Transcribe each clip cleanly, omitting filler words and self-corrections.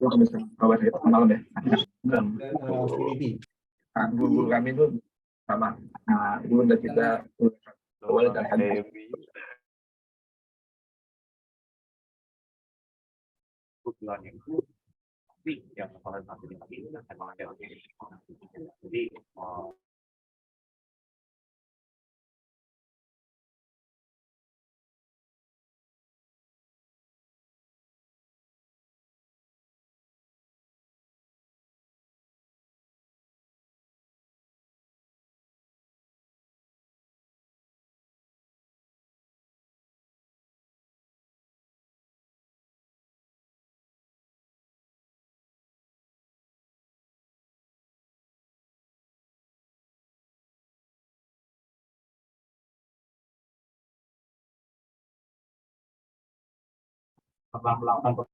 malam ya. Guru kami itu sama. Guru dan kita awal dan yang kepala satu ini memang ada jadi melakukan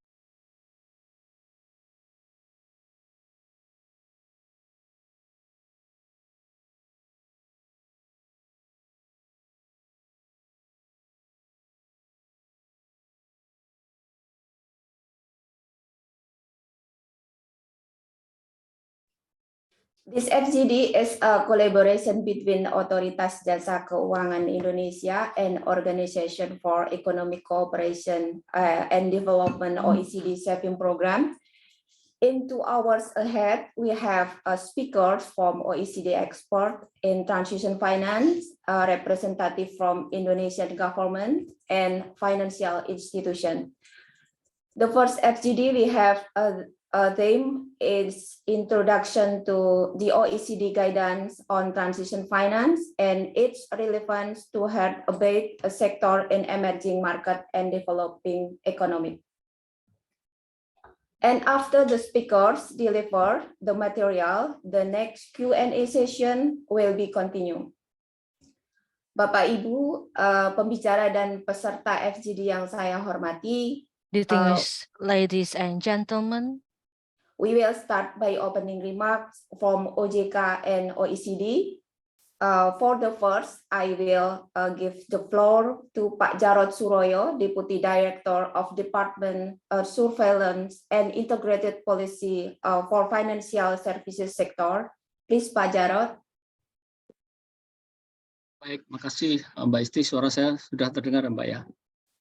This FGD is a collaboration between Otoritas Jasa Keuangan Indonesia and Organization for Economic Cooperation and Development OECD CEFIM program. In 2 hours ahead, we have speakers from OECD expert in transition finance, representative from Indonesian government and financial institution. The first FGD we have a theme is introduction to the OECD guidance on transition finance and its relevance to help abate a sector in emerging market and developing economy. And after the speakers deliver the material, the next Q&A session will be continued. Bapak Ibu, pembicara dan peserta FGD yang saya hormati, distinguished ladies and gentlemen, we will start by opening remarks from OJK and OECD. For the first, I will give the floor to Pak Jarod Suroyo, Deputy Director of Department of Surveillance and Integrated Policy for Financial Services Sector. Please, Pak Jarod. Baik, makasih Mbak Isti, suara saya sudah terdengar Mbak ya.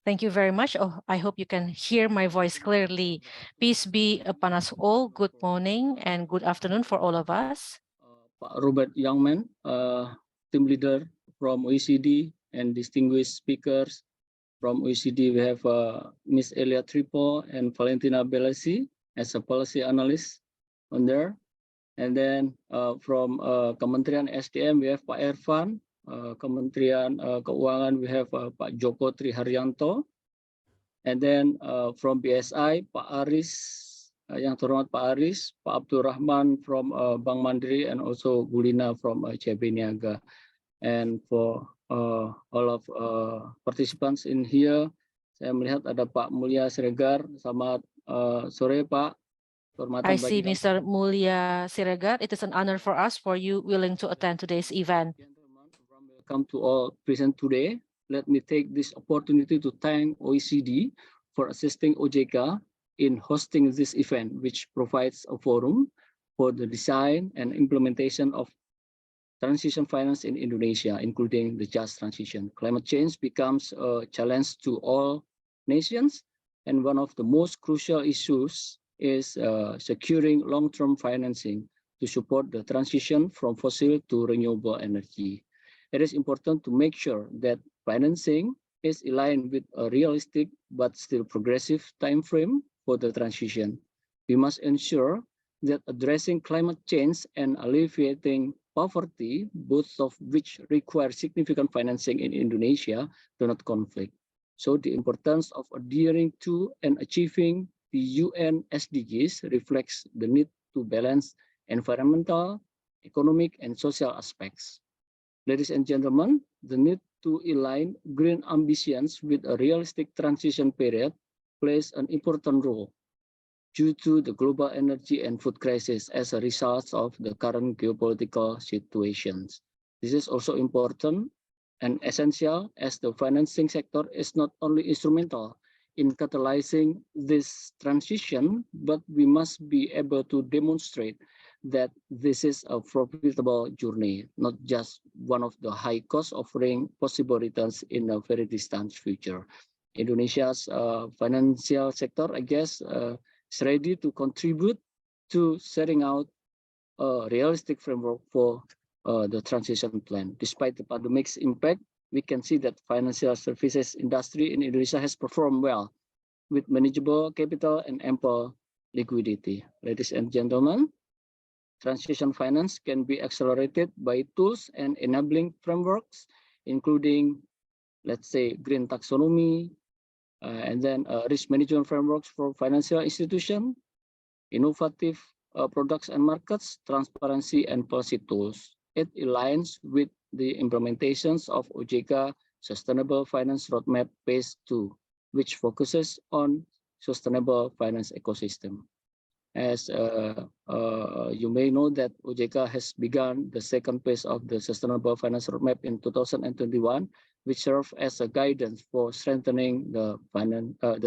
Thank you very much. Oh, I hope you can hear my voice clearly. Peace be upon us all. Good morning and good afternoon for all of us. Pak Robert Youngman, team leader from OECD and distinguished speakers from OECD. We have Ms. Elia Tripo and Valentina Belasi as a policy analyst on there. And then from Kementerian SDM, we have Pak Ervan. Kementerian Keuangan, we have Pak Joko Triharyanto, and then from BSI, Pak Aris, yang terhormat Pak Aris, Pak Abdul Rahman from Bank Mandiri, and also Gulina from CB Niaga. And for all of participants in here, saya melihat ada Pak Mulya Siregar. Selamat sore Pak. I see Mr. Mulya Siregar. It is an honor for us for you willing to attend today's event. Welcome to all present today. Let me take this opportunity to thank OECD for assisting OJK in hosting this event, which provides a forum for the design and implementation of transition finance in Indonesia, including the just transition. Climate change becomes a challenge to all nations, and one of the most crucial issues is securing long-term financing to support the transition from fossil to renewable energy. It is important to make sure that financing is aligned with a realistic but still progressive time frame for the transition. We must ensure that addressing climate change and alleviating poverty, both of which require significant financing in Indonesia, do not conflict. So the importance of adhering to and achieving the UN SDGs reflects the need to balance environmental, economic, and social aspects. Ladies and gentlemen, the need to align green ambitions with a realistic transition period plays an important role due to the global energy and food crisis as a result of the current geopolitical situations. This is also important and essential as the financing sector is not only instrumental in catalyzing this transition, but we must be able to demonstrate that this is a profitable journey, not just one of the high costs offering possible returns in a very distant future. Indonesia's financial sector, I guess, is ready to contribute to setting out a realistic framework for the transition plan. Despite the pandemic's impact, we can see that financial services industry in Indonesia has performed well with manageable capital and ample liquidity. Ladies and gentlemen, transition finance can be accelerated by tools and enabling frameworks, including, let's say, green taxonomy, and then risk management frameworks for financial institutions, innovative products and markets, transparency, and policy tools. It aligns with the implementations of OJK Sustainable Finance Roadmap Phase 2, which focuses on sustainable finance ecosystem. As you may know that OJK has begun the second phase of the Sustainable Finance Roadmap in 2021, which serves as a guidance for strengthening the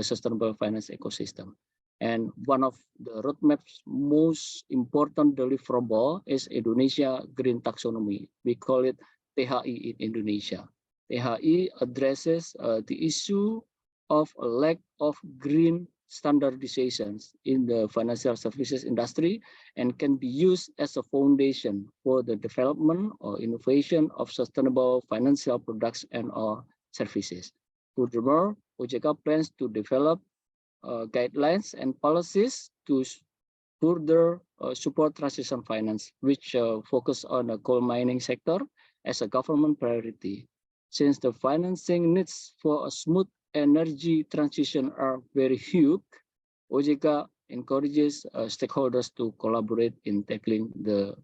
sustainable finance ecosystem. And one of the roadmap's most important deliverable is Indonesia Green Taxonomy. We call it THI in Indonesia. THI addresses the issue of a lack of green standardizations in the financial services industry and can be used as a foundation for the development or innovation of sustainable financial products and or services. Furthermore, OJK plans to develop guidelines and policies to further support transition finance, which focus on the coal mining sector as a government priority. Since the financing needs for a smooth energy transition are very huge, OJK encourages stakeholders to collaborate in tackling the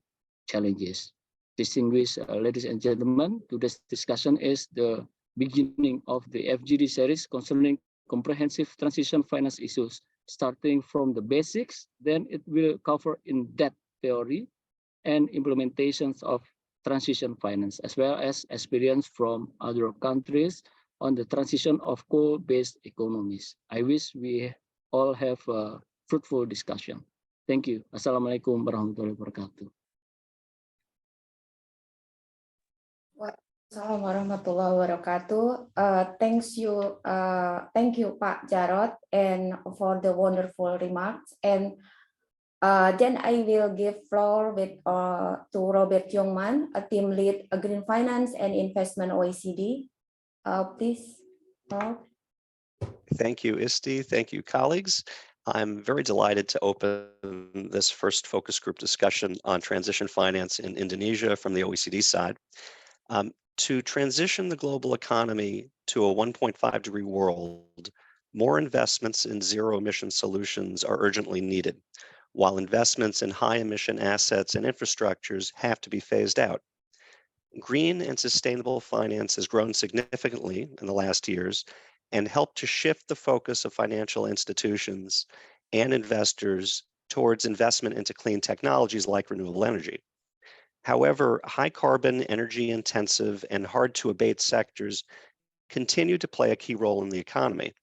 challenges. Distinguished ladies and gentlemen, today's discussion is the beginning of the FGD series concerning comprehensive transition finance issues, starting from the basics, then it will cover in-depth theory and implementations of transition finance, as well as experience from other countries on the transition of coal-based economies. I wish we all have a fruitful discussion. Thank you. Assalamualaikum warahmatullahi wabarakatuh. Assalamualaikum warahmatullahi wabarakatuh. Thank you, Pak Jarod, and for the wonderful remarks. And then I will give floor to Robert Jongman, a team lead, Green Finance and Investment OECD. Please, Rob. Thank you, Isti. Thank you, colleagues. I'm very delighted to open this first focus group discussion on transition finance in Indonesia from the OECD side. To transition the global economy to a 1.5-degree world, more investments in zero-emission solutions are urgently needed, while investments in high-emission assets and infrastructures have to be phased out. Green and sustainable finance has grown significantly in the last years and helped to shift the focus of financial institutions and investors towards investment into clean technologies like renewable energy. However, high carbon, energy intensive, and hard to abate sectors continue to play a key role in the economy.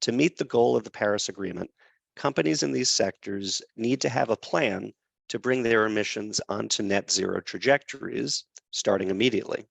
To meet the goal of the Paris Agreement, companies in these sectors need to have a plan to bring their emissions onto net zero trajectories, starting immediately.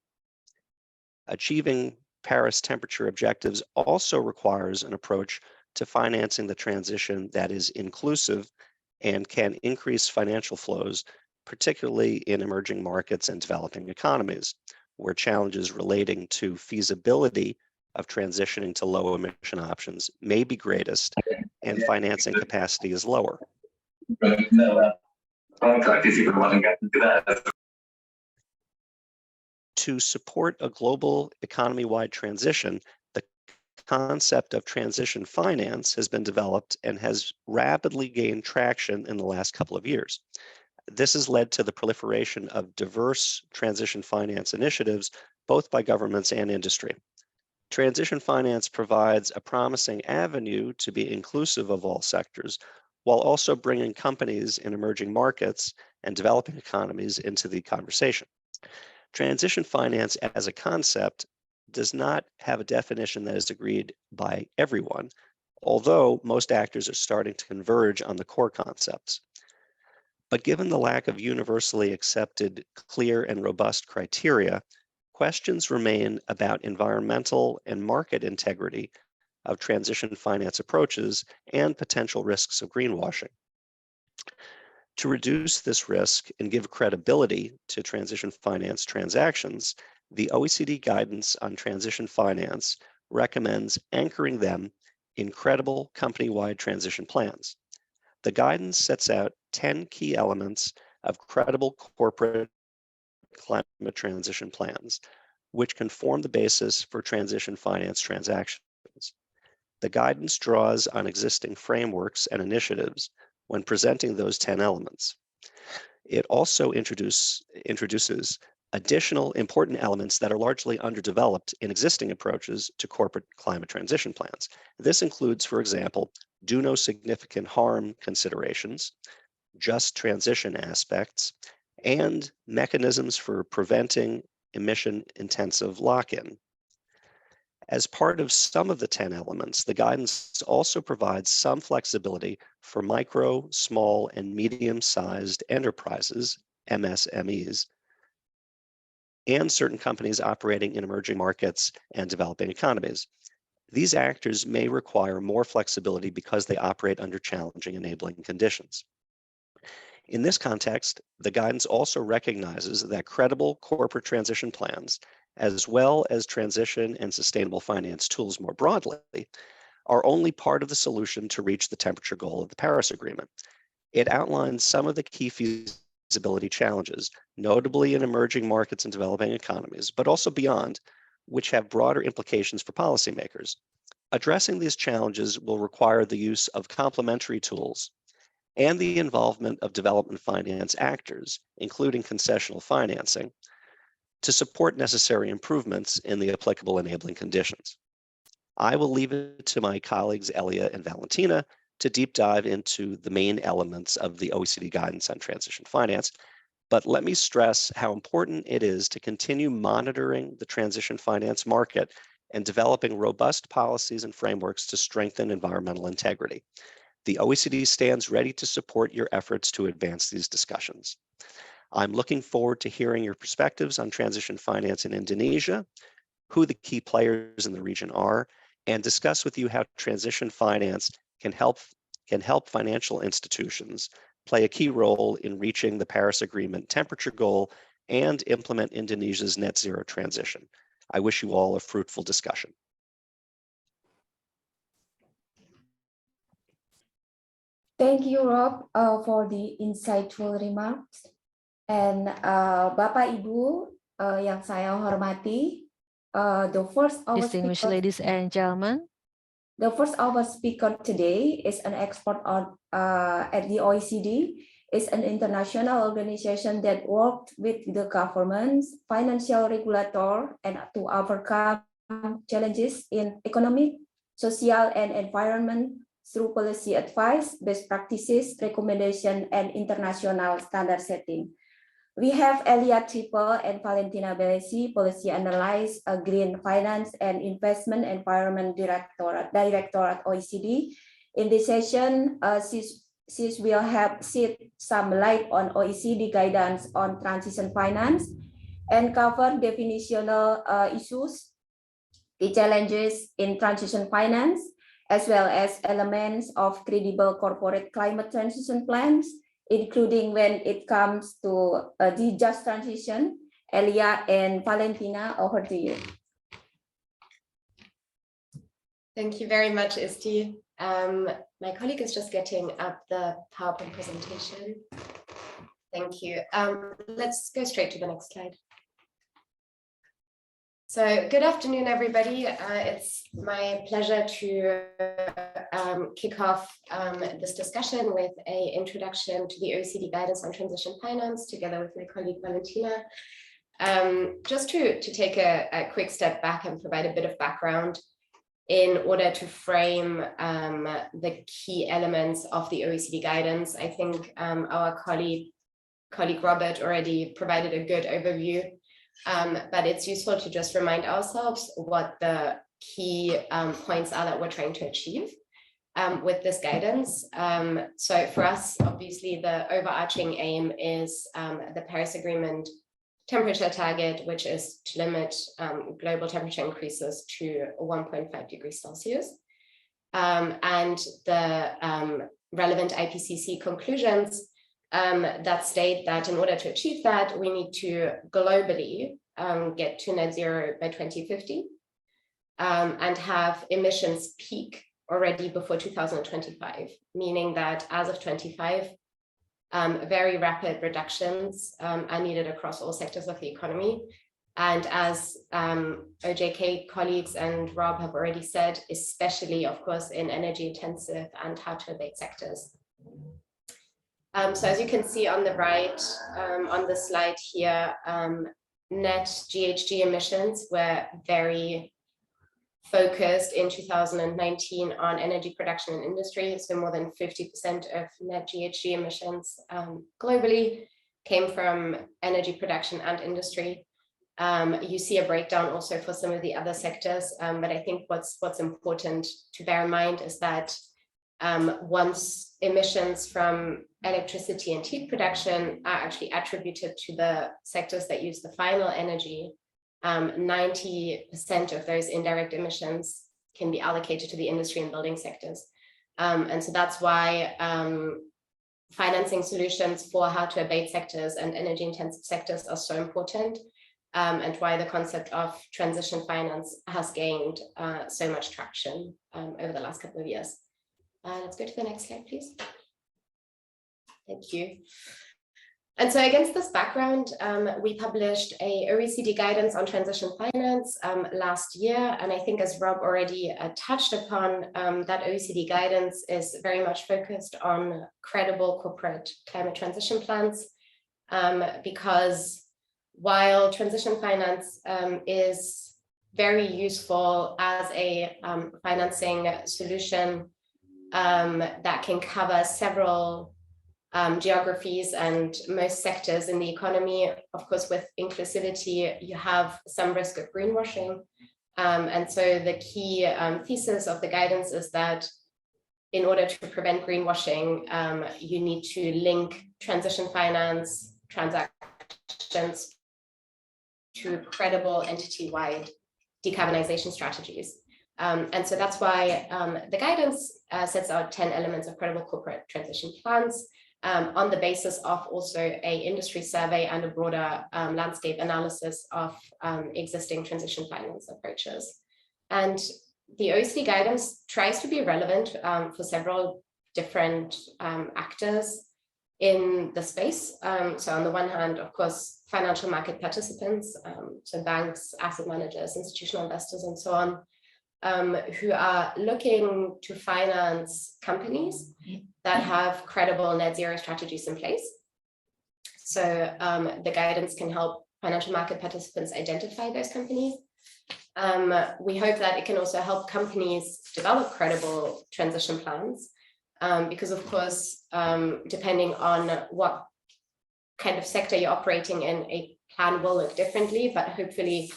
Achieving Paris temperature objectives also requires an approach to financing the transition that is inclusive and can increase financial flows, particularly in emerging markets and developing economies, where challenges relating to feasibility of transitioning to low emission options may be greatest and financing capacity is lower. To support a global economy-wide transition, the concept of transition finance has been developed and has rapidly gained traction in the last couple of years. This has led to the proliferation of diverse transition finance initiatives, both by governments and industry. Transition finance provides a promising avenue to be inclusive of all sectors, while also bringing companies in emerging markets and developing economies into the conversation. Transition finance as a concept does not have a definition that is agreed by everyone, although most actors are starting to converge on the core concepts. But given the lack of universally accepted, clear, and robust criteria, questions remain about environmental and market integrity of transition finance approaches and potential risks of greenwashing. To reduce this risk and give credibility to transition finance transactions, the OECD guidance on transition finance recommends anchoring them in credible company-wide transition plans. The guidance sets out 10 key elements of credible corporate climate transition plans, which can form the basis for transition finance transactions. The guidance draws on existing frameworks and initiatives when presenting those 10 elements. It also introduces additional important elements that are largely underdeveloped in existing approaches to corporate climate transition plans. This includes, for example, do no significant harm considerations, just transition aspects, and mechanisms for preventing emission-intensive lock-in. As part of some of the 10 elements, the guidance also provides some flexibility for micro, small, and medium-sized enterprises, MSMEs, and certain companies operating in emerging markets and developing economies. These actors may require more flexibility because they operate under challenging enabling conditions. In this context, the guidance also recognizes that credible corporate transition plans, as well as transition and sustainable finance tools more broadly, are only part of the solution to reach the temperature goal of the Paris Agreement. It outlines some of the key feasibility challenges, notably in emerging markets and developing economies, but also beyond, which have broader implications for policymakers. Addressing these challenges will require the use of complementary tools and the involvement of development finance actors, including concessional financing, to support necessary improvements in the applicable enabling conditions. I will leave it to my colleagues Elia and Valentina to deep dive into the main elements of the OECD guidance on transition finance, but let me stress how important it is to continue monitoring the transition finance market and developing robust policies and frameworks to strengthen environmental integrity. The OECD stands ready to support your efforts to advance these discussions. I'm looking forward to hearing your perspectives on transition finance in Indonesia, who the key players in the region are, and discuss with you how transition finance can help financial institutions play a key role in reaching the Paris Agreement temperature goal and implement Indonesia's net zero transition. I wish you all a fruitful discussion. Thank you, Rob, for the insightful remarks. And Bapak Ibu yang saya hormati, the first Distinguished ladies and gentlemen, the first our speaker today is an expert on at the OECD. It's an international organization that worked with the governments, financial regulator, and to overcome challenges in economic, social, and environment through policy advice, best practices, recommendation, and international standard setting. We have Elia Triple and Valentina Bellesi, Policy Analyst, Green Finance and Investment Environment Director at OECD. In this session, she will help shed some light on OECD guidance on transition finance and cover definitional issues, the challenges in transition finance, as well as elements of credible corporate climate transition plans, including when it comes to the just transition. Elia and Valentina, over to you. Thank you very much, Isti. My colleague is just getting up the PowerPoint presentation. Thank you. Let's go straight to the next slide. So good afternoon, everybody. It's my pleasure to kick off this discussion with an introduction to the OECD guidance on transition finance, together with my colleague Valentina. Just to take a quick step back and provide a bit of background in order to frame the key elements of the OECD guidance. I think our colleague Robert already provided a good overview. But it's useful to just remind ourselves what the key points are that we're trying to achieve. with this guidance. So for us, obviously, the overarching aim is the Paris Agreement temperature target, which is to limit global temperature increases to 1.5 degrees Celsius. And the relevant IPCC conclusions that state that in order to achieve that, we need to globally get to net zero by 2050 and have emissions peak already before 2025, meaning that as of 25, very rapid reductions are needed across all sectors of the economy. And as OJK colleagues and Rob have already said, especially, of course, in energy intensive and hard to abate sectors. So as you can see on the right, on the slide here, net GHG emissions were very focused in 2019 on energy production and industry. So more than 50% of net GHG emissions globally came from energy production and industry. You see a breakdown also for some of the other sectors, but I think what's important to bear in mind is that once emissions from electricity and heat production are actually attributed to the sectors that use the final energy, 90% of those indirect emissions can be allocated to the industry and building sectors. And so that's why financing solutions for how to abate sectors and energy intensive sectors are so important, and why the concept of transition finance has gained so much traction over the last couple of years. Let's go to the next slide, please. Thank you. And so against this background, we published a OECD guidance on transition finance last year. And I think as Rob already touched upon, that OECD guidance is very much focused on credible corporate climate transition plans, because while transition finance is very useful as a financing solution that can cover several geographies and most sectors in the economy. Of course, with inclusivity, you have some risk of greenwashing. And so the key thesis of the guidance is that in order to prevent greenwashing, you need to link transition finance transactions to credible entity-wide decarbonization strategies. And so that's why the guidance sets out 10 elements of credible corporate transition plans, on the basis of also a industry survey and a broader landscape analysis of existing transition finance approaches. And the OECD guidance tries to be relevant for several different actors in the space. So on the one hand, of course, financial market participants, so banks, asset managers, institutional investors, and so on, who are looking to finance companies that have credible net zero strategies in place. So the guidance can help financial market participants identify those companies. We hope that it can also help companies develop credible transition plans, because of course, depending on what kind of sector you're operating in, a plan will look differently, but hopefully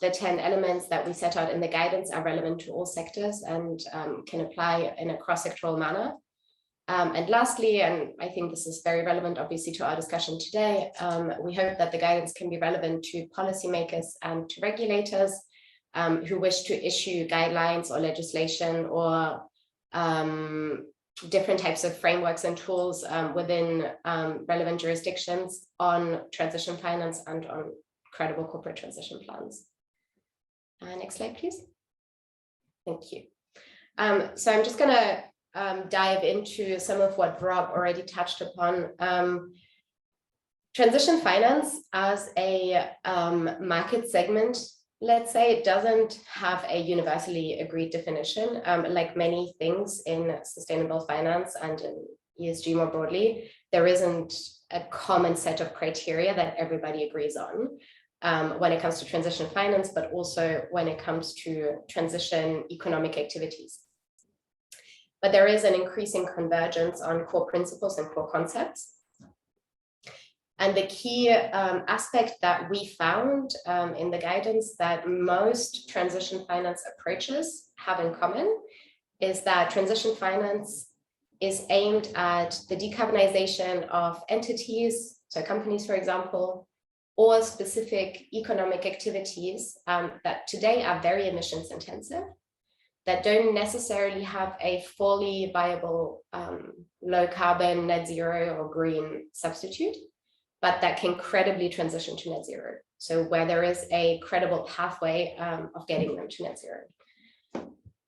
the 10 elements that we set out in the guidance are relevant to all sectors and can apply in a cross-sectoral manner. And lastly, and I think this is very relevant obviously to our discussion today, we hope that the guidance can be relevant to policymakers and to regulators who wish to issue guidelines or legislation or different types of frameworks and tools within relevant jurisdictions on transition finance and on credible corporate transition plans. Next slide, please. Thank you. So I'm just going to dive into some of what Rob already touched upon. Transition finance as a market segment, let's say, it doesn't have a universally agreed definition. Like many things in sustainable finance and in ESG more broadly, there isn't a common set of criteria that everybody agrees on when it comes to transition finance, but also when it comes to transition economic activities. But there is an increasing convergence on core principles and core concepts. And the key aspect that we found in the guidance that most transition finance approaches have in common is that transition finance is aimed at the decarbonization of entities, so companies, for example, or specific economic activities that today are very emissions intensive, that don't necessarily have a fully viable low carbon, net zero or green substitute, but that can credibly transition to net zero. So where there is a credible pathway of getting them to net zero.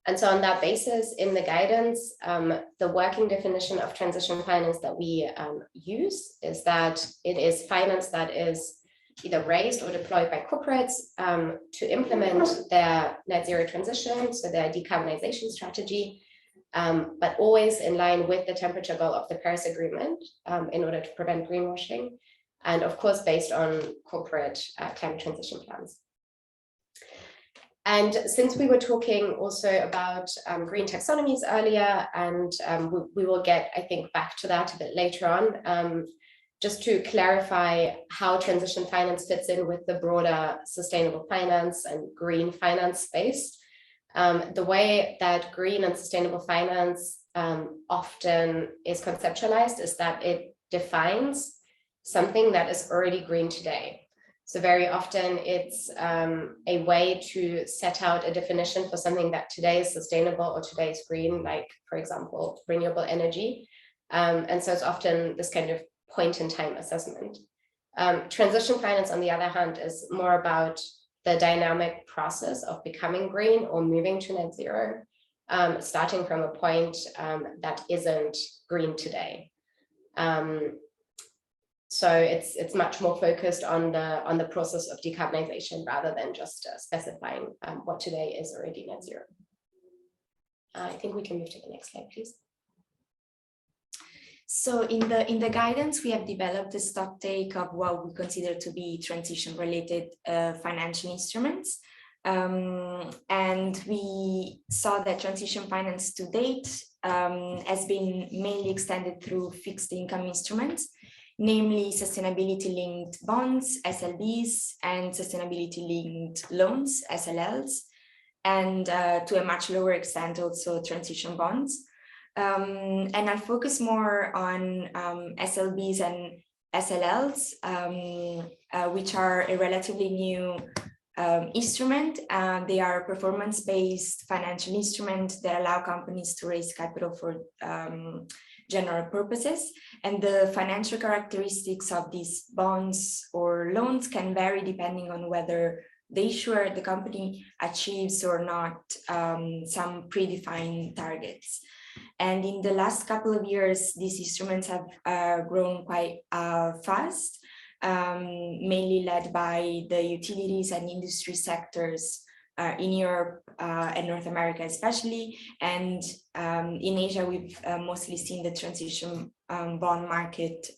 And so on that basis, in the guidance, the working definition of transition finance that we use is that it is finance that is either raised or deployed by corporates to implement their net zero transition, so their decarbonization strategy, but always in line with the temperature goal of the Paris Agreement in order to prevent greenwashing, and of course, based on corporate climate transition plans. And since we were talking also about green taxonomies earlier, and we will get, I think, back to that a bit later on, just to clarify how transition finance fits in with the broader sustainable finance and green finance space. The way that green and sustainable finance often is conceptualized is that it defines something that is already green today. So very often it's a way to set out a definition for something that today is sustainable or today is green, like, for example, renewable energy. And so it's often this kind of point in time assessment. Transition finance, on the other hand, is more about the dynamic process of becoming green or moving to net zero, starting from a point that isn't green today. So it's much more focused on the process of decarbonization rather than just specifying what today is already net zero. I think we can move to the next slide, please. So in the guidance, we have developed a stock take of what we consider to be transition-related financial instruments. And we saw that transition finance to date has been mainly extended through fixed income instruments, namely sustainability-linked bonds, SLBs, and sustainability-linked loans, SLLs, and to a much lower extent also transition bonds. And I'll focus more on SLBs and SLLs, which are a relatively new instrument. They are performance-based financial instruments that allow companies to raise capital for general purposes. And the financial characteristics of these bonds or loans can vary depending on whether the issuer, the company, achieves or not some predefined targets. And in the last couple of years, these instruments have grown quite fast, mainly led by the utilities and industry sectors in Europe and North America especially. And in Asia, we've mostly seen the transition bond market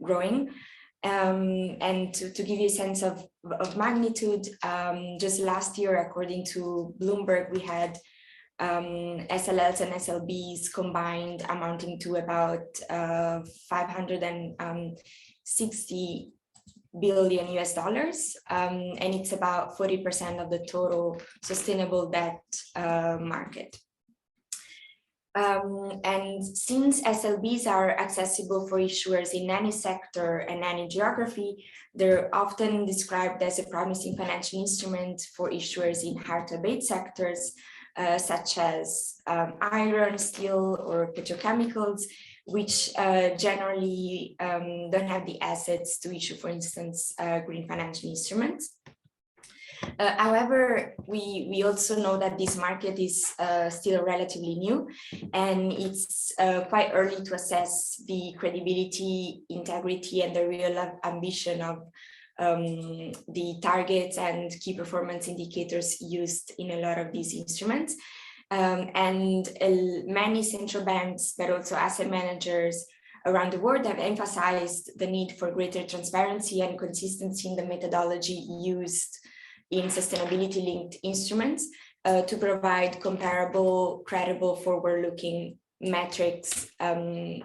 growing. And to give you a sense of magnitude, just last year, according to Bloomberg, we had SLLs and SLBs combined amounting to about 560 billion US dollars, and it's about 40% of the total sustainable debt market. And since SLBs are accessible for issuers in any sector and any geography, they're often described as a promising financial instrument for issuers in hard-to-abate sectors, such as iron, steel, or petrochemicals, which generally don't have the assets to issue, for instance, green financial instruments. However, we also know that this market is still relatively new, and it's quite early to assess the credibility, integrity, and the real ambition of the targets and key performance indicators used in a lot of these instruments. And many central banks, but also asset managers around the world have emphasized the need for greater transparency and consistency in the methodology used in sustainability-linked instruments to provide comparable, credible, forward-looking metrics,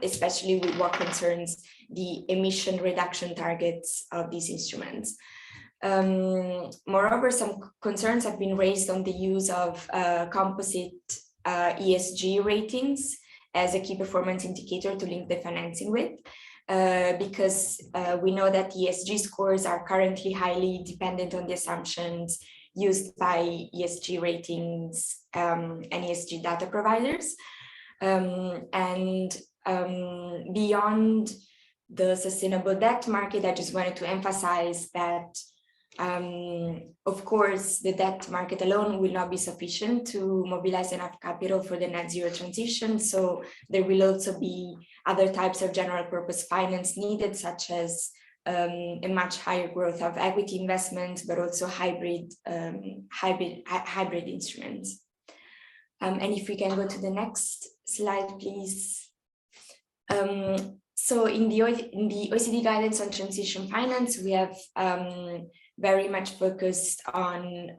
especially with what concerns the emission reduction targets of these instruments. Moreover, some concerns have been raised on the use of composite ESG ratings as a key performance indicator to link the financing with, because we know that ESG scores are currently highly dependent on the assumptions used by ESG ratings and ESG data providers. Beyond the sustainable debt market, I just wanted to emphasize that of course, the debt market alone will not be sufficient to mobilize enough capital for the net zero transition. So there will also be other types of general purpose finance needed, such as a much higher growth of equity investments, but also hybrid instruments. And if we can go to the next slide, please. So in the OECD guidance on transition finance, we have very much focused on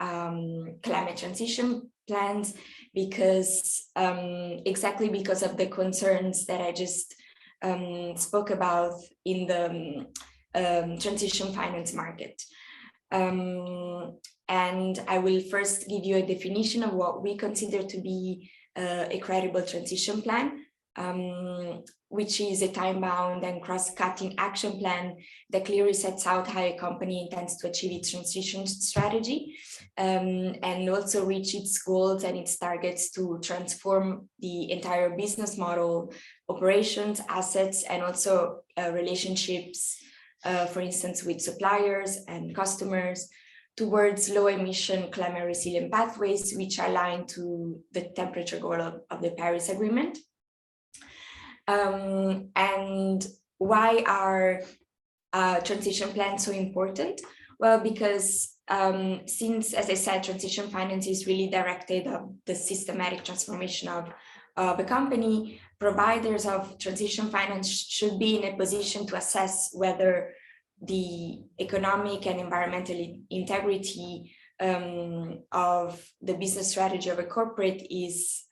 climate transition plans, because exactly because of the concerns that I just spoke about in the transition finance market. And I will first give you a definition of what we consider to be a credible transition plan, which is a time-bound and cross-cutting action plan that clearly sets out how a company intends to achieve its transition strategy, and also reach its goals and its targets to transform the entire business model, operations, assets, and also relationships, for instance, with suppliers and customers, towards low-emission, climate-resilient pathways, which are aligned to the temperature goal of the Paris Agreement. And why are transition plans so important? Well, because since, as I said, transition finance is really directed at the systematic transformation of a company, providers of transition finance should be in a position to assess whether the economic and environmental integrity of the business strategy of a corporate is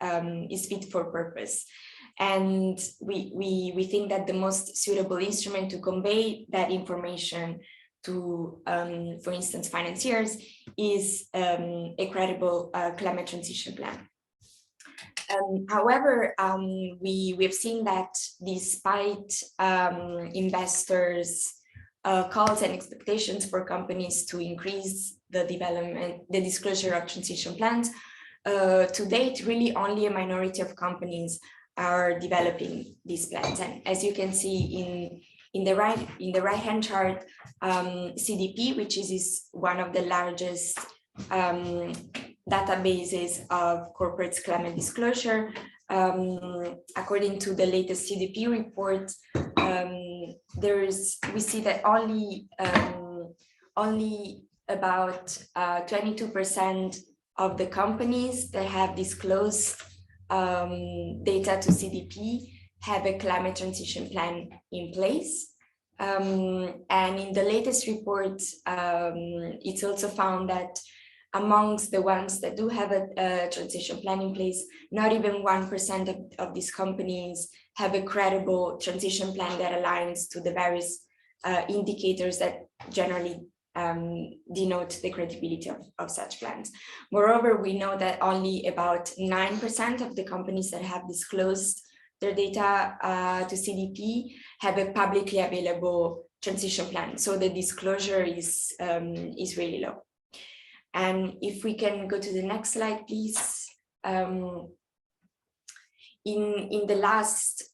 fit for purpose. And we think that the most suitable instrument to convey that information to, for instance, financiers is a credible climate transition plan. However, we've seen that despite investors' calls and expectations for companies to increase the disclosure of transition plans, to date, really only a minority of companies are developing these plans. And as you can see in the right-hand chart, CDP, which is one of the largest databases of corporate climate disclosure, according to the latest CDP report, we see that only about 22% of the companies that have disclosed data to CDP have a climate transition plan in place. And in the latest report, it's also found that amongst the ones that do have a transition plan in place, not even 1% of these companies have a credible transition plan that aligns to the various indicators that generally denote the credibility of such plans. Moreover, we know that only about 9% of the companies that have disclosed their data to CDP have a publicly available transition plan. So the disclosure is really low. And if we can go to the next slide, please. In the last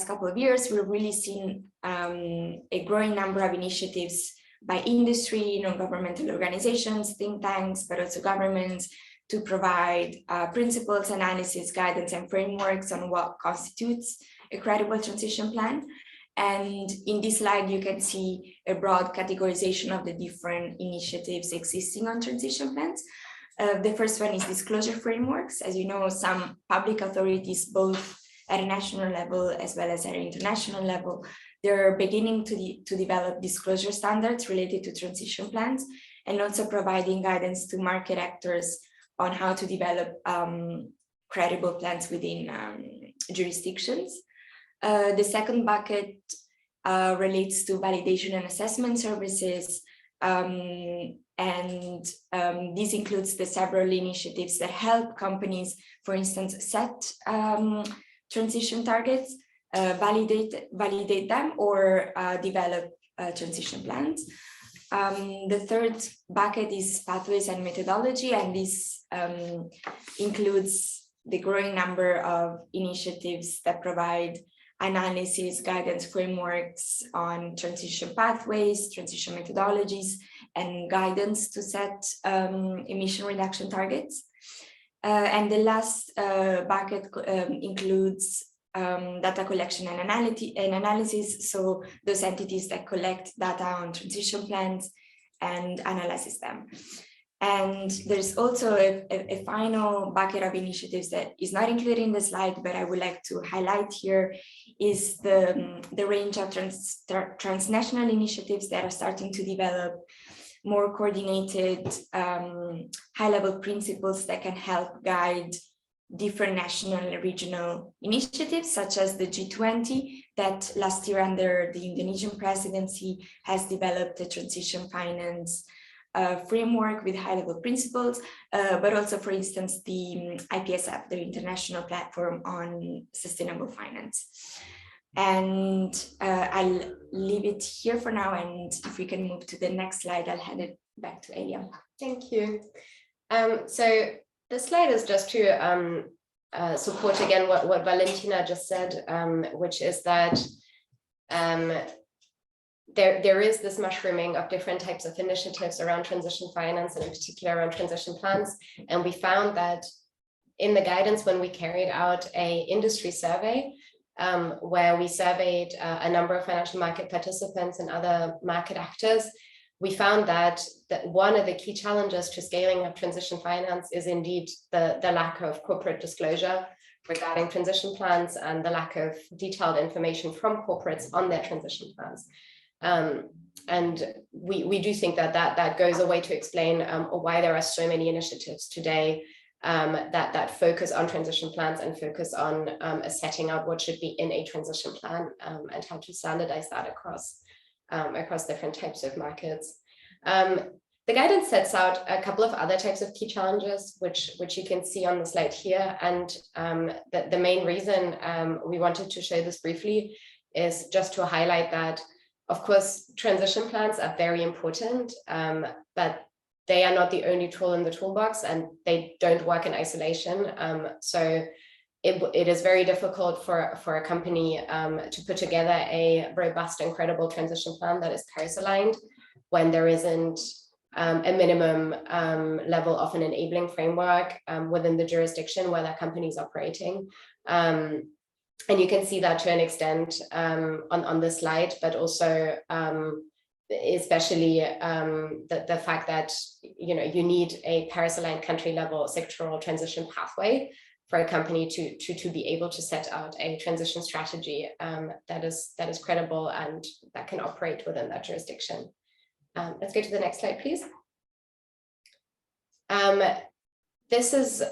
couple of years, we've really seen a growing number of initiatives by industry, non-governmental organizations, think tanks, but also governments, to provide principles, analysis, guidance, and frameworks on what constitutes a credible transition plan. And in this slide, you can see a broad categorization of the different initiatives existing on transition plans. The first one is disclosure frameworks. As you know, some public authorities, both at a national level as well as at an international level, they're beginning to develop disclosure standards related to transition plans, and also providing guidance to market actors on how to develop credible plans within jurisdictions. The second bucket relates to validation and assessment services. This includes the several initiatives that help companies, for instance, set transition targets, validate them, or develop transition plans. The third bucket is pathways and methodology, and this includes the growing number of initiatives that provide analysis, guidance frameworks on transition pathways, transition methodologies, and guidance to set emission reduction targets. And the last bucket includes data collection and analysis, so those entities that collect data on transition plans and analyze them. And there's also a final bucket of initiatives that is not included in the slide, but I would like to highlight here, is the range of transnational initiatives that are starting to develop more coordinated high-level principles that can help guide different national and regional initiatives, such as the G20, that last year under the Indonesian presidency has developed a transition finance framework with high-level principles, but also, for instance, the IPSF, the International Platform on Sustainable Finance. And I'll leave it here for now, and if we can move to the next slide, I'll hand it back to Elia. Thank you. So this slide is just to support again what Valentina just said, which is that there is this mushrooming of different types of initiatives around transition finance, and in particular around transition plans. And we found that in the guidance, when we carried out an industry survey, where we surveyed a number of financial market participants and other market actors, we found that one of the key challenges to scaling up transition finance is indeed the lack of corporate disclosure regarding transition plans and the lack of detailed information from corporates on their transition plans. And we do think that goes a way to explain why there are so many initiatives today that focus on transition plans and focus on setting out what should be in a transition plan, and how to standardize that across different types of markets. The guidance sets out a couple of other types of key challenges, which you can see on the slide here. And the main reason we wanted to show this briefly is just to highlight that, of course, transition plans are very important, but they are not the only tool in the toolbox, and they don't work in isolation. So it is very difficult for a company to put together a robust and credible transition plan that is Paris-aligned when there isn't a minimum level of an enabling framework within the jurisdiction where that company is operating. And you can see that to an extent on this slide, but also especially the fact that you need a Paris-aligned country level sectoral transition pathway for a company to be able to set out a transition strategy that is credible and that can operate within that jurisdiction. Let's go to the next slide, please. This is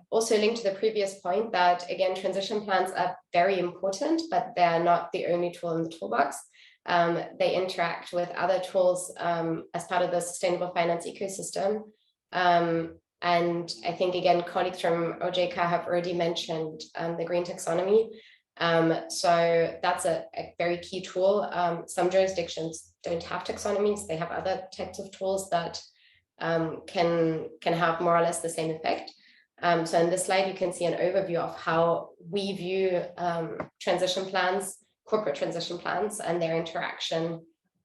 also linked to the previous point that, again, transition plans are very important, but they're not the only tool in the toolbox. They interact with other tools as part of the sustainable finance ecosystem. And I think, again, colleagues from OJK have already mentioned the green taxonomy. So that's a very key tool. Some jurisdictions don't have taxonomies. They have other types of tools that can have more or less the same effect. So in this slide, you can see an overview of how we view transition plans, corporate transition plans, and their interaction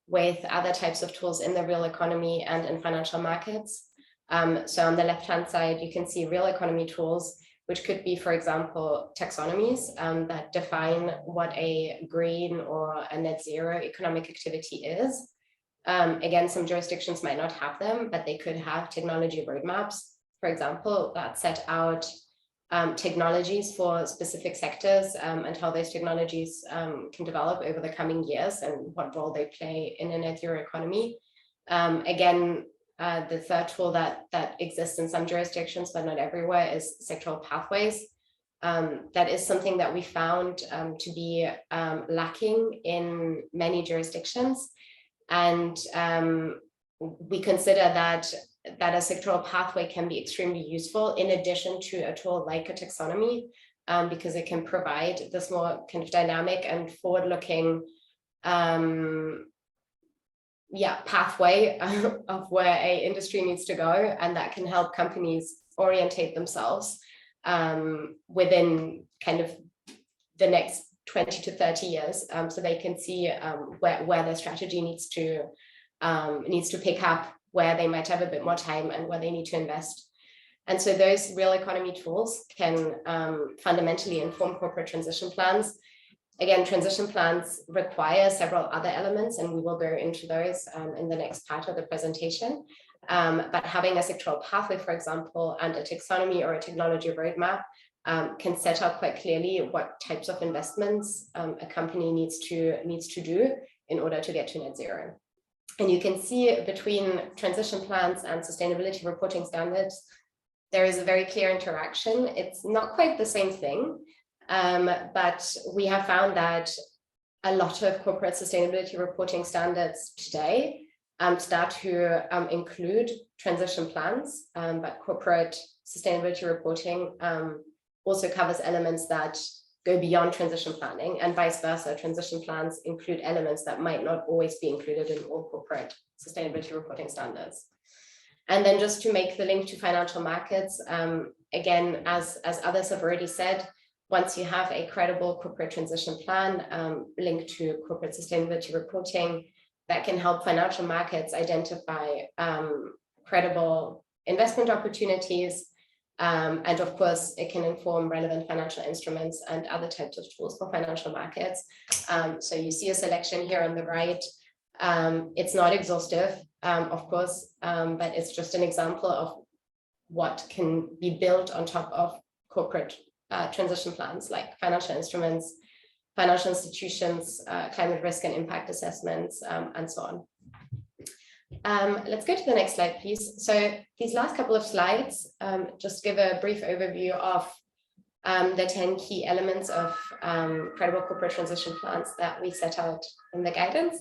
with other types of tools in the real economy and in financial markets. So on the left-hand side, you can see real economy tools, which could be, for example, taxonomies that define what a green or a net zero economic activity is. Again, some jurisdictions might not have them, but they could have technology roadmaps, for example, that set out technologies for specific sectors and how those technologies can develop over the coming years and what role they play in a net zero economy. Again, the third tool that exists in some jurisdictions, but not everywhere, is sectoral pathways. That is something that we found to be lacking in many jurisdictions. And we consider that a sectoral pathway can be extremely useful in addition to a tool like a taxonomy, because it can provide this more kind of dynamic and forward-looking pathway of where a industry needs to go, and that can help companies orientate themselves within kind of the next 20 to 30 years, so they can see where their strategy needs to pick up, where they might have a bit more time and where they need to invest. And so those real economy tools can fundamentally inform corporate transition plans. Again, transition plans require several other elements, and we will go into those in the next part of the presentation. But having a sectoral pathway, for example, and a taxonomy or a technology roadmap can set out quite clearly what types of investments a company needs to do in order to get to net zero. And you can see between transition plans and sustainability reporting standards, there is a very clear interaction. It's not quite the same thing, but we have found that a lot of corporate sustainability reporting standards today start to include transition plans, but corporate sustainability reporting also covers elements that go beyond transition planning, and vice versa. Transition plans include elements that might not always be included in all corporate sustainability reporting standards. And then just to make the link to financial markets, again, as others have already said, once you have a credible corporate transition plan linked to corporate sustainability reporting, that can help financial markets identify credible investment opportunities. And of course, it can inform relevant financial instruments and other types of tools for financial markets. So you see a selection here on the right. It's not exhaustive, of course, but it's just an example of what can be built on top of corporate transition plans, like financial instruments, financial institutions, climate risk and impact assessments, and so on. Let's go to the next slide, please. So these last couple of slides just give a brief overview of the 10 key elements of credible corporate transition plans that we set out in the guidance.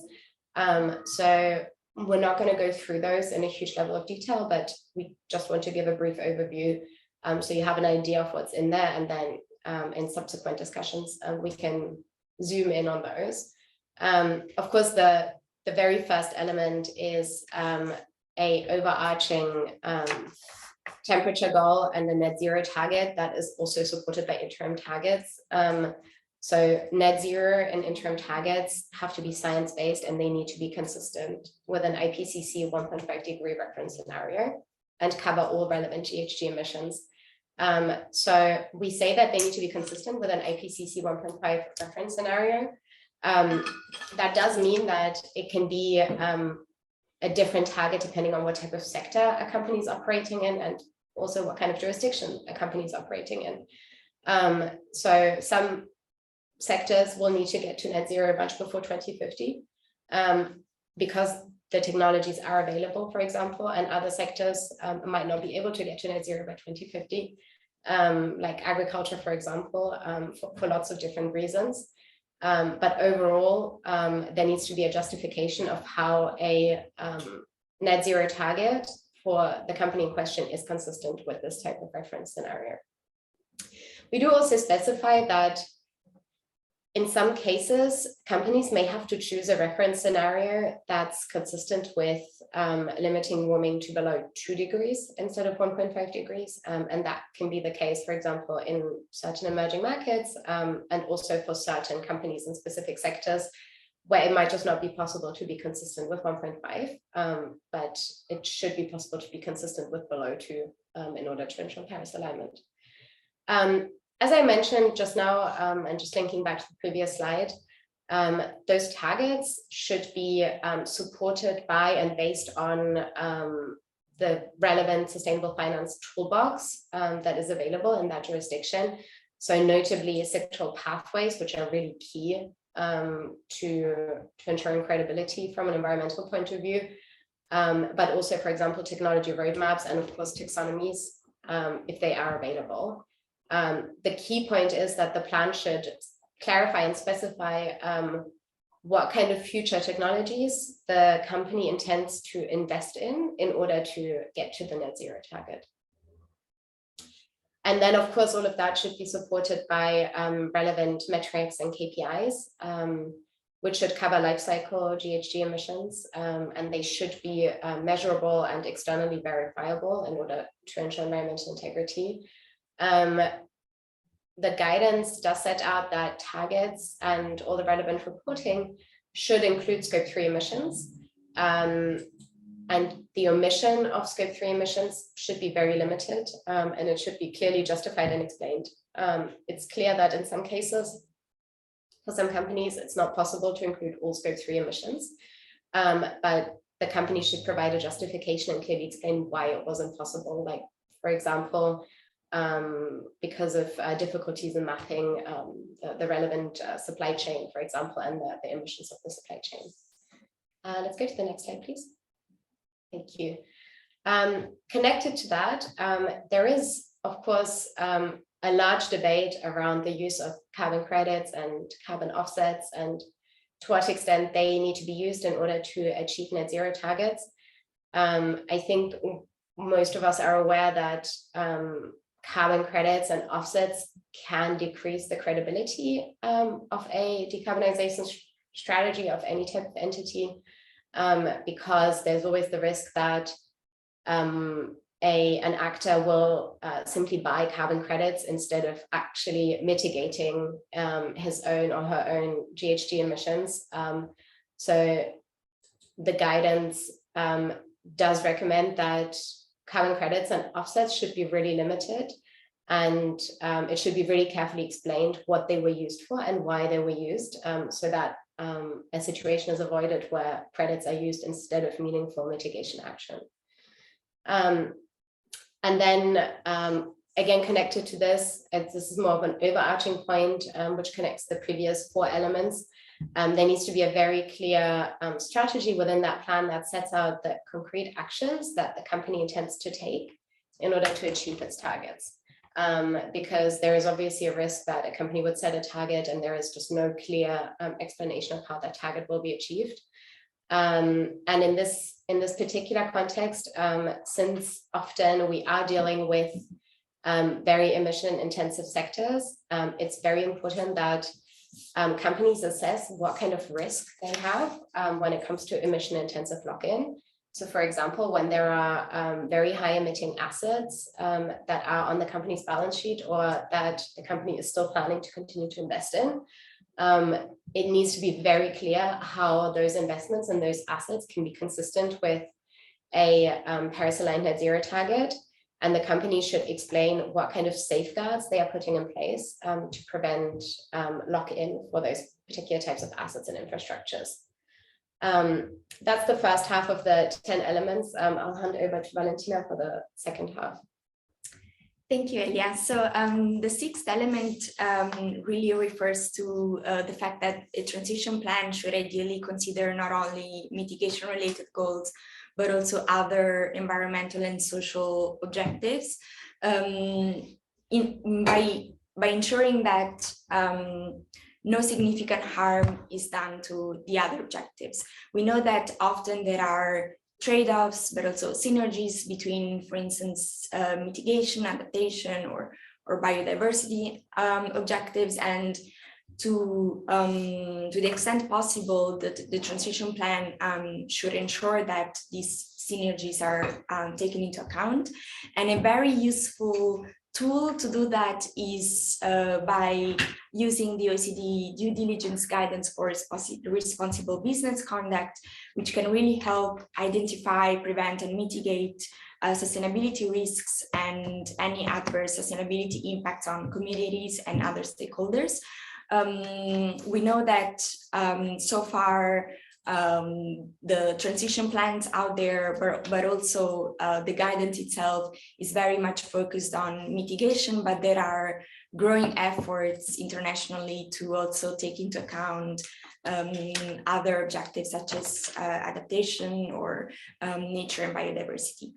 So we're not going to go through those in a huge level of detail, but we just want to give a brief overview so you have an idea of what's in there, and then in subsequent discussions we can zoom in on those. Of course, the very first element is a overarching temperature goal and a net zero target that is also supported by interim targets. So net zero and interim targets have to be science-based, and they need to be consistent with an IPCC 1.5 degree reference scenario and cover all relevant GHG emissions. So we say that they need to be consistent with an IPCC 1.5 reference scenario. That does mean that it can be a different target depending on what type of sector a company is operating in, and also what kind of jurisdiction a company is operating in. So some sectors will need to get to net zero much before 2050 because the technologies are available, for example, and other sectors might not be able to get to net zero by 2050, like agriculture, for example, for lots of different reasons. But overall, there needs to be a justification of how a net zero target for the company in question is consistent with this type of reference scenario. We do also specify that in some cases, companies may have to choose a reference scenario that's consistent with limiting warming to below 2 degrees instead of 1.5 degrees. And that can be the case, for example, in certain emerging markets, and also for certain companies in specific sectors where it might just not be possible to be consistent with 1.5, but it should be possible to be consistent with below 2 in order to ensure Paris alignment. As I mentioned just now, and just linking back to the previous slide, those targets should be supported by and based on the relevant sustainable finance toolbox that is available in that jurisdiction. So notably sectoral pathways, which are really key to ensuring credibility from an environmental point of view, but also, for example, technology roadmaps and of course taxonomies, if they are available. The key point is that the plan should clarify and specify what kind of future technologies the company intends to invest in order to get to the net zero target. And then, of course, all of that should be supported by relevant metrics and KPIs, which should cover life cycle GHG emissions, and they should be measurable and externally verifiable in order to ensure environmental integrity. The guidance does set out that targets and all the relevant reporting should include scope 3 emissions. And the omission of scope 3 emissions should be very limited, and it should be clearly justified and explained. It's clear that in some cases, for some companies, it's not possible to include all scope 3 emissions, but the company should provide a justification and clearly explain why it wasn't possible. Like, for example, because of difficulties in mapping the relevant supply chain, for example, and the emissions of the supply chain. Let's go to the next slide, please. Thank you. Connected to that, there is, of course, a large debate around the use of carbon credits and carbon offsets and to what extent they need to be used in order to achieve net zero targets. I think most of us are aware that carbon credits and offsets can decrease the credibility of a decarbonization strategy of any type of entity, because there's always the risk that an actor will simply buy carbon credits instead of actually mitigating his own or her own GHG emissions. So the guidance does recommend that carbon credits and offsets should be really limited, and it should be really carefully explained what they were used for and why they were used, so that a situation is avoided where credits are used instead of meaningful mitigation action. And then again, connected to this, this is more of an overarching point which connects the previous 4 elements. There needs to be a very clear strategy within that plan that sets out the concrete actions that the company intends to take in order to achieve its targets. Because there is obviously a risk that a company would set a target and there is just no clear explanation of how that target will be achieved. And in this particular context, since often we are dealing with very emission intensive sectors, it's very important that companies assess what kind of risk they have when it comes to emission intensive lock-in. So for example, when there are very high emitting assets that are on the company's balance sheet or that the company is still planning to continue to invest in, it needs to be very clear how those investments and those assets can be consistent with a Paris-aligned net zero target. And the company should explain what kind of safeguards they are putting in place to prevent lock-in for those particular types of assets and infrastructures. That's the first half of the 10 elements. I'll hand over to Valentina for the second half. Thank you, Elia. So the 6th element really refers to the fact that a transition plan should ideally consider not only mitigation-related goals, but also other environmental and social objectives, by ensuring that no significant harm is done to the other objectives. We know that often there are trade-offs, but also synergies between, for instance, mitigation, adaptation, or biodiversity objectives, and to the extent possible, the transition plan should ensure that these synergies are taken into account. And a very useful tool to do that is by using the OECD due diligence guidance for responsible business conduct, which can really help identify, prevent, and mitigate sustainability risks and any adverse sustainability impacts on communities and other stakeholders. We know that so far the transition plans out there, but also the guidance itself is very much focused on mitigation, but there are growing efforts internationally to also take into account other objectives such as adaptation or nature and biodiversity.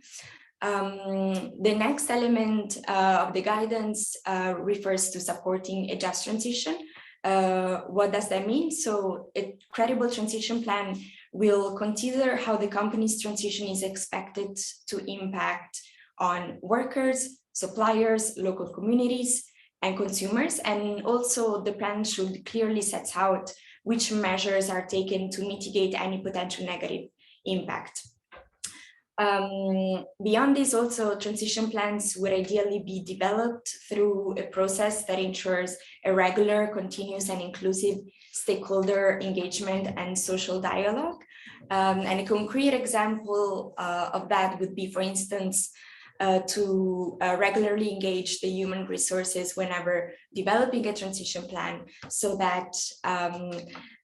The next element of the guidance refers to supporting a just transition. What does that mean? So a credible transition plan will consider how the company's transition is expected to impact on workers, suppliers, local communities, and consumers. And also the plan should clearly set out which measures are taken to mitigate any potential negative impact. Beyond this, also transition plans would ideally be developed through a process that ensures a regular, continuous, and inclusive stakeholder engagement and social dialogue. And a concrete example of that would be, for instance, to regularly engage the human resources whenever developing a transition plan, so that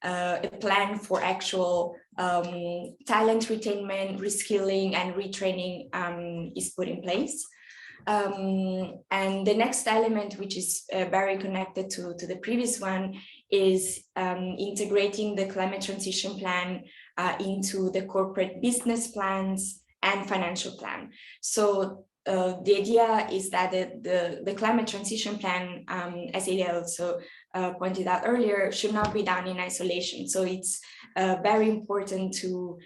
a plan for actual talent retainment, reskilling, and retraining is put in place. And the next element, which is very connected to the previous one, is integrating the climate transition plan into the corporate business plans and financial plan. So the idea is that the climate transition plan, as Ilya also pointed out earlier, should not be done in isolation. So it's very important to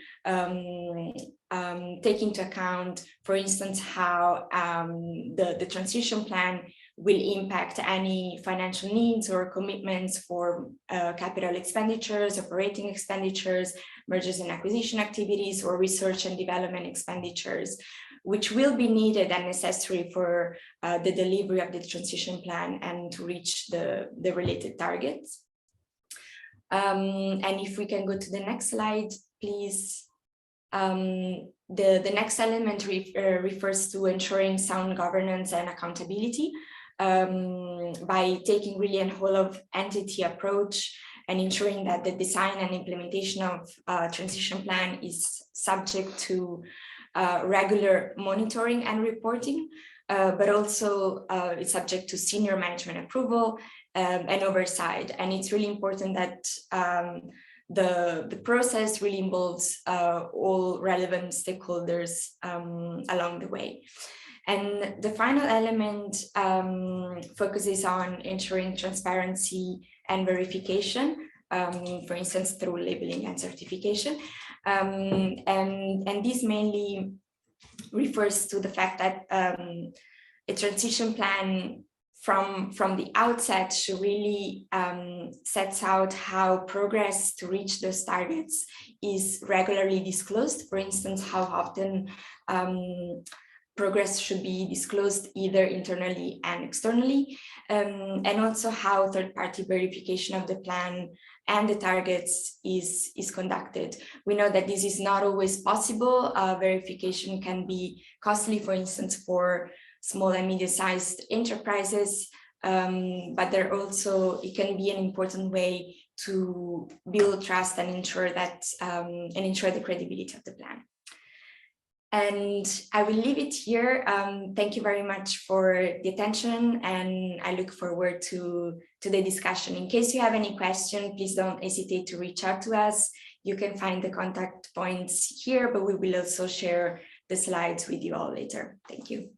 take into account, for instance, how the transition plan will impact any financial needs or commitments for capital expenditures, operating expenditures, mergers and acquisition activities, or research and development expenditures, which will be needed and necessary for the delivery of the transition plan and to reach the related targets. And if we can go to the next slide, please. The next element refers to ensuring sound governance and accountability by taking really a whole of entity approach and ensuring that the design and implementation of transition plan is subject to regular monitoring and reporting, but also it's subject to senior management approval and oversight. And it's really important that the process really involves all relevant stakeholders along the way. And the final element focuses on ensuring transparency and verification, for instance, through labeling and certification. And this mainly refers to the fact that a transition plan from the outset should really sets out how progress to reach those targets is regularly disclosed. For instance, how often progress should be disclosed either internally and externally, and also how third-party verification of the plan and the targets is conducted. We know that this is not always possible. Verification can be costly, for instance, for small and medium-sized enterprises, but it can be an important way to build trust and ensure that ensure the credibility of the plan. And I will leave it here. Thank you very much for the attention, and I look forward to the discussion. In case you have any question, please don't hesitate to reach out to us. You can find the contact points here, but we will also share the slides with you all later. Thank you.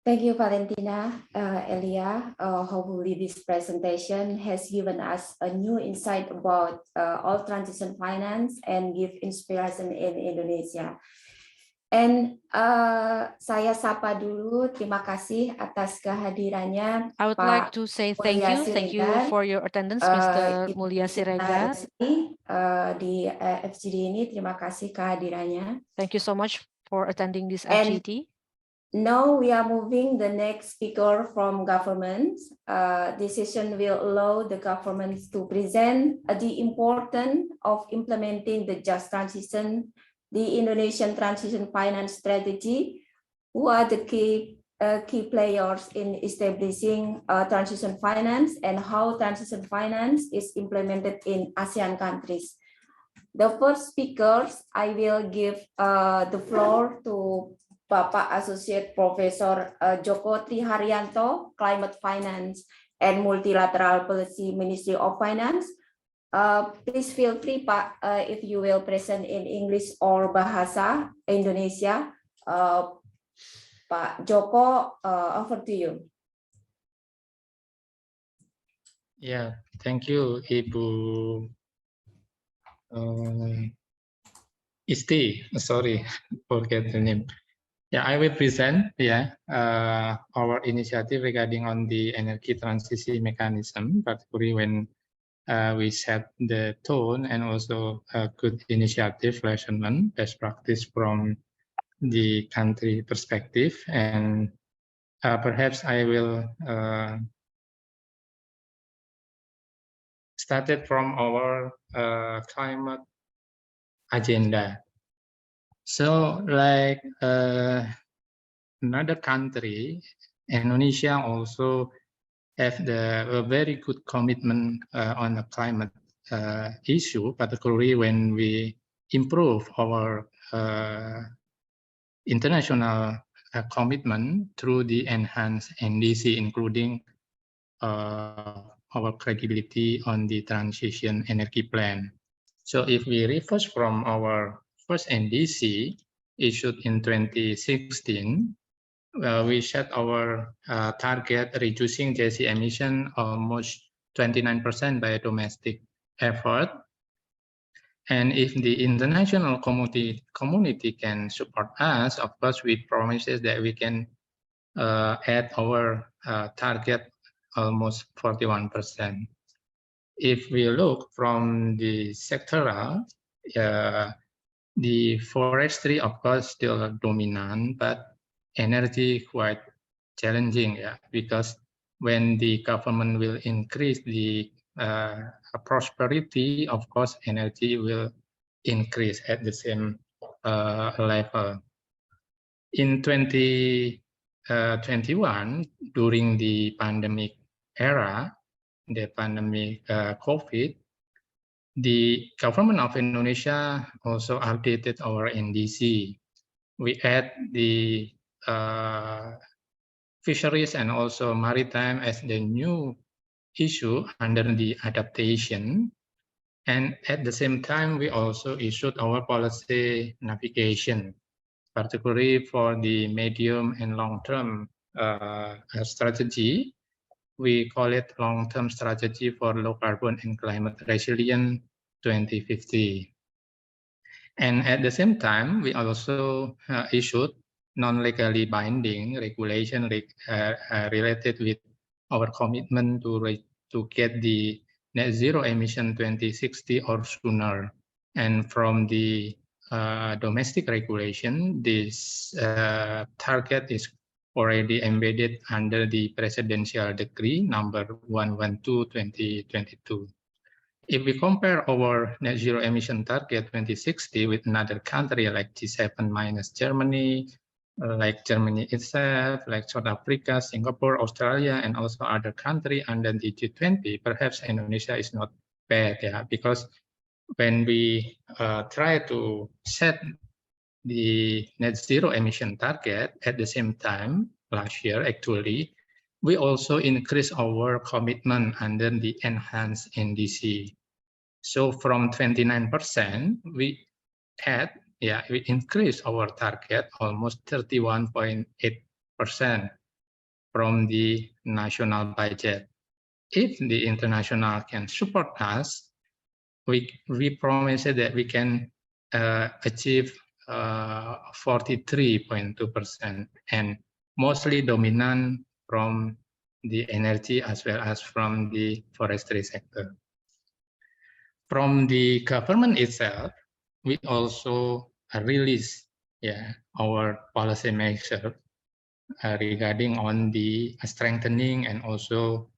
Thank you, Valentina. Elia, hopefully this presentation has given us a new insight about all transition finance and give inspiration in Indonesia. And saya sapa dulu, terima kasih atas kehadirannya. I would like to say thank you for your attendance, Mr. Mulya Siregar. Di FGD ini, terima kasih kehadirannya. Thank you so much for attending this FGD. Now we are moving the next speaker from government. This session will allow the governments to present the importance of implementing the just transition, the Indonesian transition finance strategy, who are the key players in establishing transition finance, and how transition finance is implemented in ASEAN countries. The first speakers, I will give the floor to Bapak Associate Professor Joko Triharyanto, Climate Finance and Multilateral Policy, Ministry of Finance. Please feel free, Pak, if you will present in English or Bahasa Indonesia. Pak Joko, over to you. Yeah, thank you, Ibu Isti. Sorry, forget the name. Yeah, I will present our initiative regarding on the energy transition mechanism, particularly when we set the tone and also a good initiative lesson learned, best practice from the country perspective, and perhaps I will started from our climate agenda. So like another country, Indonesia also have a very good commitment on the climate issue, particularly when we improve our international commitment through the enhanced NDC, including our credibility on the transition energy plan. So if we reverse from our first NDC issued in 2016, we set our target reducing GHG emission almost 29% by domestic effort. And if the international community can support us, of course, we promise that we can add our target almost 41%. If we look from the sectoral, the forestry, of course, still dominant, but energy quite challenging, because when the government will increase the prosperity, of course, energy will increase at the same level. In 2021, during the pandemic era, the pandemic COVID, the government of Indonesia also updated our NDC. We add the fisheries and also maritime as the new issue under the adaptation. And at the same time, we also issued our policy navigation, particularly for the medium and long-term strategy. We call it long-term strategy for low carbon and climate resilient 2050. And at the same time, we also issued non-legally binding regulation related with our commitment to get the net zero emission 2060 or sooner. And from the domestic regulation, this target is already embedded under the presidential decree number 112/2022. If we compare our net zero emission target 2060 with another country like G7 minus Germany, like Germany itself, like South Africa, Singapore, Australia, and also other countries under the G20, perhaps Indonesia is not bad, because when we try to set the net zero emission target at the same time last year, actually, we also increase our commitment under the enhanced NDC. So from 29%, we increased our target almost 31.8% from the national budget. If the international can support us, we promise that we can achieve 43.2%, and mostly dominant from the energy as well as from the forestry sector. From the government itself, we also release our policy measure regarding on the strengthening and also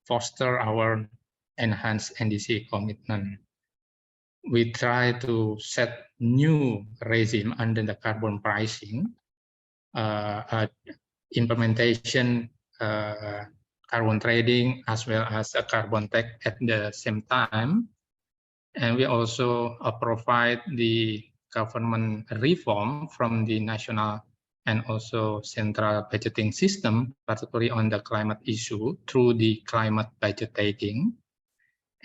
foster our enhanced NDC commitment. We try to set new regime under the carbon pricing, implementation carbon trading, as well as a carbon tax at the same time. And we also provide the government reform from the national and also central budgeting system, particularly on the climate issue through the climate budget taking.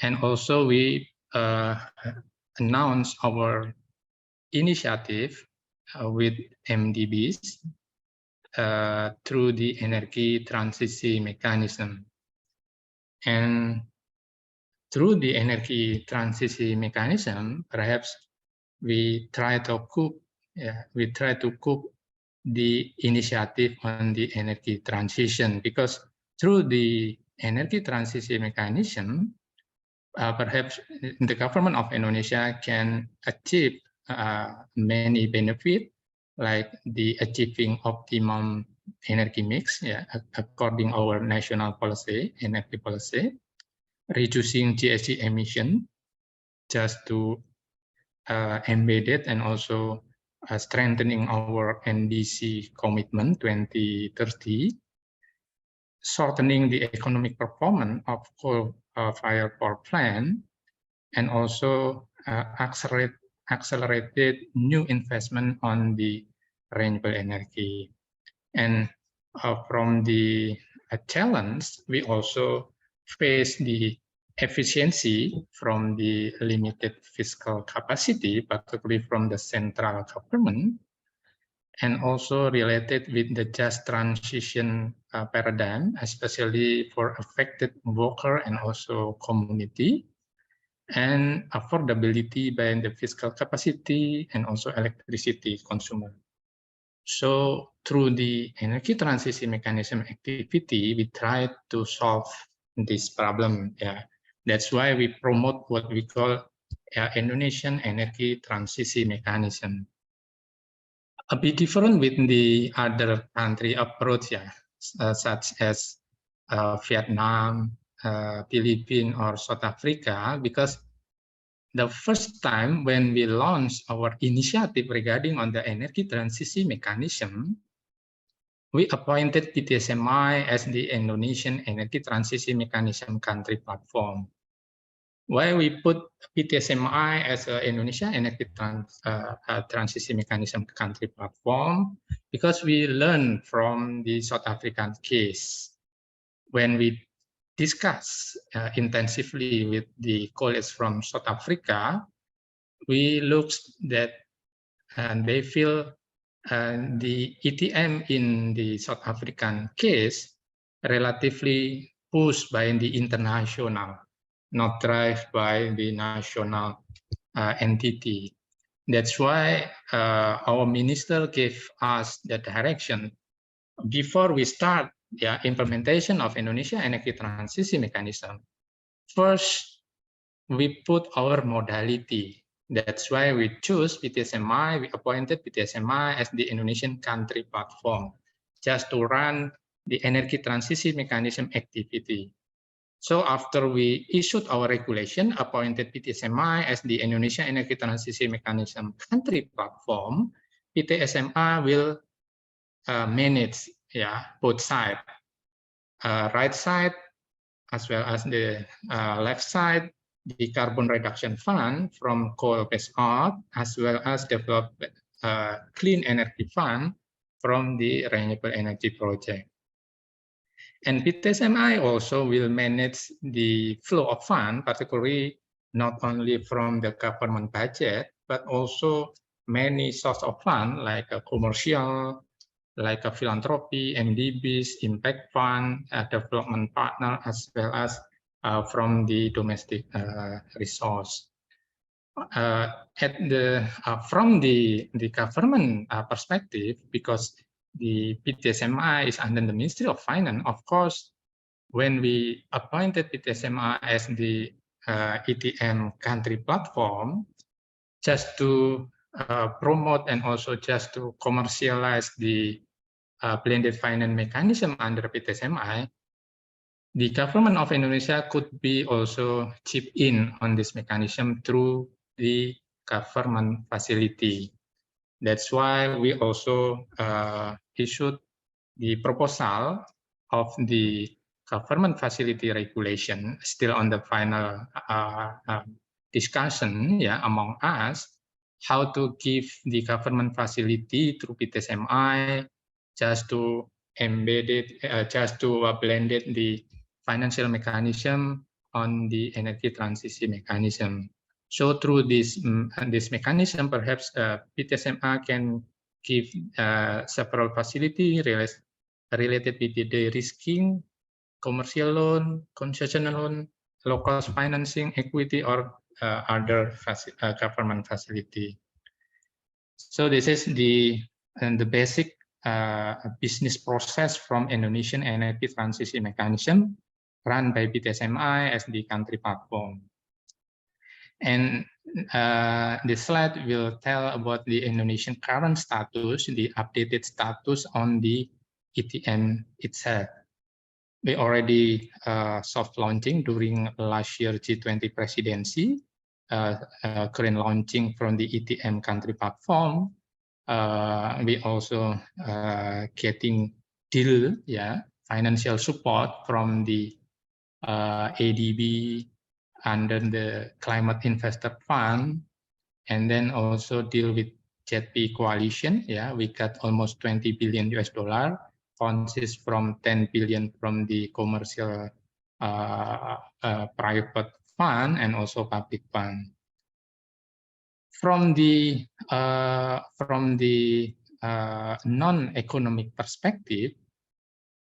And also we announce our initiative with MDBs through the energy transition mechanism. And through the energy transition mechanism, perhaps we try to cook the initiative on the energy transition, because through the energy transition mechanism, perhaps the government of Indonesia can achieve many benefits, like the achieving optimum energy mix, according our national policy, energy policy, reducing GHG emission, just to embed it, and also strengthening our NDC commitment 2030, shortening the economic performance of coal-fired power plant, and also accelerated new investment on the renewable energy. And from the challenge, we also face the efficiency from the limited fiscal capacity, particularly from the central government, and also related with the just transition paradigm, especially for affected worker and also community, and affordability by the fiscal capacity and also electricity consumer. So through the energy transition mechanism activity, we try to solve this problem. That's why we promote what we call Indonesian energy transition mechanism. A bit different with the other country approach, such as Vietnam, Philippines, or South Africa, because the first time when we launched our initiative regarding on the energy transition mechanism, we appointed PTSMI as the Indonesian Energy Transition Mechanism country platform. Why we put PTSMI as an Indonesia Energy Transition Mechanism country platform? Because we learned from the South African case. When we discuss intensively with the colleagues from South Africa, we looked that they feel the ETM in the South African case relatively pushed by the international, not driven by the national entity. That's why our minister gave us the direction before we start the implementation of Indonesia Energy Transition Mechanism. First, we put our modality. That's why we choose PTSMI, we appointed PTSMI as the Indonesian country platform, just to run the energy transition mechanism activity. So after we issued our regulation, appointed PTSMI as the Indonesia Energy Transition Mechanism country platform, PTSMI will manage both sides, right side as well as the left side, the carbon reduction fund from coal phase out, as well as develop clean energy fund from the renewable energy project. And PTSMI also will manage the flow of fund, particularly not only from the government budget, but also many sources of fund like a commercial, like a philanthropy, MDBs, impact fund, development partner, as well as from the domestic resource. From the government perspective, because the PTSMI is under the Ministry of Finance, of course, when we appointed PTSMI as the ETM country platform, just to promote and also just to commercialize the blended finance mechanism under PTSMI, the government of Indonesia could be also chip in on this mechanism through the government facility. That's why we also issued the proposal of the government facility regulation, still on the final discussion among us, how to give the government facility through PTSMI just to embed it, just to blend it the financial mechanism on the energy transition mechanism. So through this mechanism, perhaps PTSMI can give several facilities related with the de-risking commercial loan, concessional loan, low-cost financing, equity, or other government facility. So this is the basic business process from Indonesian energy transition mechanism run by BTSMI as the country platform. And this slide will tell about the Indonesian current status, the updated status on the ETM itself. We already soft launching during last year G20 presidency, current launching from the ETM country platform. We also getting deal, financial support from the ADB under the Climate Investor Fund, and then also deal with JP coalition. We got almost 20 billion US dollar, consists from 10 billion from the commercial private fund and also public fund. From the non-economic perspective,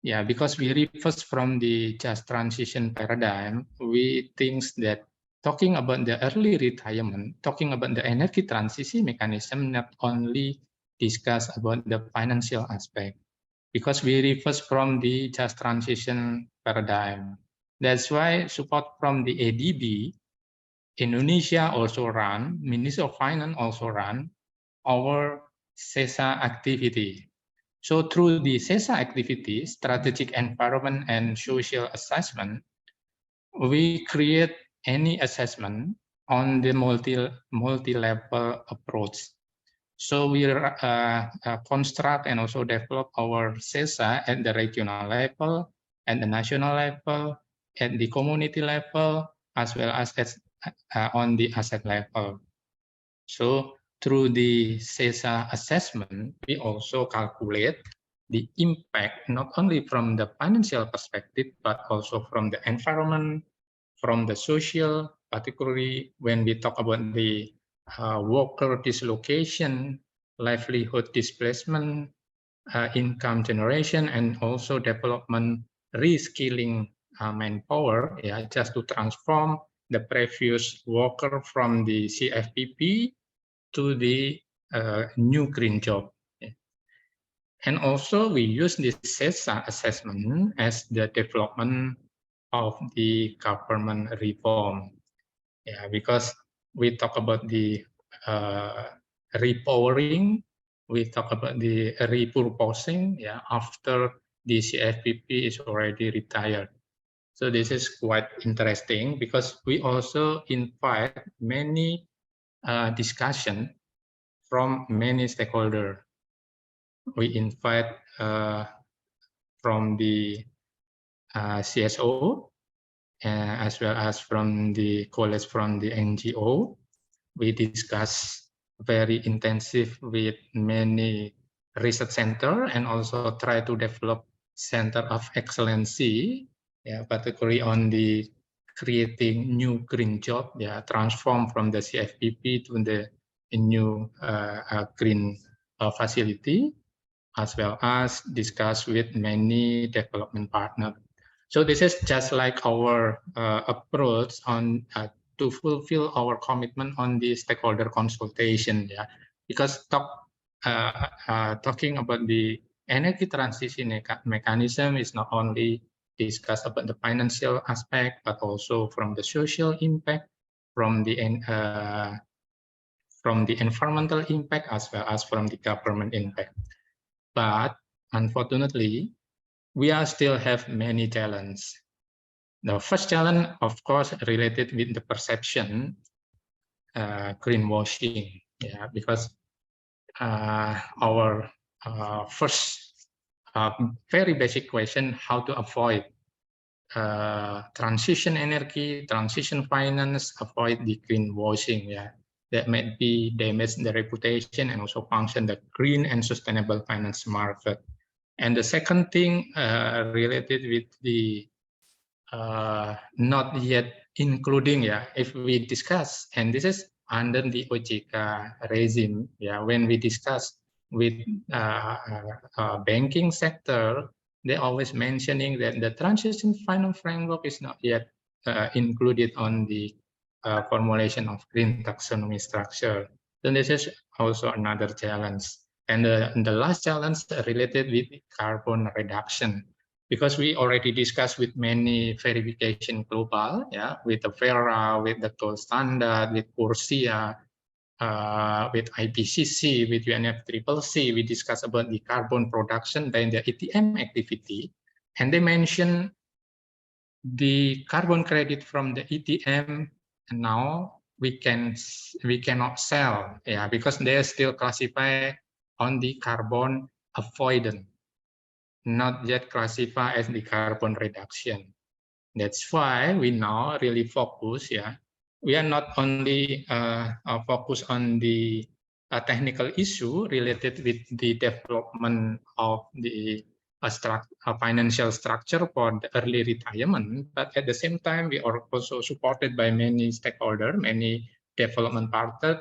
because we reverse from the just transition paradigm, we think that talking about the early retirement, talking about the energy transition mechanism, not only discuss about the financial aspect, because we reverse from the just transition paradigm. That's why support from the ADB, Indonesia also run, Ministry of Finance also run our CESA activity. So through the CESA activity, strategic environment and social assessment, we create any assessment on the multi-level approach. So we construct and also develop our CESA at the regional level, at the national level, at the community level, as well as on the asset level. So through the CESA assessment, we also calculate the impact, not only from the financial perspective, but also from the environment, from the social, particularly when we talk about the worker dislocation, livelihood displacement, income generation, and also development reskilling manpower, just to transform the previous worker from the CFPP to the new green job. And also we use this CESA assessment as the development of the government reform. Because we talk about the repowering, we talk about the repurposing after the CFPP is already retired. So this is quite interesting because we also invite many discussion from many stakeholders. We invite from the CSO, as well as from the colleagues from the NGO. We discuss very intensive with many research center and also try to develop center of excellency, particularly on the creating new green job, transform from the CFPP to the new green facility, as well as discuss with many development partners. So this is just like our approach on to fulfill our commitment on the stakeholder consultation, because talking about the energy transition mechanism is not only discuss about the financial aspect, but also from the social impact, from the environmental impact, as well as from the government impact. But unfortunately, we still have many challenges. The first challenge, of course, related with the perception, greenwashing, because our first very basic question, how to avoid transition energy, transition finance, avoid the greenwashing, that might be damage the reputation and also function the green and sustainable finance market. And the second thing related with the not yet including, if we discuss, and this is under the OJK regime, when we discuss with banking sector, they always mentioning that the transition finance framework is not yet included on the formulation of green taxonomy structure. Then this is also another challenge. And the last challenge related with carbon reduction, because we already discussed with many verification global, yeah, with the FERA, with the gold standard, with CORSIA, with IPCC, with UNFCCC, we discussed about the carbon production by the ETM activity, and they mentioned the carbon credit from the ETM. And now we cannot sell, yeah, because they are still classified on the carbon avoidance, not yet classified as the carbon reduction. That's why we now really focus, yeah. We are not only focus on the technical issue related with the development of the financial structure for the early retirement, but at the same time, we are also supported by many stakeholders, many development partners.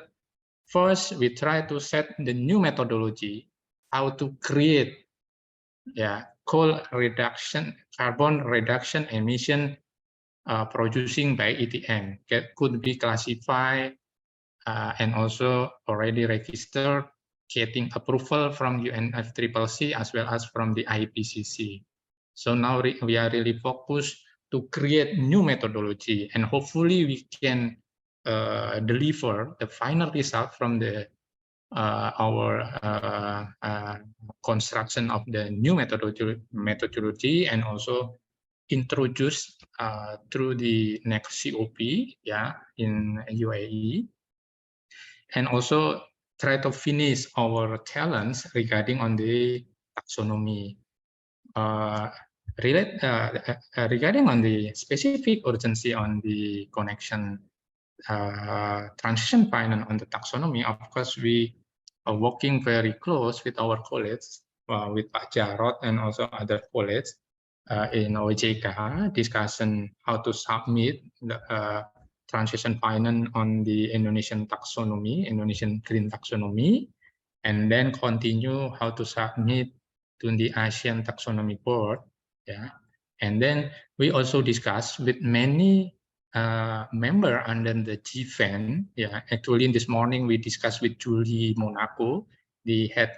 First, we try to set the new methodology, how to create, yeah, carbon reduction emission producing by ETM could be classified and also already registered, getting approval from UNFCCC as well as from the IPCC. So now we are really focused to create new methodology, and hopefully we can deliver the final result from the our construction of the new methodology and also introduced through the next COP, yeah, in UAE, and also try to finish our challenge regarding on the taxonomy. Regarding on the specific urgency on the connection transition finance on the taxonomy, of course, we are working very close with our colleagues, with Pak Jarod and also other colleagues in OJK, discussion how to submit the transition finance on the Indonesian taxonomy, Indonesian green taxonomy, and then continue how to submit to the ASEAN taxonomy board, yeah. And then we also discuss with many member under the CEFIM, yeah. Actually, this morning we discussed with Julie Monaco, the head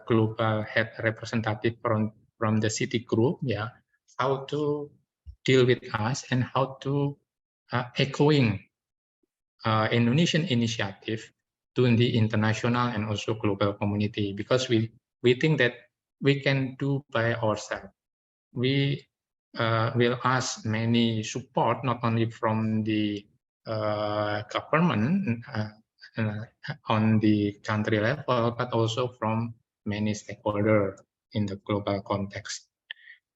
global head representative from the city group, yeah, how to deal with us and how to echoing Indonesian initiative to the international and also global community, because we think that we can do by ourselves. We will ask many support, not only from the government on the country level, but also from many stakeholders in the global context.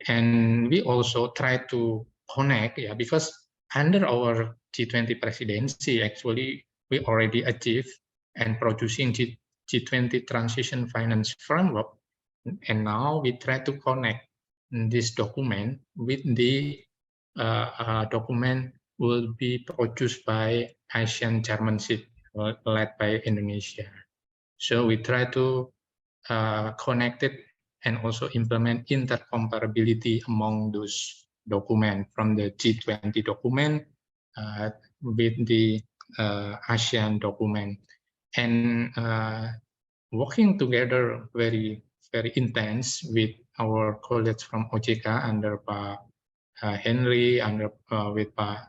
And we also try to connect, yeah, because under our G20 presidency, actually, we already achieved and producing G20 transition finance framework. And now we try to connect this document with the document will be produced by ASEAN chairmanship led by Indonesia. So we try to connect it and also implement intercomparability among those documents from the G20 document with the ASEAN document, and working together very intense with our colleagues from OJK under Pak Henry, under with Pak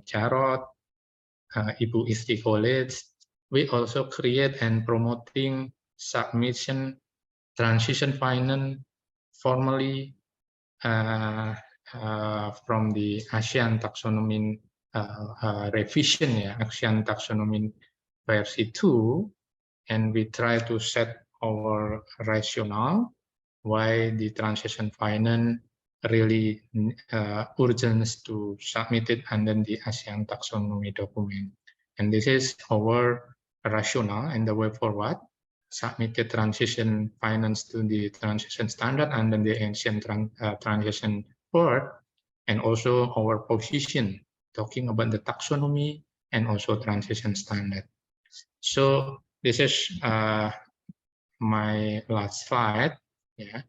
Jarod, Ibu Isti College. We also create and promoting submission transition finance formally from the ASEAN taxonomy revision, yeah, ASEAN taxonomy version 2, and we try to set our rationale why the transition finance really urgent to submit it under the ASEAN taxonomy document. And this is our rationale and the way forward. Submitted transition finance to the transition standard under the ASEAN transition board, and also our position talking about the taxonomy and also transition standard. So this is my last slide, yeah.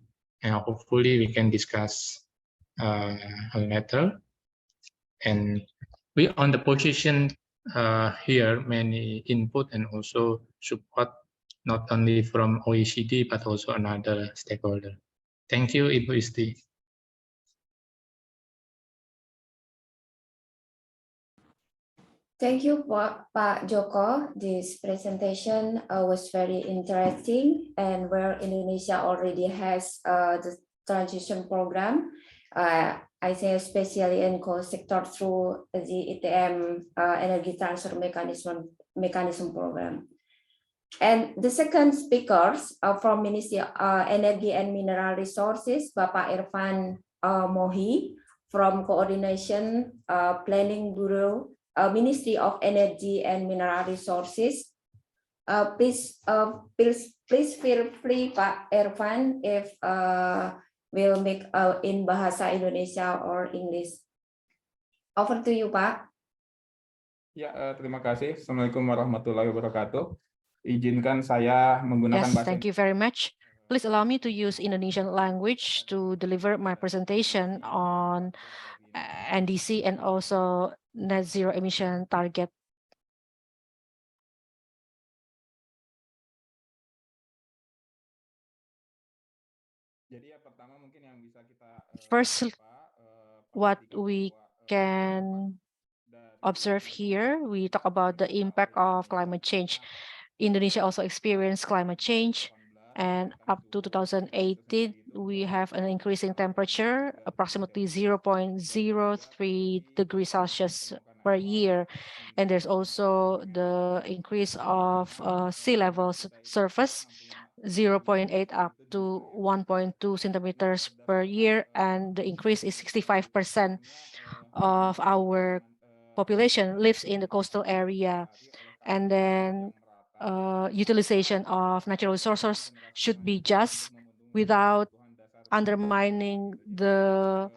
and hopefully we can discuss later. And we on the position here many input and also support not only from OECD but also another stakeholder. Thank you, Ibu Isti. Thank you, Pak Joko. This presentation was very interesting, and where Indonesia already has the transition program, I think especially in coal sector through the ETM energy transfer mechanism program. And the second speakers from Ministry of Energy and Mineral Resources, Bapak Irfan Mohi from Coordination Planning Bureau, Ministry of Energy and Mineral Resources. Please feel free, Pak Irfan, if we'll make in Bahasa Indonesia or English. Over to you, Pak. Ya, terima kasih. Assalamualaikum warahmatullahi wabarakatuh. Izinkan saya menggunakan Yes, bahasa. thank you very much. Please allow me to use Indonesian language to deliver my presentation on NDC and also net zero emission target. First, what we can observe here, we talk about the impact of climate change. Indonesia also experienced climate change, and up to 2018, we have an increasing temperature, approximately 0.03 degrees Celsius per year. And there's also the increase of sea level surface, 0.8 up to 1.2 centimeters per year, and the increase is 65% of our population lives in the coastal area. And then utilization of natural resources should be just without undermining the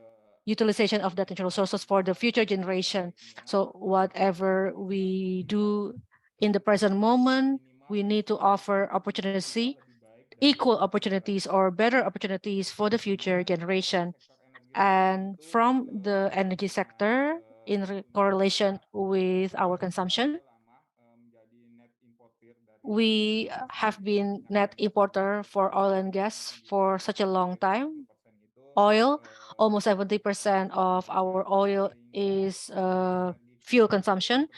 utilization of the natural resources for the future generation. So whatever we do in the present moment, we need to offer opportunity, equal opportunities or better opportunities for the future generation. And from the energy sector, in correlation with our consumption, we have been net importer for oil and gas for such a long time. Oil, almost 70% of our oil is fuel consumption.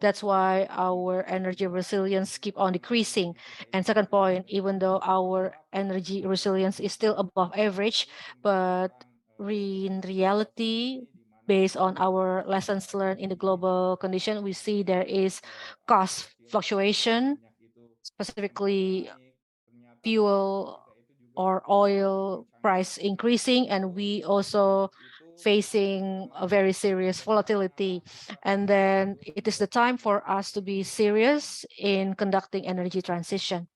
That's why our energy resilience keep on decreasing. And second point, even though our energy resilience is still above average, but in reality, based on our lessons learned in the global condition, we see there is cost fluctuation, specifically fuel or oil price increasing, and we also facing a very serious volatility. And then it is the time for us to be serious in conducting energy transition.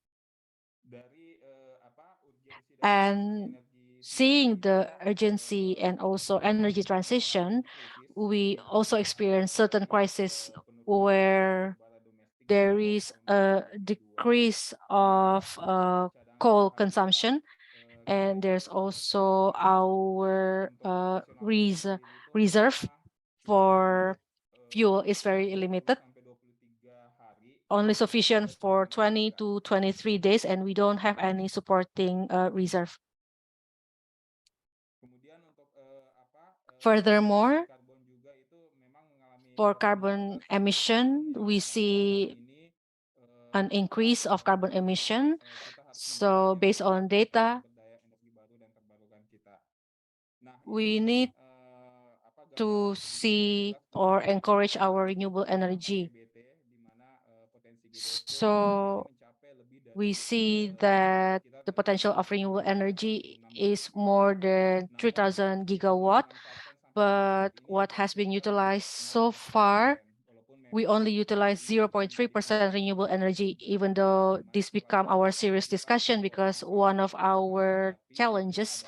And seeing the urgency and also energy transition, we also experience certain crises where there is a decrease of coal consumption, and there's also our reserve for fuel is very limited, only sufficient for 20 to 23 days, and we don't have any supporting reserve. Furthermore, for carbon emission, we see an increase of carbon emission. So based on data, we need to see or encourage our renewable energy. So we see that the potential of renewable energy is more than 3,000 gigawatt, but what has been utilized so far, we only utilize 0.3% renewable energy, even though this become our serious discussion, because one of our challenges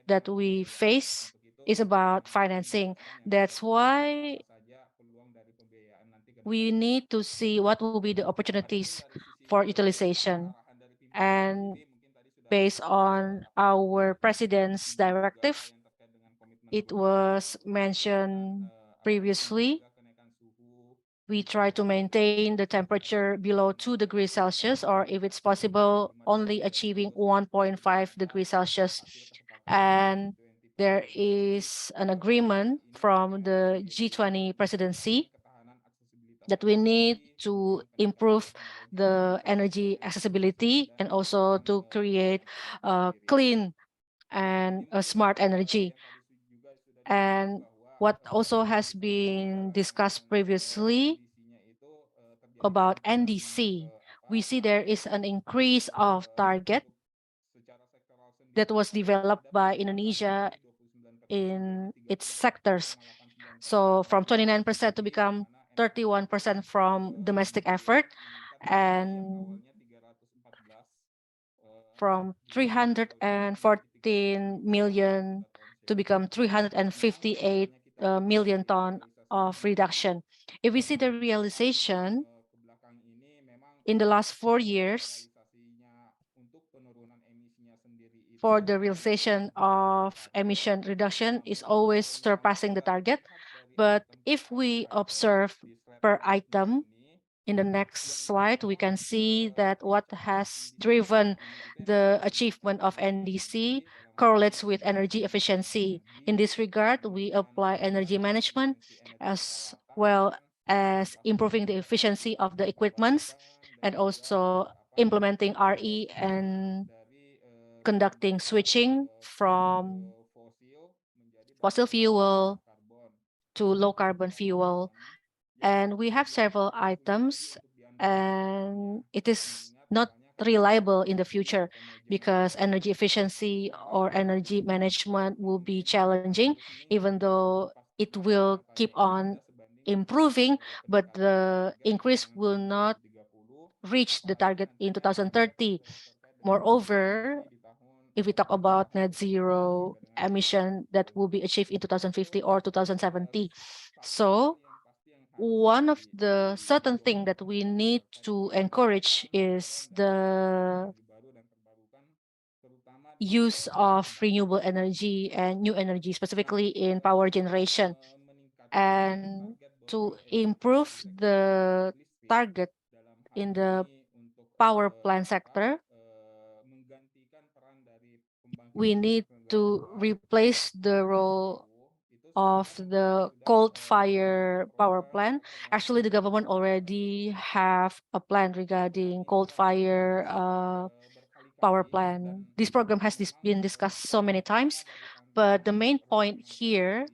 that we face is about financing. That's why we need to see what will be the opportunities for utilization. And based on our president's directive. It was mentioned previously. We try to maintain the temperature below 2 degrees Celsius, or if it's possible, only achieving 1.5 degrees Celsius. And there is an agreement from the G20 presidency that we need to improve the energy accessibility and also to create clean and a smart energy. And what also has been discussed previously about NDC, we see there is an increase of target that was developed by Indonesia in its sectors. So from 29% to become 31% from domestic effort, and from 314 million to become 358 million ton of reduction. If we see the realization in the last 4 years, for the realization of emission reduction is always surpassing the target. But if we observe per item, in the next slide, we can see that what has driven the achievement of NDC correlates with energy efficiency. In this regard, we apply energy management as well as improving the efficiency of the equipments and also implementing RE and conducting switching from fossil fuel to low carbon fuel. And we have several items, and it is not reliable in the future because energy efficiency or energy management will be challenging, even though it will keep on improving, but the increase will not reach the target in 2030. Moreover, if we talk about net zero emission that will be achieved in 2050 or 2070. So one of the certain thing that we need to encourage is the use of renewable energy and new energy, specifically in power generation. And to improve the target in the power plant sector, we need to replace the role of the coal-fired power plant. Actually, the government already have a plan regarding coal-fired power plant. This program has been discussed so many times, but the main point here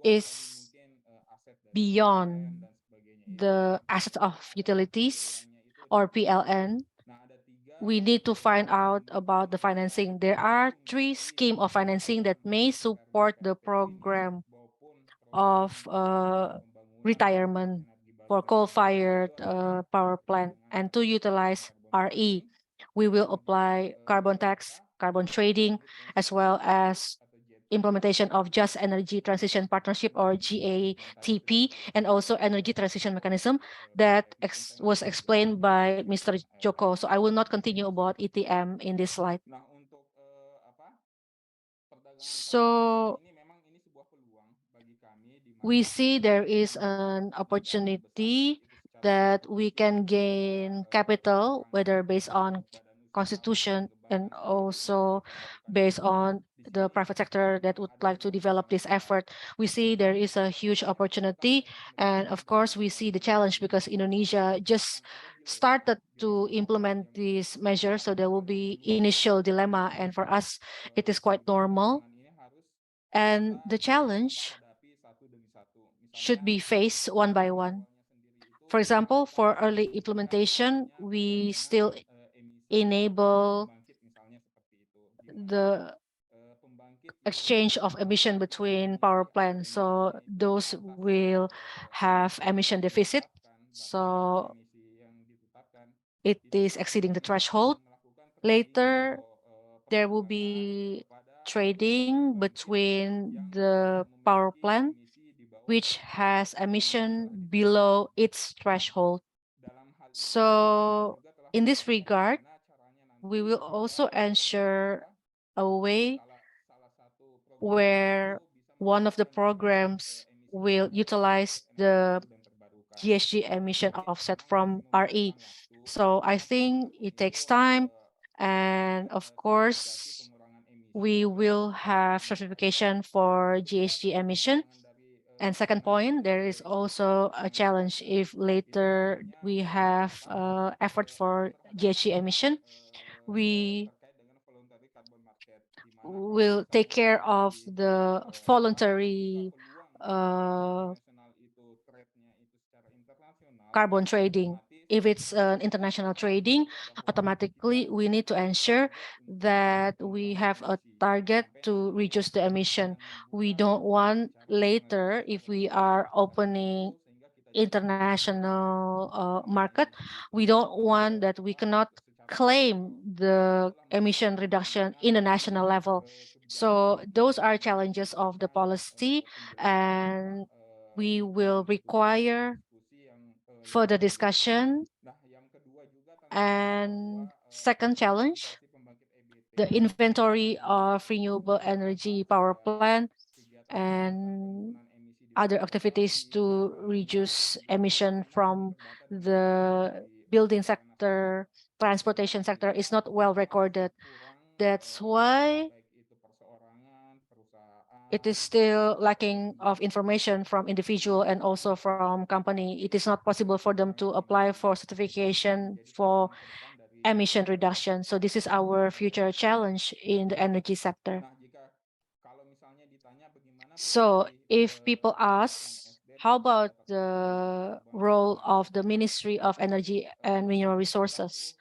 is beyond the assets of utilities or PLN. We need to find out about the financing. There are 3 schemes of financing that may support the program of retirement for coal-fired power plant. And to utilize RE, we will apply carbon tax, carbon trading, as well as implementation of Just Energy Transition Partnership or GATP, and also energy transition mechanism that was explained by Mr. Joko. So I will not continue about ETM in this slide. So we see there is an opportunity that we can gain capital, whether based on constitution and also based on the private sector that would like to develop this effort. We see there is a huge opportunity. And of course, we see the challenge because Indonesia just started to implement these measures. So there will be initial dilemma. And for us, it is quite normal. And the challenge should be faced one by one. For example, for early implementation, we still enable the exchange of emission between power plants. So those will have emission deficit. So it is exceeding the threshold. Later, there will be trading between the power plant, which has emission below its threshold. So in this regard, we will also ensure a way where one of the programs will utilize the GHG emission offset from RE. So I think it takes time, and of course, we will have certification for GHG emission. And second point, there is also a challenge if later we have effort for GHG emission, we will take care of the voluntary carbon trading. If it's an international trading, automatically we need to ensure that we have a target to reduce the emission. We don't want later, if we are opening international market, we don't want that we cannot claim the emission reduction in the national level. So those are challenges of the policy, and we will require further discussion. And second challenge, the inventory of renewable energy power plant and other activities to reduce emission from the building sector, transportation sector is not well recorded. That's why it is still lacking of information from individual and also from company. It is not possible for them to apply for certification for emission reduction. So this is our future challenge in the energy sector. So if people ask, how about the role of the Ministry of Energy and Mineral Resources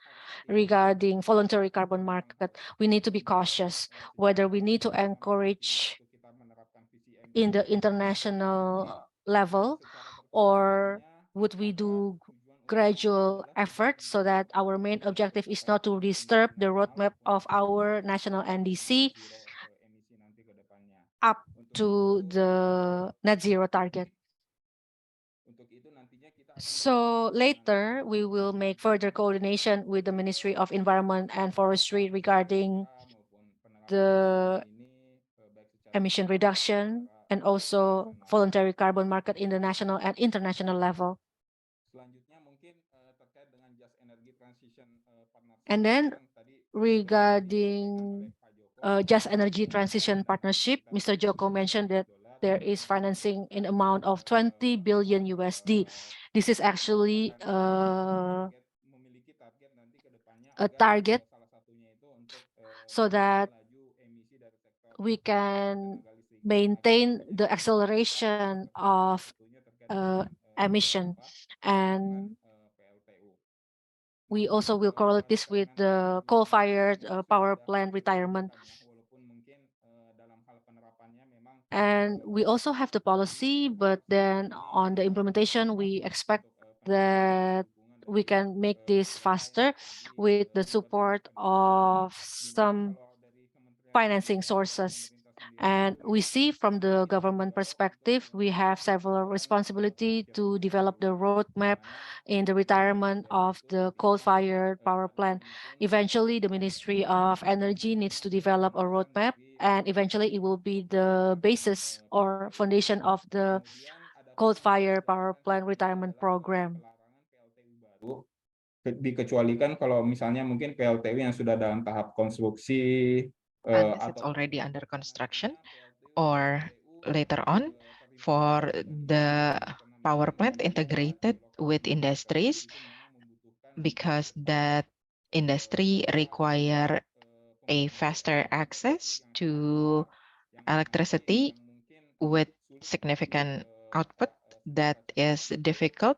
regarding voluntary carbon market? We need to be cautious whether we need to encourage in the international level, or would we do gradual efforts so that our main objective is not to disturb the roadmap of our national NDC up to the net zero target. So later, we will make further coordination with the Ministry of Environment and Forestry regarding the emission reduction and also voluntary carbon market in the national and international level. And then regarding just energy transition partnership, Mr. Joko mentioned that there is financing in amount of 20 billion USD. This is actually a target so that we can maintain the acceleration of emission. And we also will correlate this with the coal-fired power plant retirement. And we also have the policy, but then on the implementation, we expect that we can make this faster with the support of some financing sources. And we see from the government perspective, we have several responsibility to develop the roadmap in the retirement of the coal-fired power plant. Eventually, the Ministry of Energy needs to develop a roadmap, and eventually it will be the basis or foundation of the coal-fired power plant retirement program. Dikecualikan kalau misalnya mungkin PLTU yang sudah dalam tahap konstruksi and if it's already under construction, or later on for the power plant integrated with industries, because that industry require a faster access to electricity with significant output that is difficult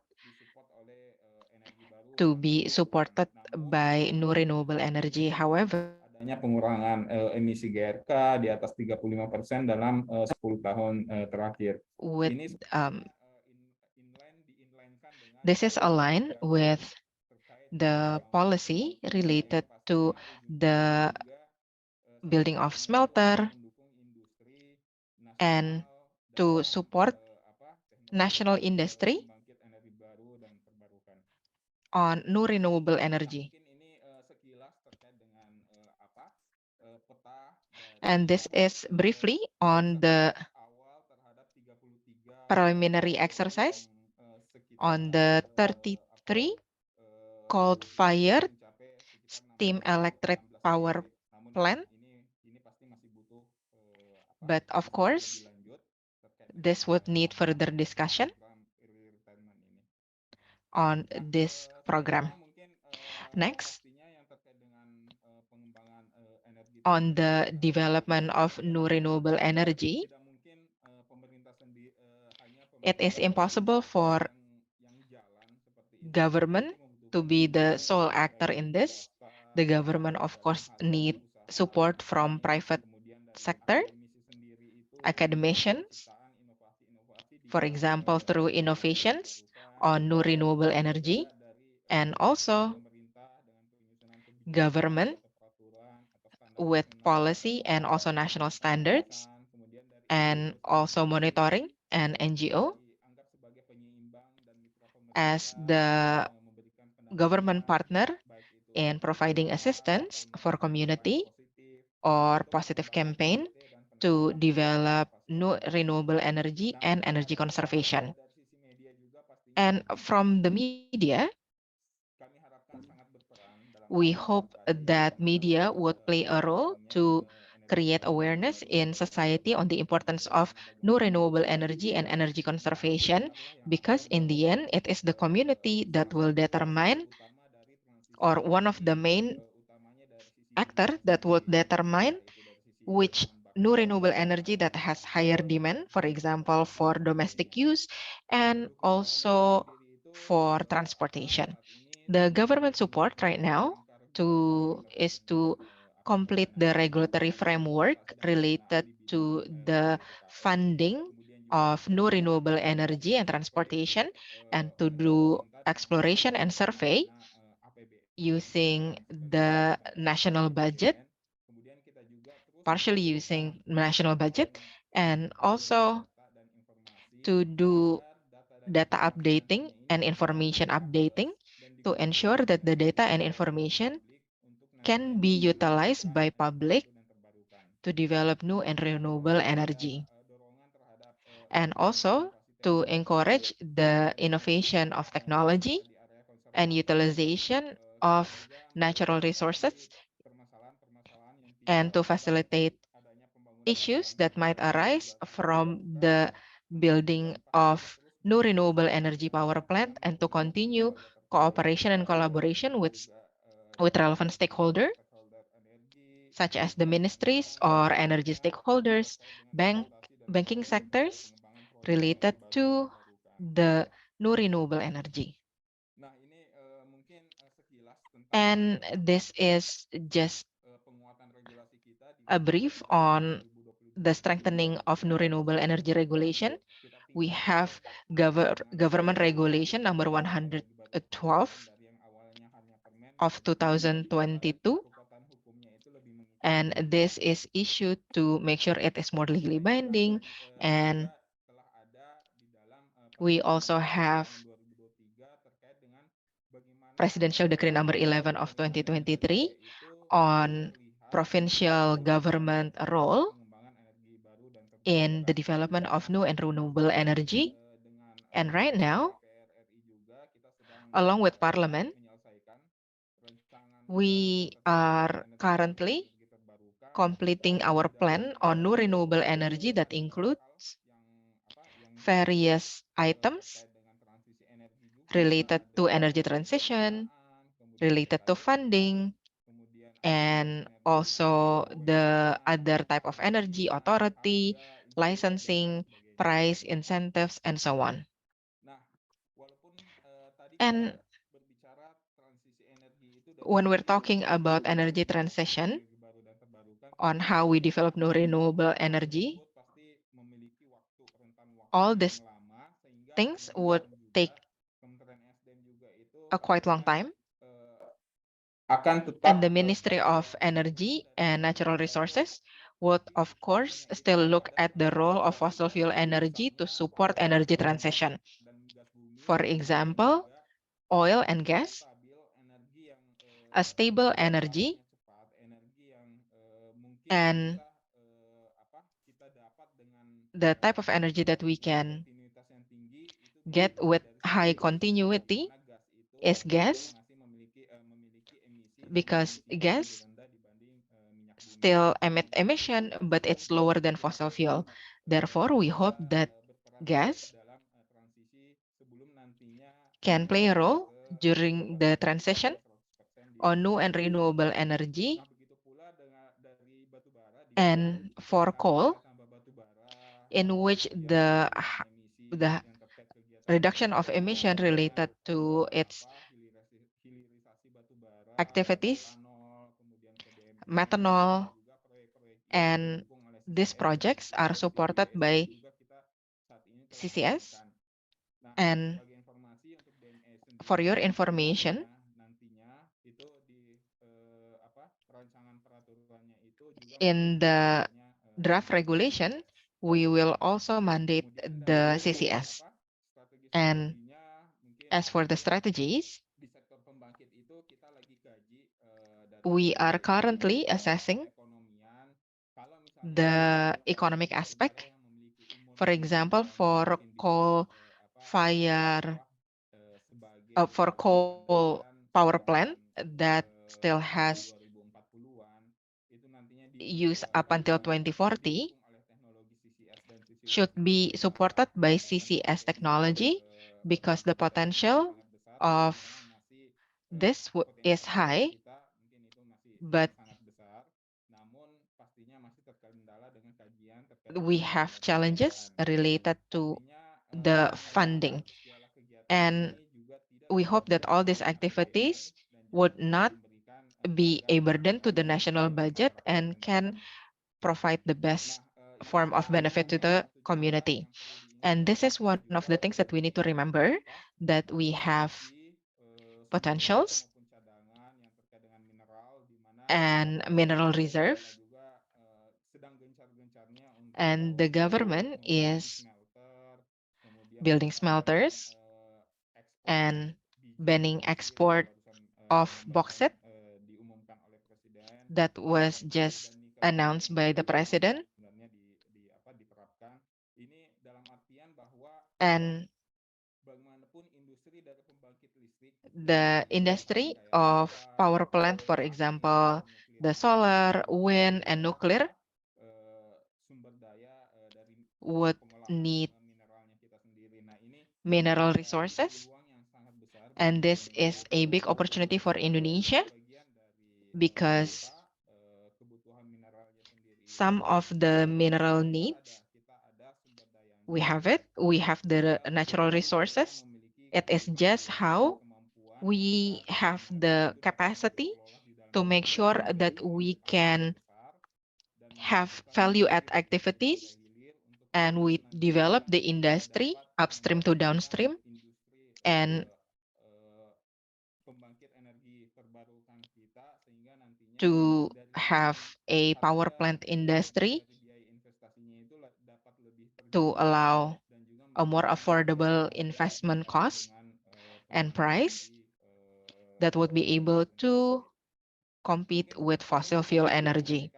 to be supported by new renewable energy. However, pengurangan emisi GRK di atas 35% dalam 10 tahun terakhir. This is aligned with the policy related to the building of smelter and to support national industry on new renewable energy. And this is briefly on the preliminary exercise on the 33 coal-fired steam electric power plant. But of course, this would need further discussion on this program. Next, on the development of new renewable energy, it is impossible for government to be the sole actor in this. The government, of course, need support from private sector, academicians, for example, through innovations on new renewable energy, and also government with policy and also national standards, and also monitoring and NGO as the government partner in providing assistance for community or positive campaign to develop new renewable energy and energy conservation. And from the media, we hope that media would play a role to create awareness in society on the importance of new renewable energy and energy conservation, because in the end, it is the community that will determine, or one of the main actor that would determine which new renewable energy that has higher demand, for example, for domestic use and also for transportation. The government support right now is to complete the regulatory framework related to the funding of new renewable energy and transportation, and to do exploration and survey using the national budget, partially using national budget, and also to do data updating and information updating to ensure that the data and information can be utilized by public to develop new and renewable energy. And also to encourage the innovation of technology and utilization of natural resources, and to facilitate issues that might arise from the building of new renewable energy power plant, and to continue cooperation and collaboration with relevant stakeholders, such as the ministries or energy stakeholders, banking sectors related to the new renewable energy. And this is just a brief on the strengthening of new renewable energy regulation. We have government regulation number 112 of 2022. And this is issued to make sure it is more legally binding. And we also have Presidential Decree number 11 of 2023 on provincial government role in the development of new and renewable energy. And right now, along with Parliament, we are currently completing our plan on new renewable energy that includes various items related to energy transition, related to funding, and also the other type of energy, authority, licensing, price, incentives, and so on. And when we're talking about energy transition, on how we develop new renewable energy, all these things would take a quite long time. And the Ministry of Energy and Natural Resources would, of course, still look at the role of fossil fuel energy to support energy transition. For example, oil and gas, a stable energy, and the type of energy that we can get with high continuity is gas, because gas still emit emission, but it's lower than fossil fuel. Therefore, we hope that gas can play a role during the transition on new and renewable energy. And for coal, in which the reduction of emission related to its activities, methanol, and these projects are supported by CCS. And for your information, in the draft regulation, we will also mandate the CCS. And as for the strategies, we are currently assessing the economic aspect. For example, for coal power plant that still has use up until 2040 should be supported by CCS technology, because the potential of this is high, but we have challenges related to the funding. And we hope that all these activities would not be a burden to the national budget and can provide the best form of benefit to the community. And this is one of the things that we need to remember, that we have potentials and mineral reserve, and the government is building smelters and banning export of bauxite that was just announced by the president. And the industry of power plant, for example, the solar, wind, and nuclear, would need mineral resources. And this is a big opportunity for Indonesia, because some of the mineral needs, we have it. We have the natural resources. It is just how we have the capacity to make sure that we can have value-add activities, and we develop the industry upstream to downstream, and to have a power plant industry to allow a more affordable investment cost and price that would be able to compete with fossil fuel energy.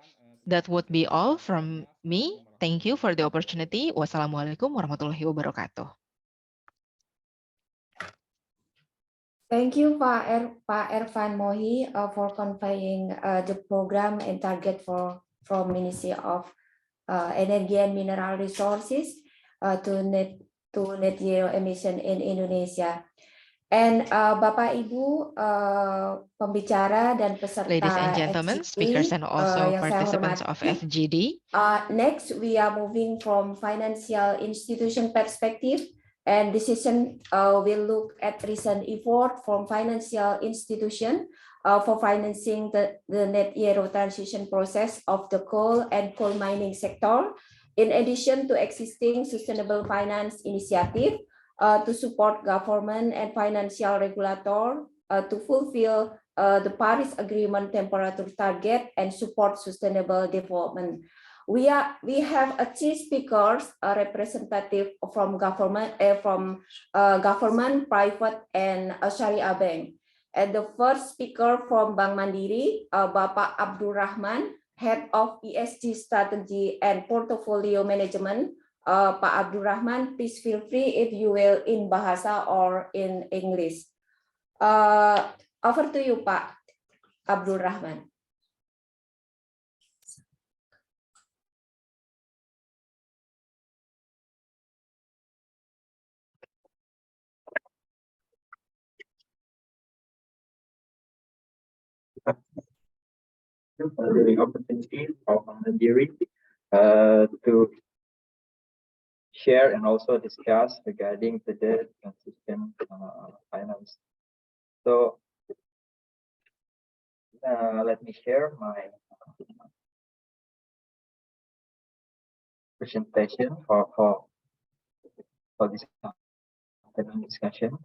That would be all from me. Thank you for the opportunity. Wassalamualaikum warahmatullahi wabarakatuh. Thank you, Pak Ervan Mohi, for conveying the program and target from Ministry of Energy and Mineral Resources to net zero emission in Indonesia. And Bapak Ibu pembicara dan peserta Ladies and gentlemen, FGD, speakers and also yang saya participants hormati. of FGD. Next, we are moving from financial institution perspective, and decision will look at recent effort from financial institution for financing the net zero transition process of the coal and coal mining sector, in addition to existing sustainable finance initiative to support government and financial regulator to fulfill the Paris Agreement temperature target and support sustainable development. We have a key speakers, a representative from government, private, and a Sharia bank. And the first speaker from Bank Mandiri, Bapak Abdul Rahman, Head of ESG Strategy and Portfolio Management Pak Abdul Rahman, please feel free if you will in Bahasa or in English. Over to you, Pak Abdul Rahman. For the opportunity of Mandiri to share and also discuss regarding the transition finance. So let me share my presentation for this afternoon discussion.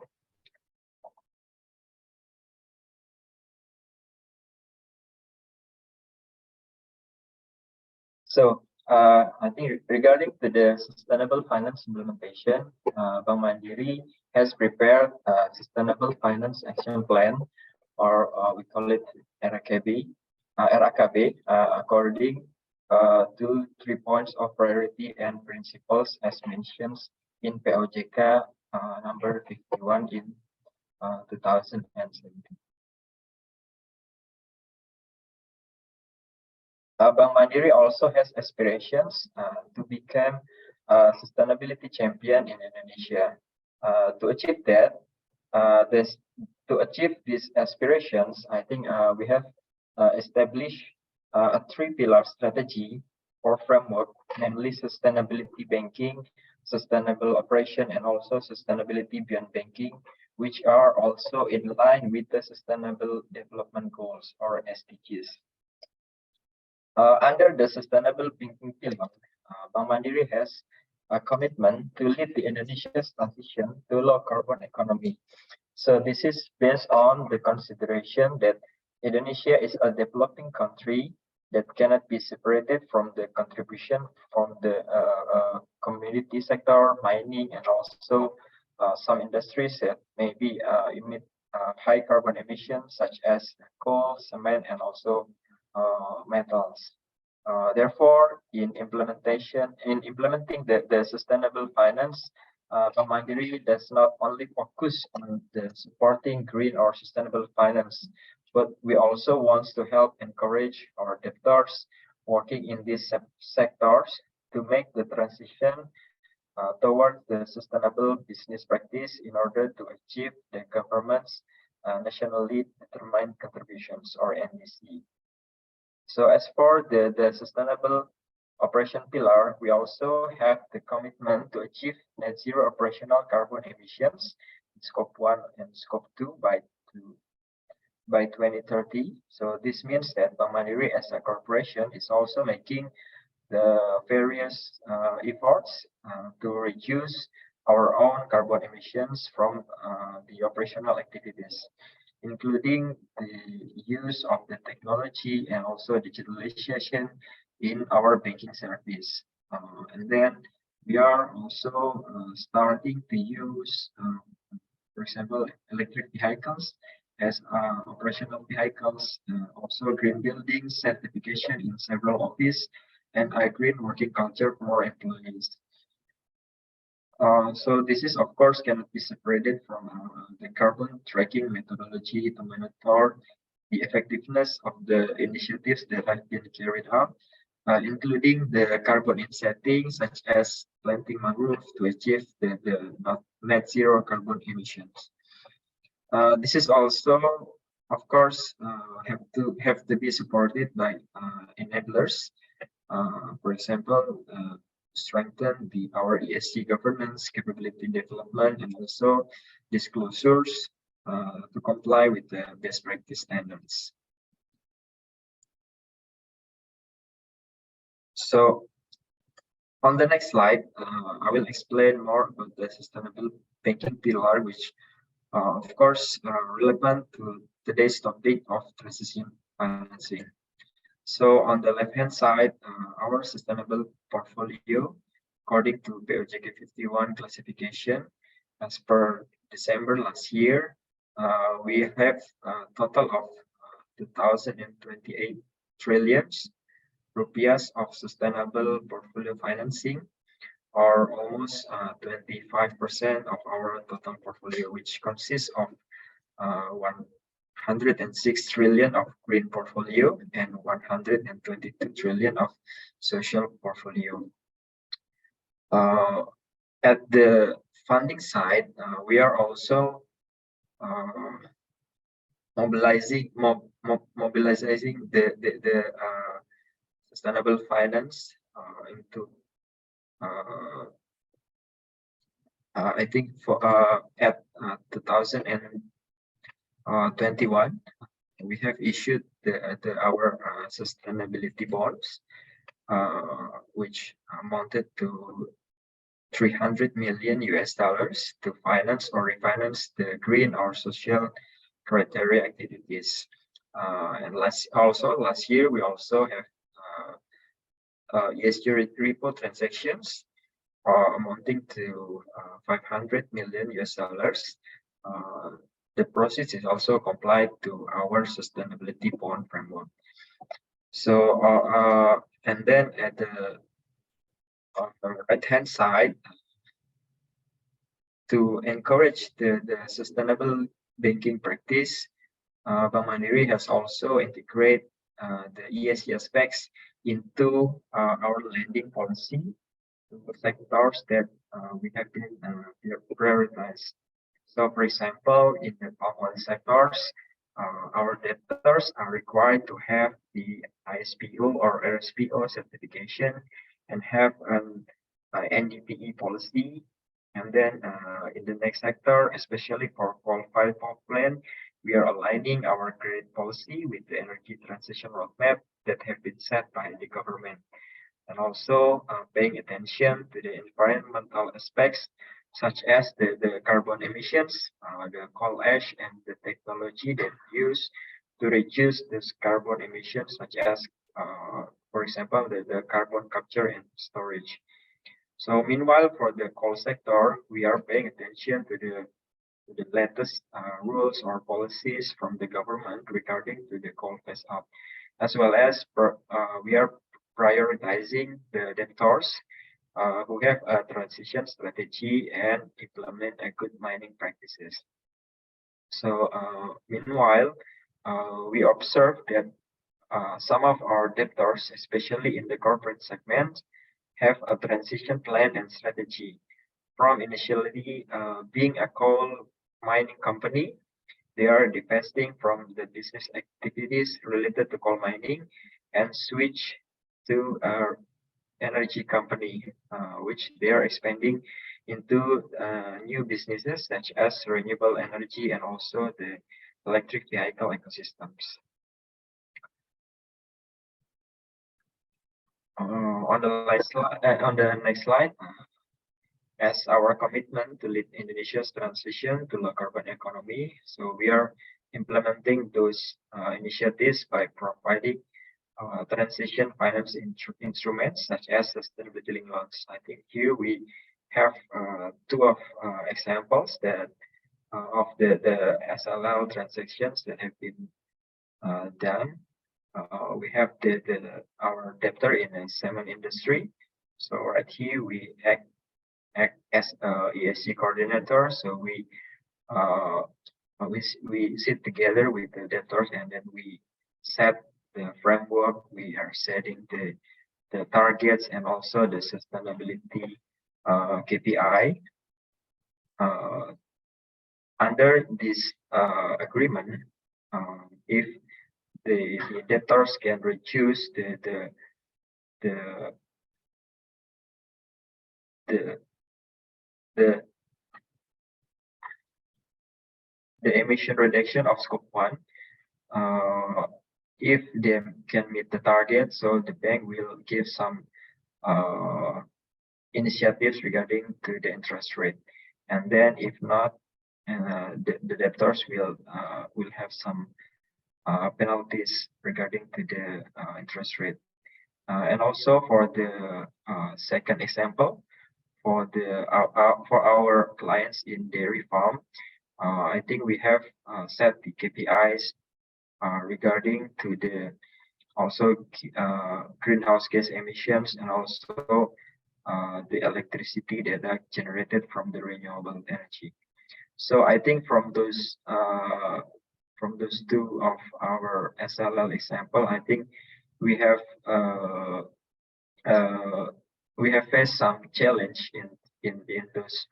So I think regarding to the sustainable finance implementation, Bank Mandiri has prepared a sustainable finance action plan, or we call it RAKB, according to 3 points of priority and principles as mentioned in POJK number 51 in 2017. Bank Mandiri also has aspirations to become a sustainability champion in Indonesia. To achieve that, to achieve these aspirations, I think we have established a 3-pillar strategy or framework, namely sustainability banking, sustainable operation, and also sustainability beyond banking, which are also in line with the Sustainable Development Goals or SDGs. Under the sustainable banking pillar, Bank Mandiri has a commitment to lead the Indonesia's transition to low carbon economy. So this is based on the consideration that Indonesia is a developing country that cannot be separated from the contribution from the community sector, mining, and also some industries that maybe emit high carbon emissions, such as coal, cement, and also metals. Therefore, in implementing the sustainable finance, Bank Mandiri does not only focus on the supporting green or sustainable finance, but we also want to help encourage our debtors working in these sectors to make the transition towards the sustainable business practice in order to achieve the government's nationally determined contributions, or NDC. So as for the sustainable operation pillar, we also have the commitment to achieve net zero operational carbon emissions in scope 1 and scope 2 by 2030. So this means that Bank Mandiri as a corporation is also making the various efforts to reduce our own carbon emissions from the operational activities, including the use of the technology and also digitalization in our banking service. And then we are also starting to use, for example, electric vehicles as operational vehicles, also green building certification in several offices, and a green working culture for employees. So this is, of course, cannot be separated from the carbon tracking methodology to monitor the effectiveness of the initiatives that have been carried out, including the carbon offsetting, such as planting mangrove to achieve the net zero carbon emissions. This is also, of course, have to be supported by enablers. For example, strengthen our ESG governance, capability development, and also disclosures to comply with the best practice standards. So on the next slide, I will explain more about the sustainable banking pillar, which of course relevant to today's topic of transition financing. So on the left-hand side, our sustainable portfolio, according to POJK 51 classification, as per December last year, we have a total of 2,028 trillion rupiah of sustainable portfolio financing, or almost 25% of our total portfolio, which consists of 106 trillion of green portfolio and 122 trillion of social portfolio. At the funding side, we are also mobilizing the sustainable finance into I think for at 2021 we have issued our sustainability bonds, which amounted to $300 million to finance or refinance the green or social criteria activities. And last year we also have ESG repo transactions amounting to $500 million. The proceeds is also complied to our sustainability bond framework. So and then at the right-hand side, to encourage the sustainable banking practice, Bank Mandiri has also integrated the ESG aspects into our lending policy to the sectors that we have been prioritized. So, for example, in the palm oil sectors, our debtors are required to have the ISPO or RSPO certification and have an NDPE policy. And then in the next sector, especially for qualified power plant, we are aligning our credit policy with the energy transition roadmap that have been set by the government, and also paying attention to the environmental aspects such as the carbon emissions, the coal ash, and the technology that used to reduce this carbon emissions, such as, for example, the carbon capture and storage. So meanwhile, for the coal sector, we are paying attention to the latest rules or policies from the government regarding to the coal phase out, as well as we are prioritizing the debtors who have a transition strategy and implement a good mining practices. So meanwhile, we observe that some of our debtors, especially in the corporate segment, have a transition plan and strategy. From initially being a coal mining company, they are divesting from the business activities related to coal mining and switch to energy company, which they are expanding into new businesses such as renewable energy and also the electric vehicle ecosystems. On the next slide, as our commitment to lead Indonesia's transition to low carbon economy, so we are implementing those initiatives by providing transition finance instruments such as sustainability linked loans. I think here we have two of examples that of the SLL transactions that have been done. We have our debtor in the cement industry. So right here we act as ESG coordinator. So we sit together with the debtors and then we set the framework. We are setting the targets and also the sustainability KPI. Under this agreement, if the debtors can reduce the emission reduction of scope 1, if they can meet the target, so the bank will give some initiatives regarding to the interest rate, and then if not, the debtors will have some penalties regarding to the interest rate. And also for the second example, for our clients in dairy farm, I think we have set the KPIs regarding to the also greenhouse gas emissions and also the electricity that are generated from the renewable energy. So I think from those two of our SLL example, I think we have faced some challenge in those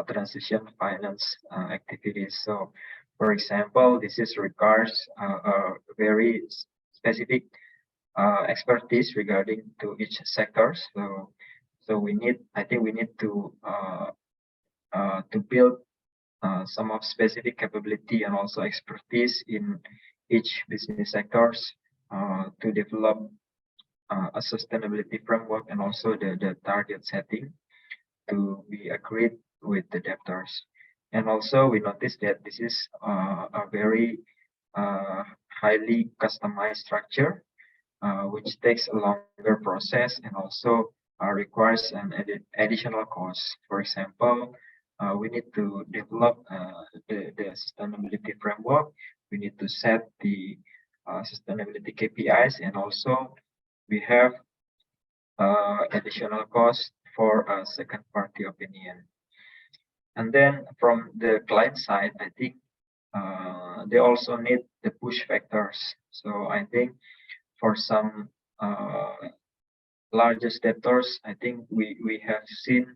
transition finance activities. So, for example, this is requires a very specific expertise regarding to each sectors. So I think we need to build some of specific capability and also expertise in each business sectors to develop a sustainability framework and also the target setting to be agreed with the debtors. And also we noticed that this is a very highly customized structure, which takes a longer process and also requires an additional cost. For example, we need to develop the sustainability framework. We need to set the sustainability KPIs, and also we have additional cost for a second party opinion. And then from the client side, I think they also need the push factors. So I think for some largest debtors, I think we have seen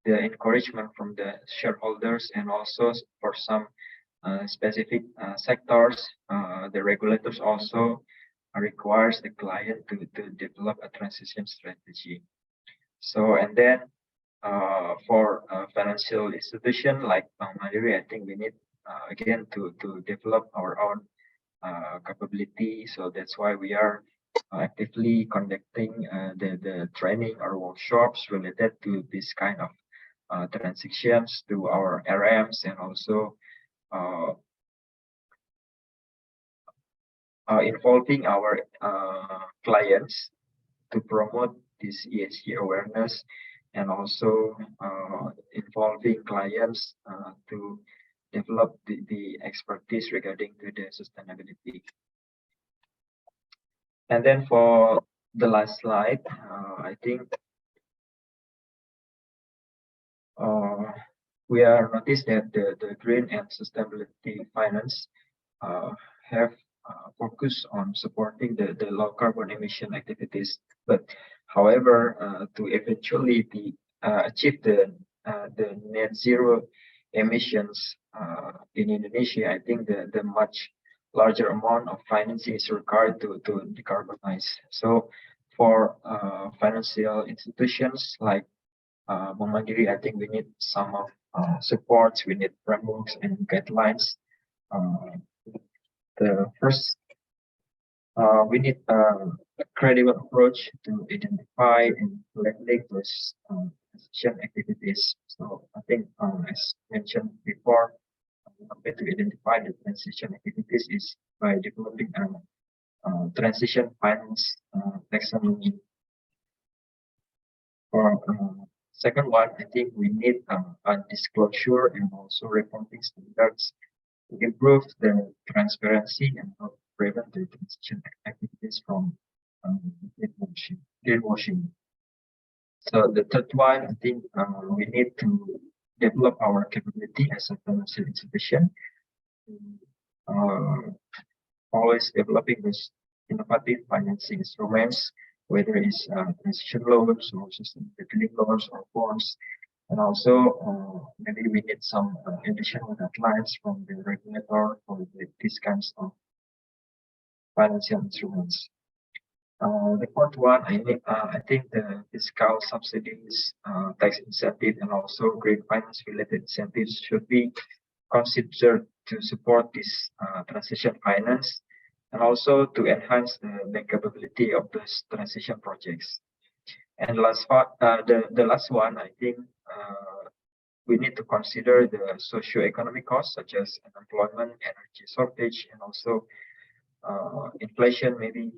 the encouragement from the shareholders, and also for some specific sectors, the regulators also requires the client to develop a transition strategy. So, and then for financial institution like Bank Mandiri, I think we need again to develop our own capability. So that's why we are actively conducting the training or workshops related to this kind of transactions to our RMs, and also involving our clients to promote this ESG awareness, and also involving clients to develop the expertise regarding to the sustainability. And then for the last slide, I think we are noticed that the green and sustainability finance have focus on supporting the low carbon emission activities. But however, to eventually achieve the net zero emissions in Indonesia, I think the much larger amount of financing is required to decarbonize. So for financial institutions like Bank Mandiri, I think we need some of supports, we need frameworks and guidelines. The first, we need a credible approach to identify and link those transition activities. So I think, as mentioned before, a way to identify the transition activities is by developing a transition finance taxonomy. For second one, I think we need a disclosure and also reporting standards to improve the transparency and help prevent the transition activities from greenwashing. So the third one, I think we need to develop our capability as a financial institution, always developing these innovative financing instruments, whether it's transition loans or sustainability loans or bonds. And also maybe we need some additional guidelines from the regulator for these kinds of financial instruments. The fourth one, I think the fiscal subsidies, tax incentive, and also green finance related incentives should be considered to support this transition finance, and also to enhance the bankability of those transition projects. And last part, the last one, I think we need to consider the socio-economic costs such as unemployment, energy shortage, and also inflation maybe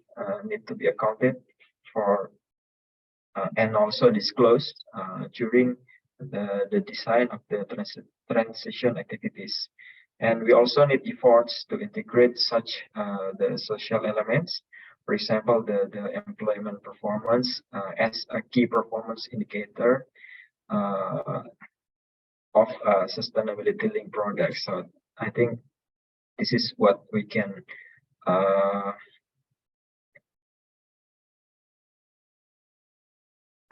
need to be accounted for and also disclosed during the design of the transition activities. And we also need efforts to integrate such the social elements. For example, the employment performance as a key performance indicator of sustainability linked products. So I think this is what we can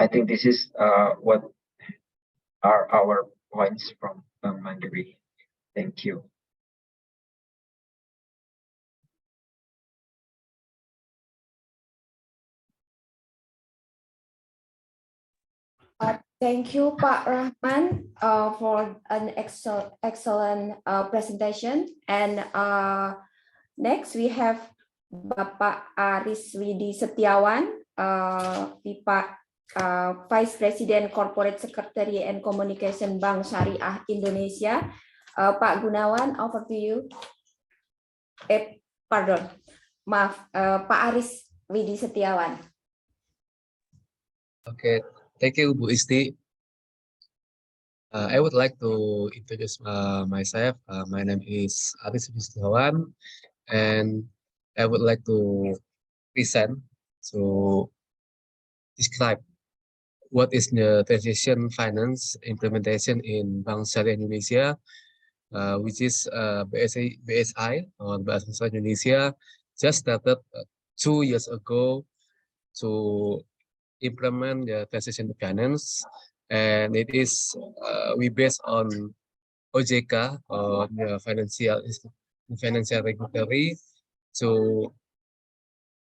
I think this is what are our points from Bank Mandiri. Thank you. Thank you, Pak Rahman, for an excellent presentation. And next we have Bapak Aris Widi Setiawan, Vice President Corporate Secretary and Communication Bank Syariah Indonesia. Pak Gunawan, over to you. Pardon, maaf, Pak Aris Widi Setiawan. Okay, thank you, Bu Isti. I would like to introduce myself. My name is Aris Widi Setiawan, and I would like to present to describe what is the transition finance implementation in Bank Syariah Indonesia, which is BSI or Bank Syariah Indonesia just started 2 years ago to implement the transition finance, and it is we based on OJK or the financial regulatory to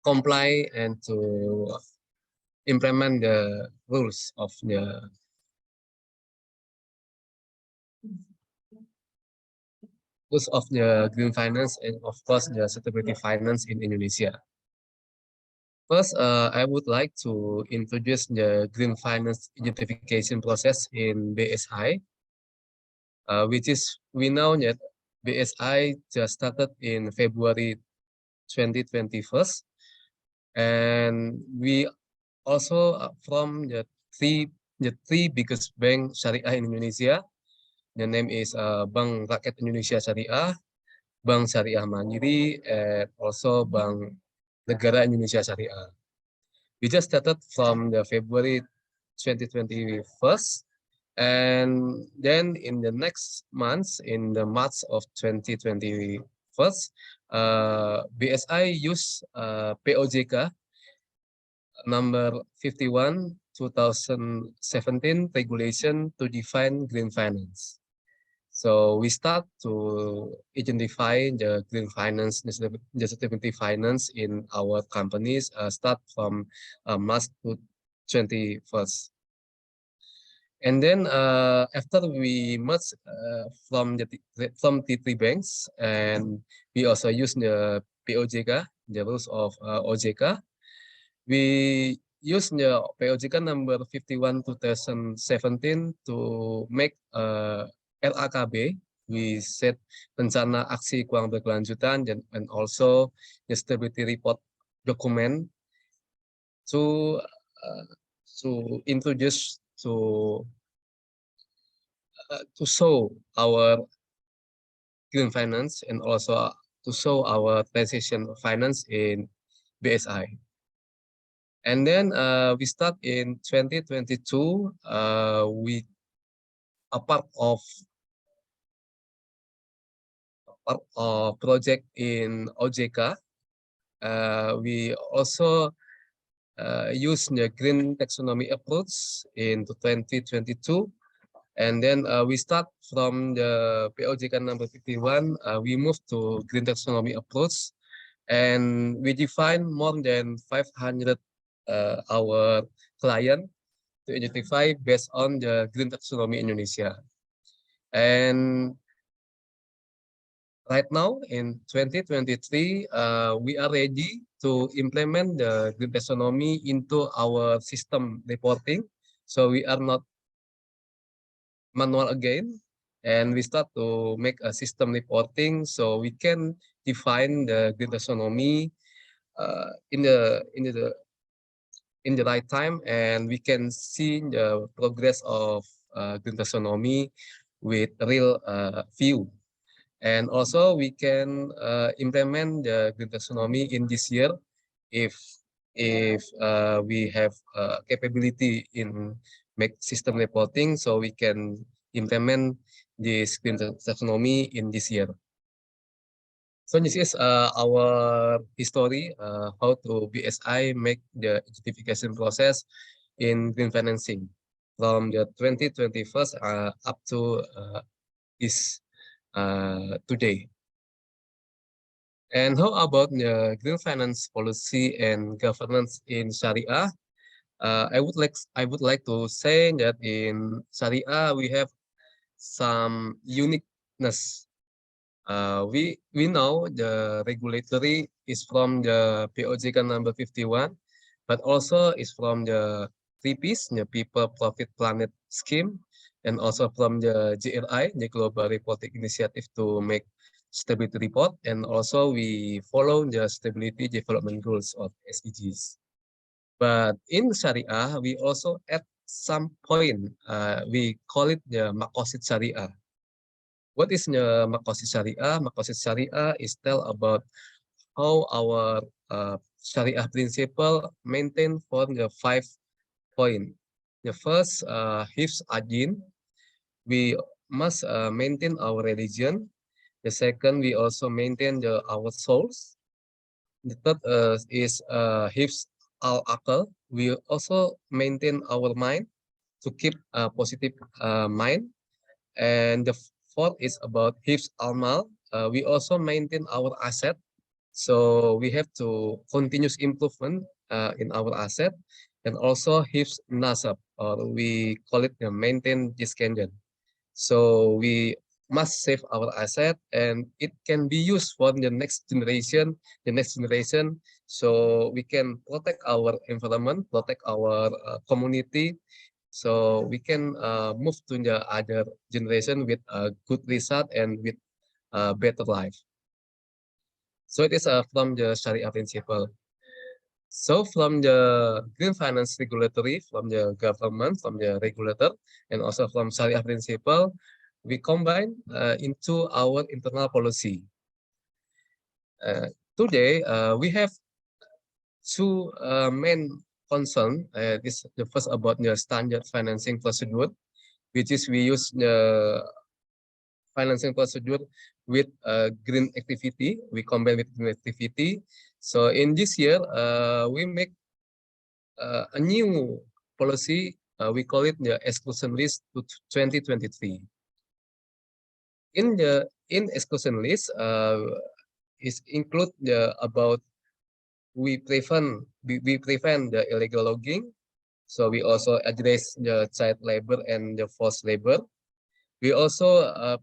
comply and to implement the rules of the green finance and of course the sustainability finance in Indonesia. First, I would like to introduce the green finance identification process in BSI, which is we know that BSI just started in February 2021, and we also from the three biggest bank Syariah in Indonesia. The name is Bank Rakyat Indonesia Syariah, Bank Syariah Mandiri, and also Bank Negara Indonesia Syariah. We just started from the February 2021, and then in the next months, in the March of 2021, BSI used POJK number 51 2017 regulation to define green finance. So we start to identify the green finance, the sustainability finance in our companies start from March 21st. And then after we merge from the three banks, and we also use the POJK, the rules of OJK, we use the POJK number 51 2017 to make LAKB. We set rencana aksi keuangan berkelanjutan and also the stability report document to introduce to show our green finance and also to show our transition finance in BSI. And then we start in 2022. We a part of project in OJK. We also use the green taxonomy approach in 2022. And then we start from the POJK number 51. We move to green taxonomy approach, and we define more than 500 our client to identify based on the green taxonomy Indonesia. And right now in 2023, we are ready to implement the green taxonomy into our system reporting. So we are not manual again, and we start to make a system reporting so we can define the green taxonomy in the right time, and we can see the progress of green taxonomy with real view. And also we can implement the green taxonomy in this year if we have capability in make system reporting, so we can implement this green taxonomy in this year. So this is our history, how to BSI make the certification process in green financing from the 2021 up to this today. And how about the green finance policy and governance in Sharia? I would like to say that in Sharia we have some uniqueness. We know the regulatory is from the POJK number 51, but also is from the 3Ps, the People Profit Planet Scheme, and also from the GRI, the Global Reporting Initiative to make stability report, and also we follow the Stability Development Goals of SDGs. But in Sharia, we also add some point. We call it the Maqasid Sharia. What is the Maqasid Sharia? Maqasid Sharia is tell about how our Sharia principle maintain for the 5 point. The first, hifz adin, we must maintain our religion. The second, we also maintain our souls. The third is hifz al-aql. We also maintain our mind to keep a positive mind. And the fourth is about hifz al-mal. We also maintain our asset. So we have to continuous improvement in our asset, and also hifz nasab, or we call it maintain discandent. So we must save our asset, and it can be used for the next generation. So we can protect our environment, protect our community. So we can move to the other generation with a good result and with a better life. So it is from the Sharia principle. So from the green finance regulatory, from the government, from the regulator, and also from Sharia principle, we combine into our internal policy. Today, we have two main concerns. This the first about the standard financing procedure, which is we use the financing procedure with green activity. We combine with green activity. So in this year, we make a new policy. We call it the exclusion list to 2023. In exclusion list, is include about we prevent the illegal logging. So we also address the child labor and the forced labor. We also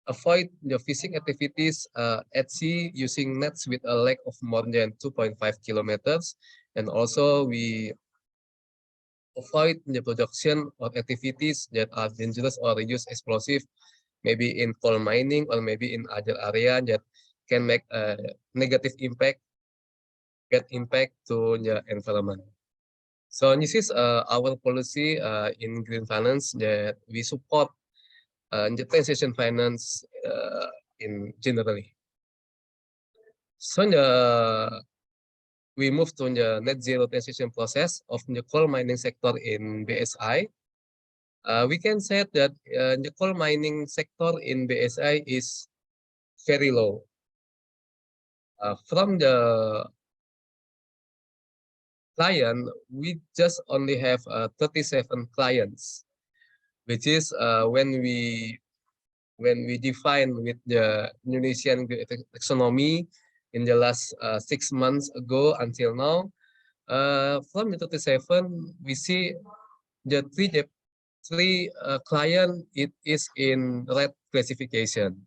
avoid the fishing activities at sea using nets with a length of more than 2.5 kilometers. And also we avoid the production of activities that are dangerous or use explosive, maybe in coal mining or maybe in other area that can make a negative impact, bad impact to the environment. So this is our policy in green finance, that we support the transition finance in generally. So we move to the net zero transition process of the coal mining sector in BSI. We can say that the coal mining sector in BSI is very low. From the client, we just only have 37 clients, which is when we define with the Indonesian taxonomy in the last 6 months ago until now. From the 37, we see the three client, it is in red classification.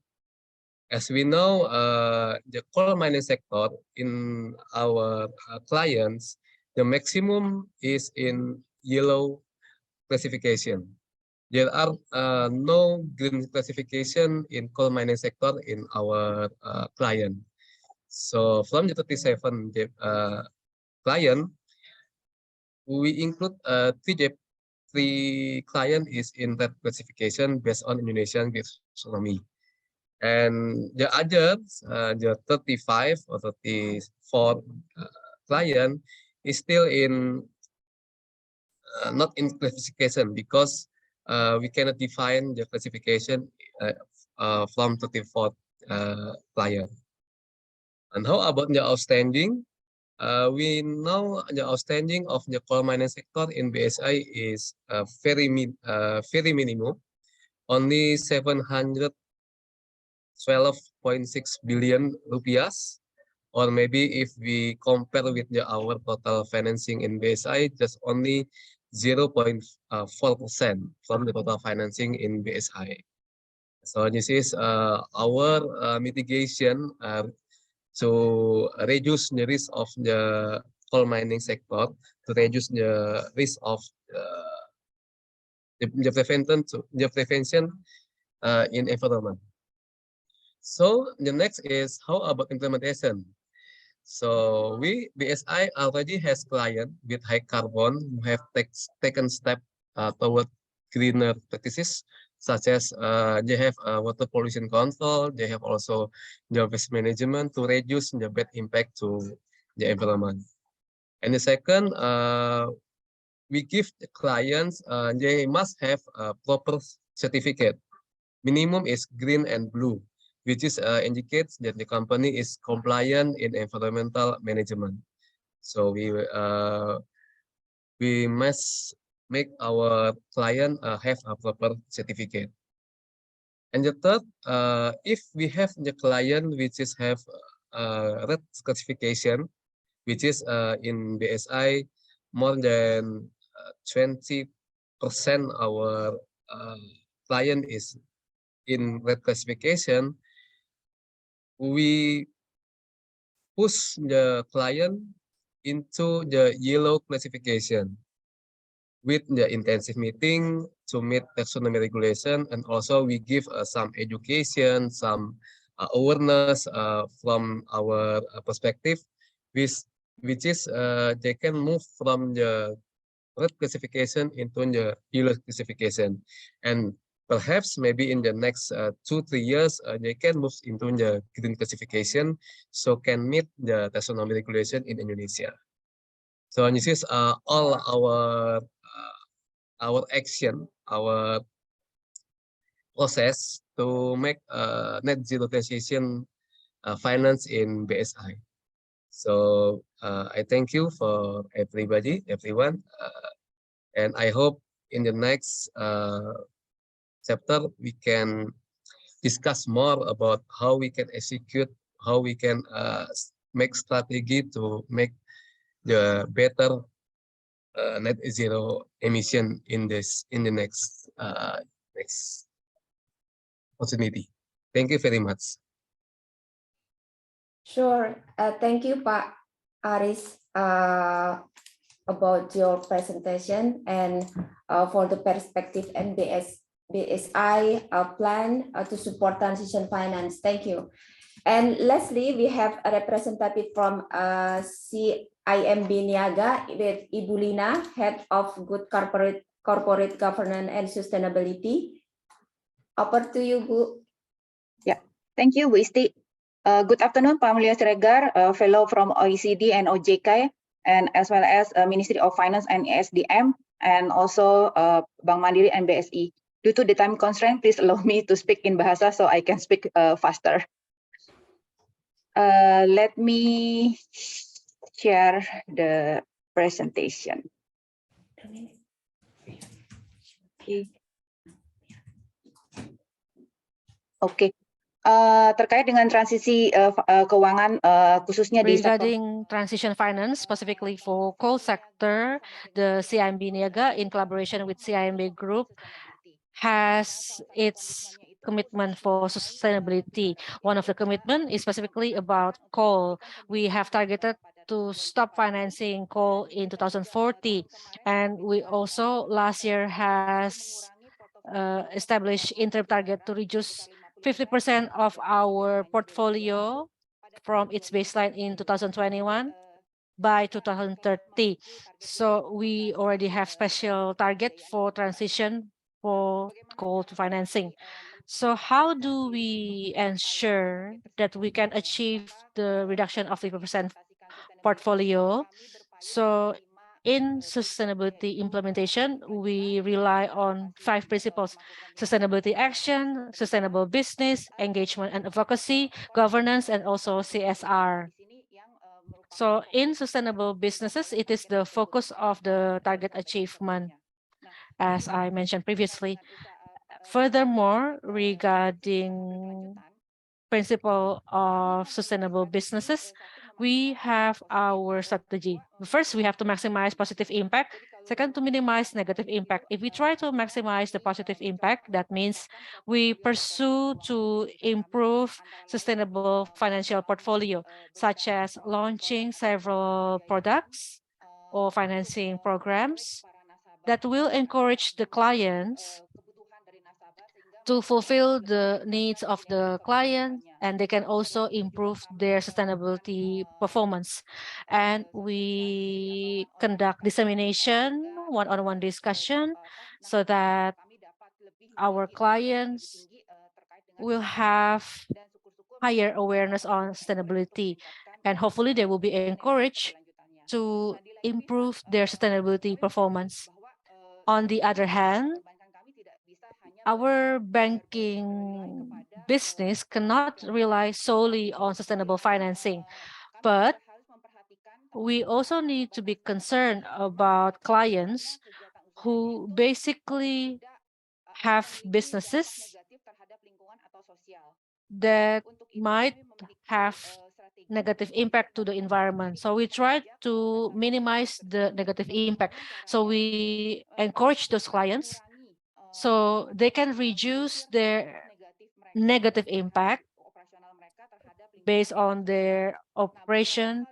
As we know, the coal mining sector in our clients, the maximum is in yellow classification. There are no green classification in coal mining sector in our client. So from the 37 client, we include three client is in that classification based on Indonesian taxonomy. And the others, the 35 or 34 client is still in not in classification because we cannot define the classification from 34th client. And how about the outstanding? We know the outstanding of the coal mining sector in BSI is very minimum, only 712.6 billion rupiahs, or maybe if we compare with our total financing in BSI, just only 0.4% from the total financing in BSI. So this is our mitigation to reduce the risk of the coal mining sector, to reduce the risk of the prevention in environment. So the next is how about implementation? So BSI already has clients with high carbon who have taken steps toward greener practices, such as they have water pollution control, they have also the waste management to reduce the bad impact to the environment. And the second, we give the clients, they must have a proper certificate. Minimum is green and blue, which is indicates that the company is compliant in environmental management. So we must make our client have a proper certificate. And the third, if we have the client which is have red classification, which is in BSI more than 20% our client is in red classification, we push the client into the yellow classification with the intensive meeting to meet taxonomy regulation, and also we give some education, some awareness from our perspective, which is they can move from the red classification into the yellow classification, and perhaps maybe in the next 2-3 years they can move into the green classification, so can meet the taxonomy regulation in Indonesia. So this is all our action, our process to make net zero transition finance in BSI. So I thank you for everyone, and I hope in the next chapter we can discuss more about how we can execute, how we can make strategy to make the better net zero emission in the next opportunity. Thank you very much. Sure. Thank you, Pak Aris, about your presentation and for the perspective and BSI plan to support transition finance. Thank you. And lastly, we have a representative from CIMB Niaga with Ibu Lina, Head of Good Corporate Governance and Sustainability. Over to you, Bu. Yeah, thank you, Bu Isti. Good afternoon, Pak Mulya Siregar, fellow from OECD and OJK, and as well as Ministry of Finance and ESDM, and also Bank Mandiri and BSI. Due to the time constraint, please allow me to speak in Bahasa so I can speak faster. Let me share the presentation. Okay. Terkait dengan transisi keuangan khususnya di regarding transition finance, specifically for coal sector, the CIMB Niaga in collaboration with CIMB Group has its commitment for sustainability. One of the commitment is specifically about coal. We have targeted to stop financing coal in 2040, and we also last year has established interim target to reduce 50% of our portfolio from its baseline in 2021 by 2030. So we already have special target for transition for coal to financing. So how do we ensure that we can achieve the reduction of 50% portfolio. So in sustainability implementation, we rely on 5 principles: sustainability action, sustainable business, engagement and advocacy, governance, and also CSR. So in sustainable businesses, it is the focus of the target achievement, as I mentioned previously. Furthermore, regarding principle of sustainable businesses, we have our strategy. First, we have to maximize positive impact. Second, to minimize negative impact. If we try to maximize the positive impact, that means we pursue to improve sustainable financial portfolio, such as launching several products or financing programs that will encourage the clients to fulfill the needs of the client, and they can also improve their sustainability performance. And we conduct dissemination, one-on-one discussion, so that our clients will have higher awareness on sustainability, and hopefully they will be encouraged to improve their sustainability performance. On the other hand, our banking business cannot rely solely on sustainable financing, but we also need to be concerned about clients who basically have businesses that might have negative impact to the environment. So we try to minimize the negative impact. So we encourage those clients so they can reduce their negative impact based on their operation,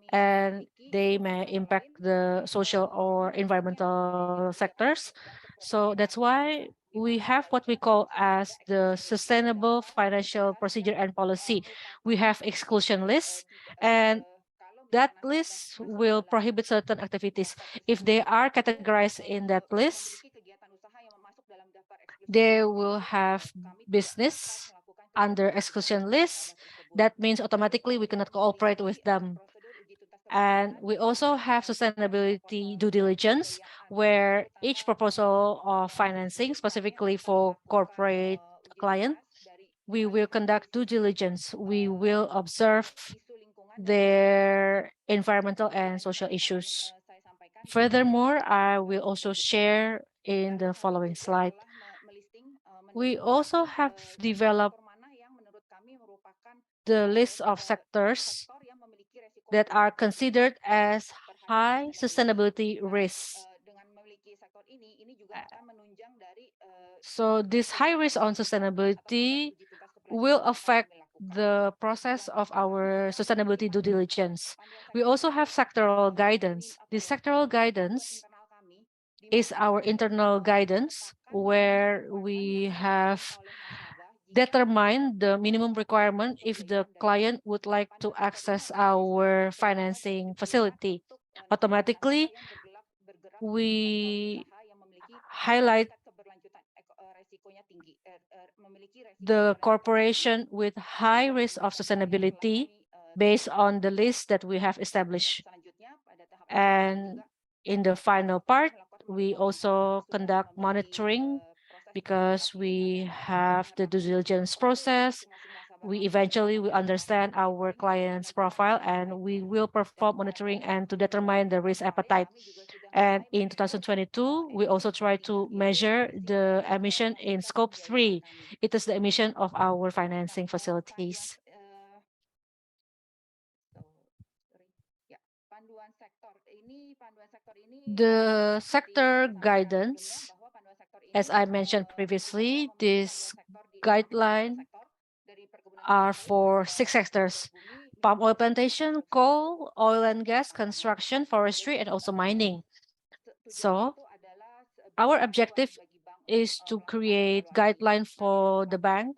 and they may impact the social or environmental sectors. So that's why we have what we call as the sustainable financial procedure and policy. We have exclusion lists, and that list will prohibit certain activities. If they are categorized in that list, they will have business under exclusion list. That means automatically we cannot cooperate with them. And we also have sustainability due diligence, where each proposal of financing, specifically for corporate client, we will conduct due diligence. We will observe their environmental and social issues. Furthermore, I will also share in the following slide. We also have developed the list of sectors that are considered as high sustainability risks. So this high risk on sustainability will affect the process of our sustainability due diligence. We also have sectoral guidance. This sectoral guidance is our internal guidance, where we have determined the minimum requirement if the client would like to access our financing facility. Automatically, we highlight the corporation with high risk of sustainability based on the list that we have established. And in the final part, we also conduct monitoring because we have the due diligence process. We eventually will understand our client's profile, and we will perform monitoring and to determine the risk appetite. And in 2022, we also try to measure the emission in scope 3. It is the emission of our financing facilities. The sector guidance, as I mentioned previously, this guideline are for 6 sectors: palm oil plantation, coal, oil and gas, construction, forestry, and also mining. So our objective is to create guideline for the bank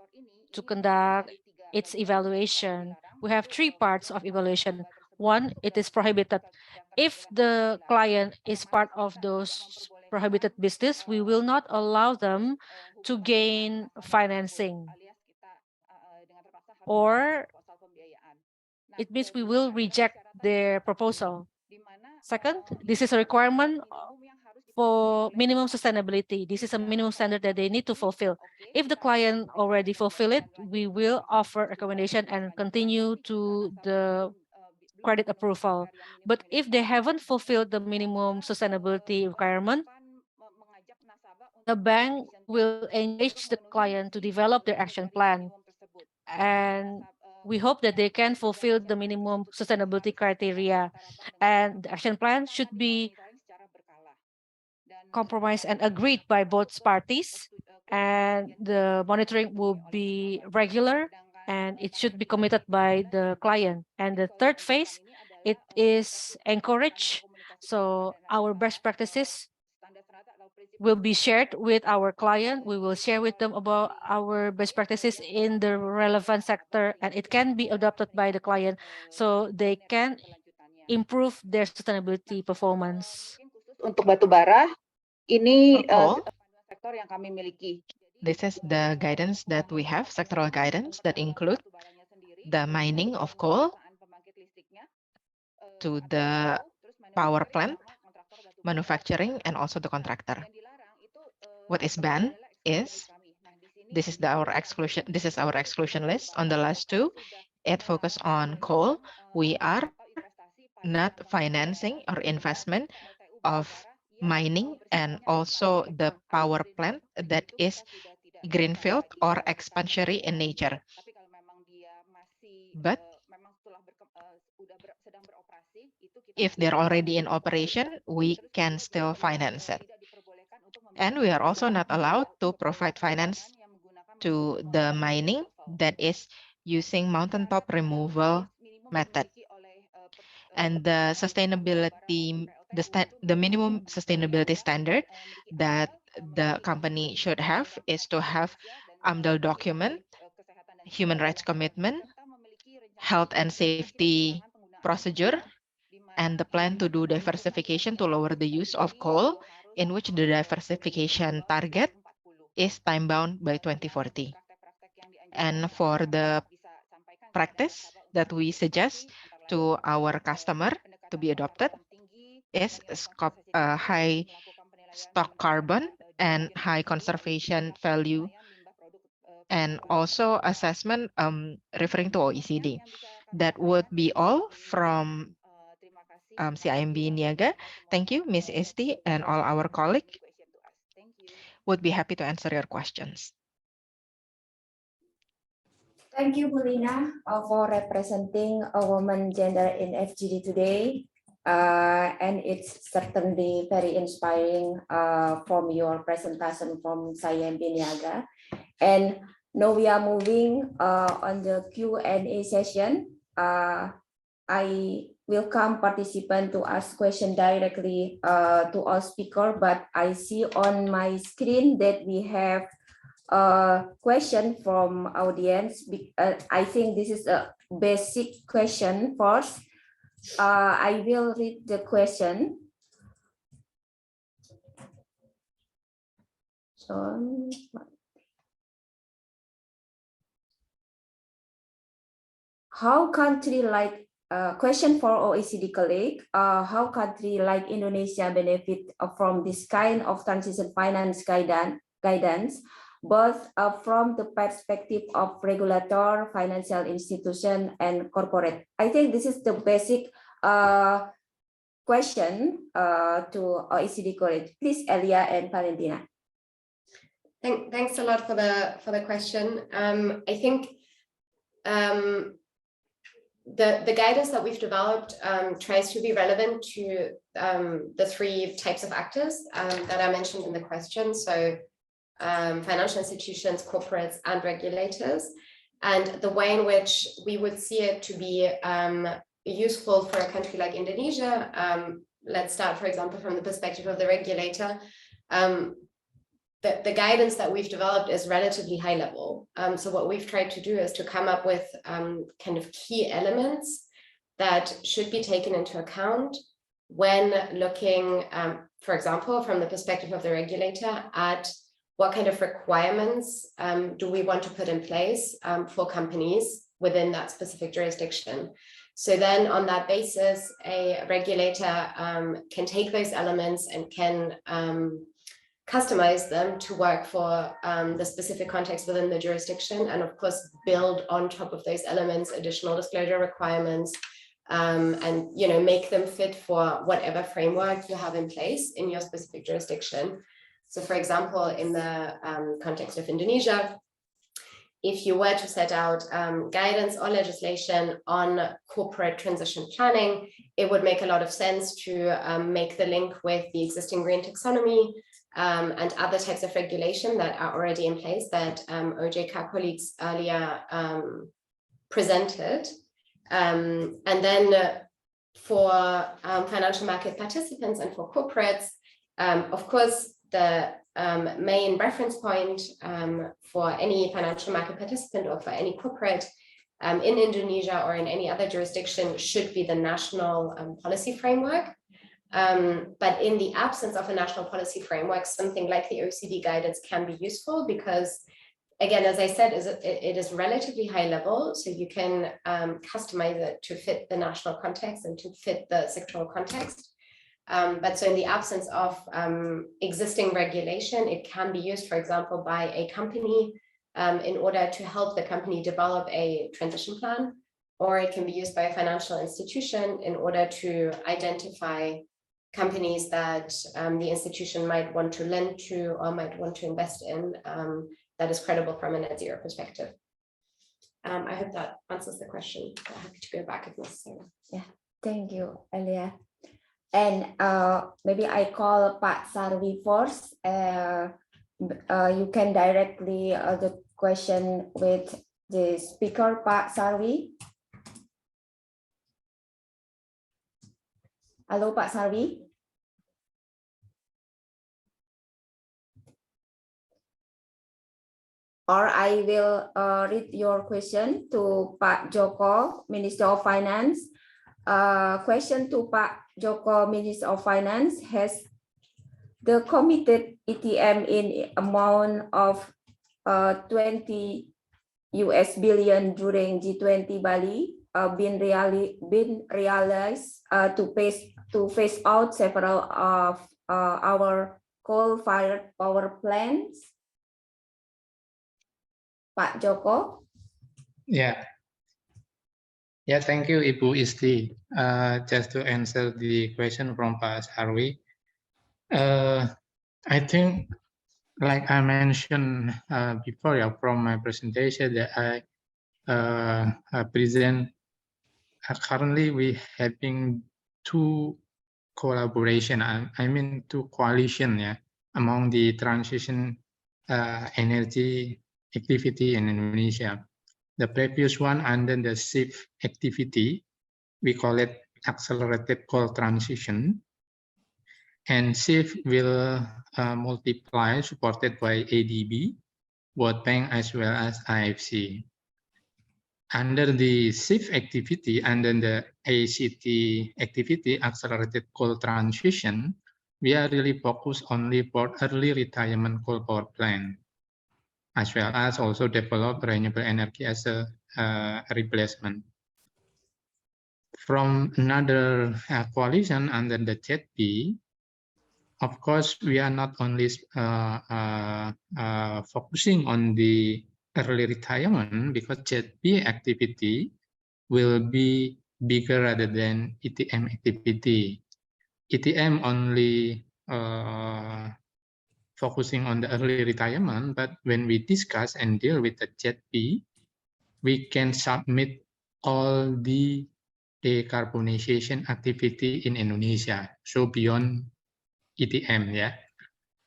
to conduct its evaluation. We have 3 parts of evaluation. One, it is prohibited. If the client is part of those prohibited business, we will not allow them to gain financing. Or it means we will reject their proposal. Second, this is a requirement for minimum sustainability. This is a minimum standard that they need to fulfill. If the client already fulfill it, we will offer recommendation and continue to the credit approval. But if they haven't fulfilled the minimum sustainability requirement, the bank will engage the client to develop their action plan. And we hope that they can fulfill the minimum sustainability criteria. And the action plan should be compromised and agreed by both parties. And the monitoring will be regular and it should be committed by the client. And the third phase, it is encouraged. So our best practices will be shared with our client. We will share with them about our best practices in the relevant sector, and it can be adopted by the client so they can improve their sustainability performance. Untuk batu bara, ini For coal, sektor yang kami miliki. this is the guidance that we have, sectoral guidance that include the mining of coal to the power plant, manufacturing, and also the contractor. What is banned is, this is our exclusion list. On the last two, it focus on coal. We are not financing or investment of mining and also the power plant that is greenfield or expansionary in nature. But if they're already in operation, we can still finance it. And we are also not allowed to provide finance to the mining that is using mountaintop removal method. And the sustainability, the minimum sustainability standard that the company should have is to have AMDAL document, human rights commitment, health and safety procedure, and the plan to do diversification to lower the use of coal, in which the diversification target is time-bound by 2040. And for the practice that we suggest to our customer to be adopted is high stock carbon and high conservation value, and also assessment referring to OECD. That would be all from CIMB Niaga. Thank you, Ms. Esti, and all our colleagues would be happy to answer your questions. Thank you, Melina, for representing a woman gender in FGD today. And it's certainly very inspiring from your presentation from CIMB Niaga. And now we are moving on the Q&A session. I welcome participants to ask questions directly to all speakers, but I see on my screen that we have a question from audience. I think this is a basic question first. I will read the question. So, how country like question for OECD colleague, how country like Indonesia benefit from this kind of transition finance guidance, both from the perspective of regulator, financial institution, and corporate? I think this is the basic question to OECD colleague. Please, Elia and Valentina. Thanks a lot for the question. I think the guidance that we've developed tries to be relevant to the three types of actors that are mentioned in the question. So financial institutions, corporates, and regulators. And the way in which we would see it to be useful for a country like Indonesia, let's start, for example, from the perspective of the regulator. The guidance that we've developed is relatively high level. So what we've tried to do is to come up with kind of key elements that should be taken into account when looking, for example, from the perspective of the regulator at what kind of requirements do we want to put in place for companies within that specific jurisdiction. So then on that basis, a regulator can take those elements and can customize them to work for the specific context within the jurisdiction, and of course build on top of those elements additional disclosure requirements, and make them fit for whatever framework you have in place in your specific jurisdiction. So for example, in the context of Indonesia, if you were to set out guidance or legislation on corporate transition planning, it would make a lot of sense to make the link with the existing green taxonomy and other types of regulation that are already in place that OJK colleagues earlier presented. And then for financial market participants and for corporates, of course, the main reference point for any financial market participant or for any corporate in Indonesia or in any other jurisdiction should be the national policy framework. But in the absence of a national policy framework, something like the OECD guidance can be useful because, again, as I said, it is relatively high level, so you can customize it to fit the national context and to fit the sectoral context. But so in the absence of existing regulation, it can be used, for example, by a company in order to help the company develop a transition plan, or it can be used by a financial institution in order to identify companies that the institution might want to lend to or might want to invest in that is credible from a net zero perspective. I hope that answers the question. I'm happy to go back if necessary. Yeah, thank you, Elia. And maybe I call Pak Sarvi first. You can directly the question with the speaker, Pak Sarvi. Hello, Pak Sarvi. Or I will read your question to Pak Joko, Minister of Finance. Question to Pak Joko, Minister of Finance. Has the committed ETM in amount of 20 US billion during G20 Bali been realized to phase out several of our coal-fired power plants? Pak Joko. Yeah, thank you, Ibu Isti. Just to answer the question from Pak Sarwi, I think, like I mentioned before, from my presentation that I present, currently we having two collaboration. I mean two coalition, among the transition energy activity in Indonesia. The previous one under the CEF activity, we call it accelerated coal transition. And CEF will multiply, supported by ADB, World Bank, as well as IFC. Under the CEF activity, under the ACT activity, accelerated coal transition, we are really focused only for early retirement coal power plant, as well as also develop renewable energy as a replacement. From another coalition under the ZP, of course, we are not only focusing on the early retirement, because ZP activity will be bigger rather than ETM activity. ETM only focusing on the early retirement, but when we discuss and deal with the ZP, we can submit all the decarbonization activity in Indonesia. So beyond ETM,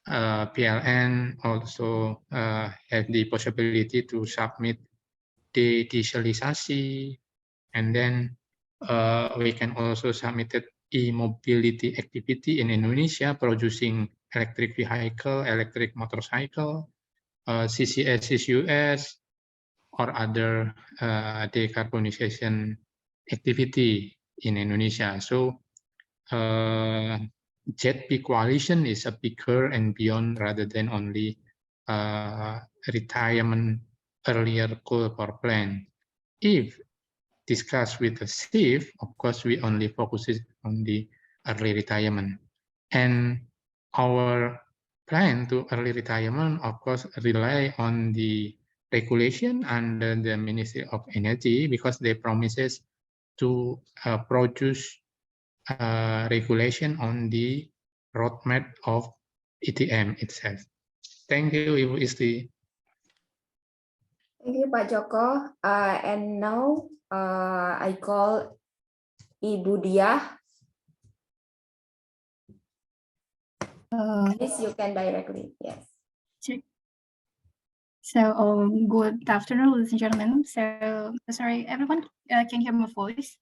PLN also have the possibility to submit the digitalization, and then we can also submit e-mobility activity in Indonesia, producing electric vehicle, electric motorcycle, CCS, CCUS, or other decarbonization activity in Indonesia. So ZP coalition is a bigger and beyond rather than only retirement earlier coal power plant. If discussed with the CEF, of course, we only focus on the early retirement. And our plan to early retirement, of course, rely on the regulation under the Ministry of Energy, because they promises to produce regulation on the roadmap of ETM itself. Thank you, Ibu Isti. Thank you, Pak Joko. And now I call Ibu Diah. Please, you can directly, yes. So, good afternoon, ladies and gentlemen. So, sorry, everyone, can you hear my voice?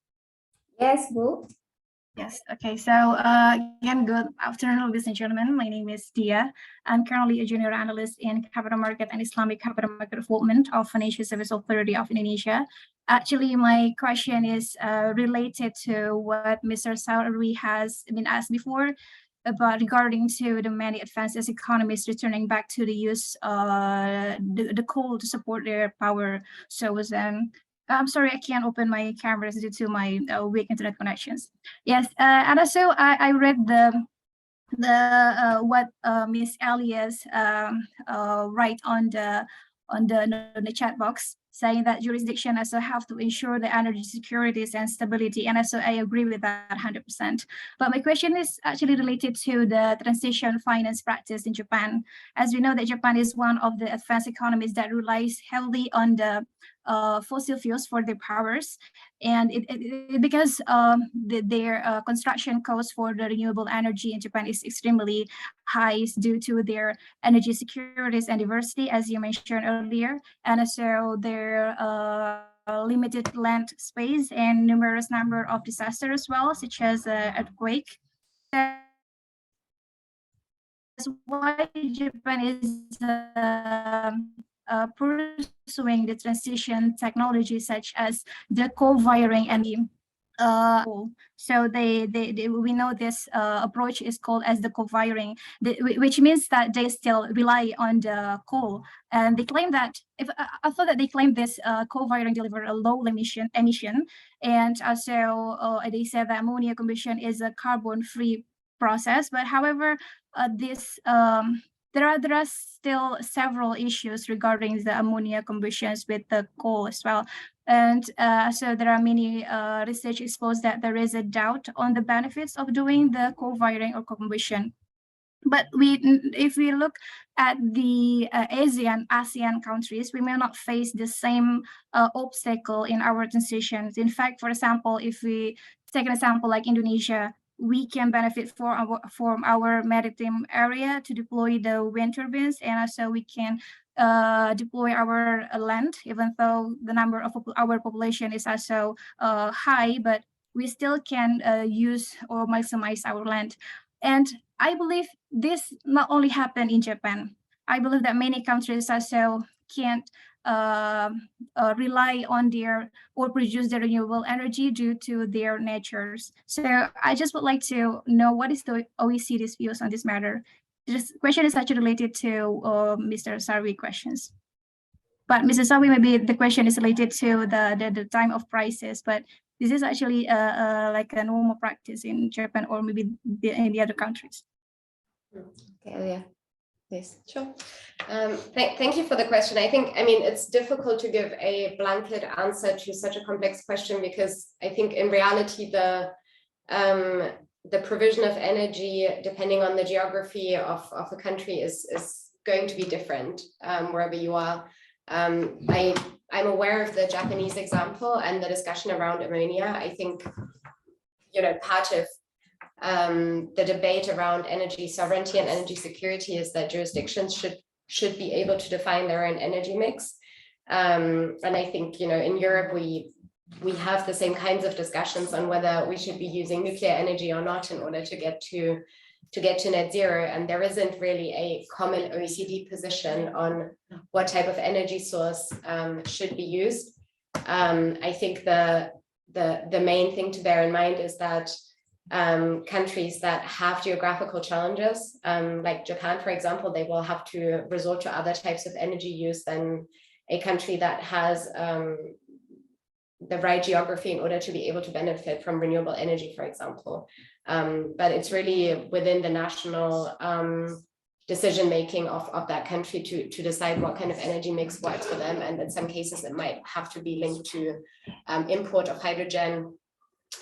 Yes, Bu. Yes, okay. So, again, good afternoon, ladies and gentlemen. My name is Dia. I'm currently a junior analyst in capital market and Islamic capital market development of Financial Service Authority of Indonesia. Actually, my question is related to what Mr. Sauri has been asked before, about regarding to the many advanced economies returning back to the use the coal to support their power source. And I'm sorry, I can't open my cameras due to my weak internet connections. Yes, and also I read what Miss Elias write on the chat box, saying that jurisdiction also have to ensure the energy securities and stability, and also I agree with that 100%. But my question is actually related to the transition finance practice in Japan. As we know that Japan is one of the advanced economies that relies heavily on the fossil fuels for their powers, and because their construction cost for the renewable energy in Japan is extremely high due to their energy securities and diversity, as you mentioned earlier, and also their limited land space and numerous number of disasters as well, such as earthquake. That's why Japan is pursuing the transition technology such as the co-wiring and the so we know this approach is called as the co-wiring, which means that they still rely on the coal, and they claim that I thought that they claim this co-wiring deliver a low emission, and also they said that ammonia combustion is a carbon-free process. But however, there are still several issues regarding the ammonia combustions with the coal as well. And so there are many research exposed that there is a doubt on the benefits of doing the co-wiring or co-combustion. But if we look at the ASEAN countries, we may not face the same obstacle in our transitions. In fact, for example, if we take an example like Indonesia, we can benefit from our maritime area to deploy the wind turbines, and also we can deploy our land, even though the number of our population is also high, but we still can use or maximize our land. And I believe this not only happen in Japan. I believe that many countries also can't rely on their or produce their renewable energy due to their natures. So I just would like to know what is the OECD's views on this matter. This question is actually related to Mr. Sarwi questions. But Mr. Sarwi, maybe the question is related to the time of prices, but this is actually like a normal practice in Japan or maybe in the other countries. Okay, yeah. Yes, sure. Thank you for the question. I mean, it's difficult to give a blanket answer to such a complex question, because I think in reality, the provision of energy, depending on the geography of a country, is going to be different wherever you are. I'm aware of the Japanese example and the discussion around ammonia. I think, part of the debate around energy sovereignty and energy security is that jurisdictions should be able to define their own energy mix. And I think, in Europe, we have the same kinds of discussions on whether we should be using nuclear energy or not in order to get to net zero. And there isn't really a common OECD position on what type of energy source should be used. I think the main thing to bear in mind is that countries that have geographical challenges, like Japan, for example, they will have to resort to other types of energy use than a country that has the right geography in order to be able to benefit from renewable energy, for example. But it's really within the national decision making of that country to decide what kind of energy mix works for them, and in some cases it might have to be linked to import of hydrogen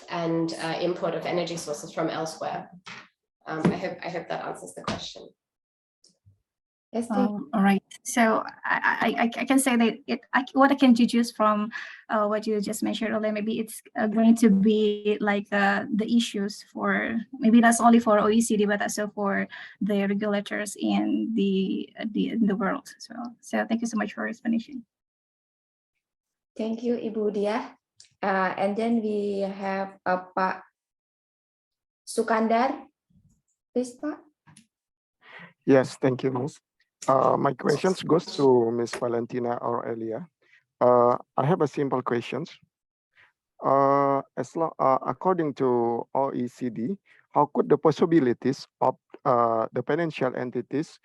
and import of energy sources from elsewhere. I hope that answers the question. All right. So I can say that what I can deduce from what you just mentioned earlier, maybe it's going to be like the issues for maybe not only for OECD but also for the regulators in the world. So thank you so much for your explanation. Thank you, Ibu Diah. And then we have Pak Sukandar. Please, Pak. Yes, thank you, Ms. My questions goes to Ms. Valentina or Elia. I have a simple question. According to OECD, how could the possibilities of the financial entities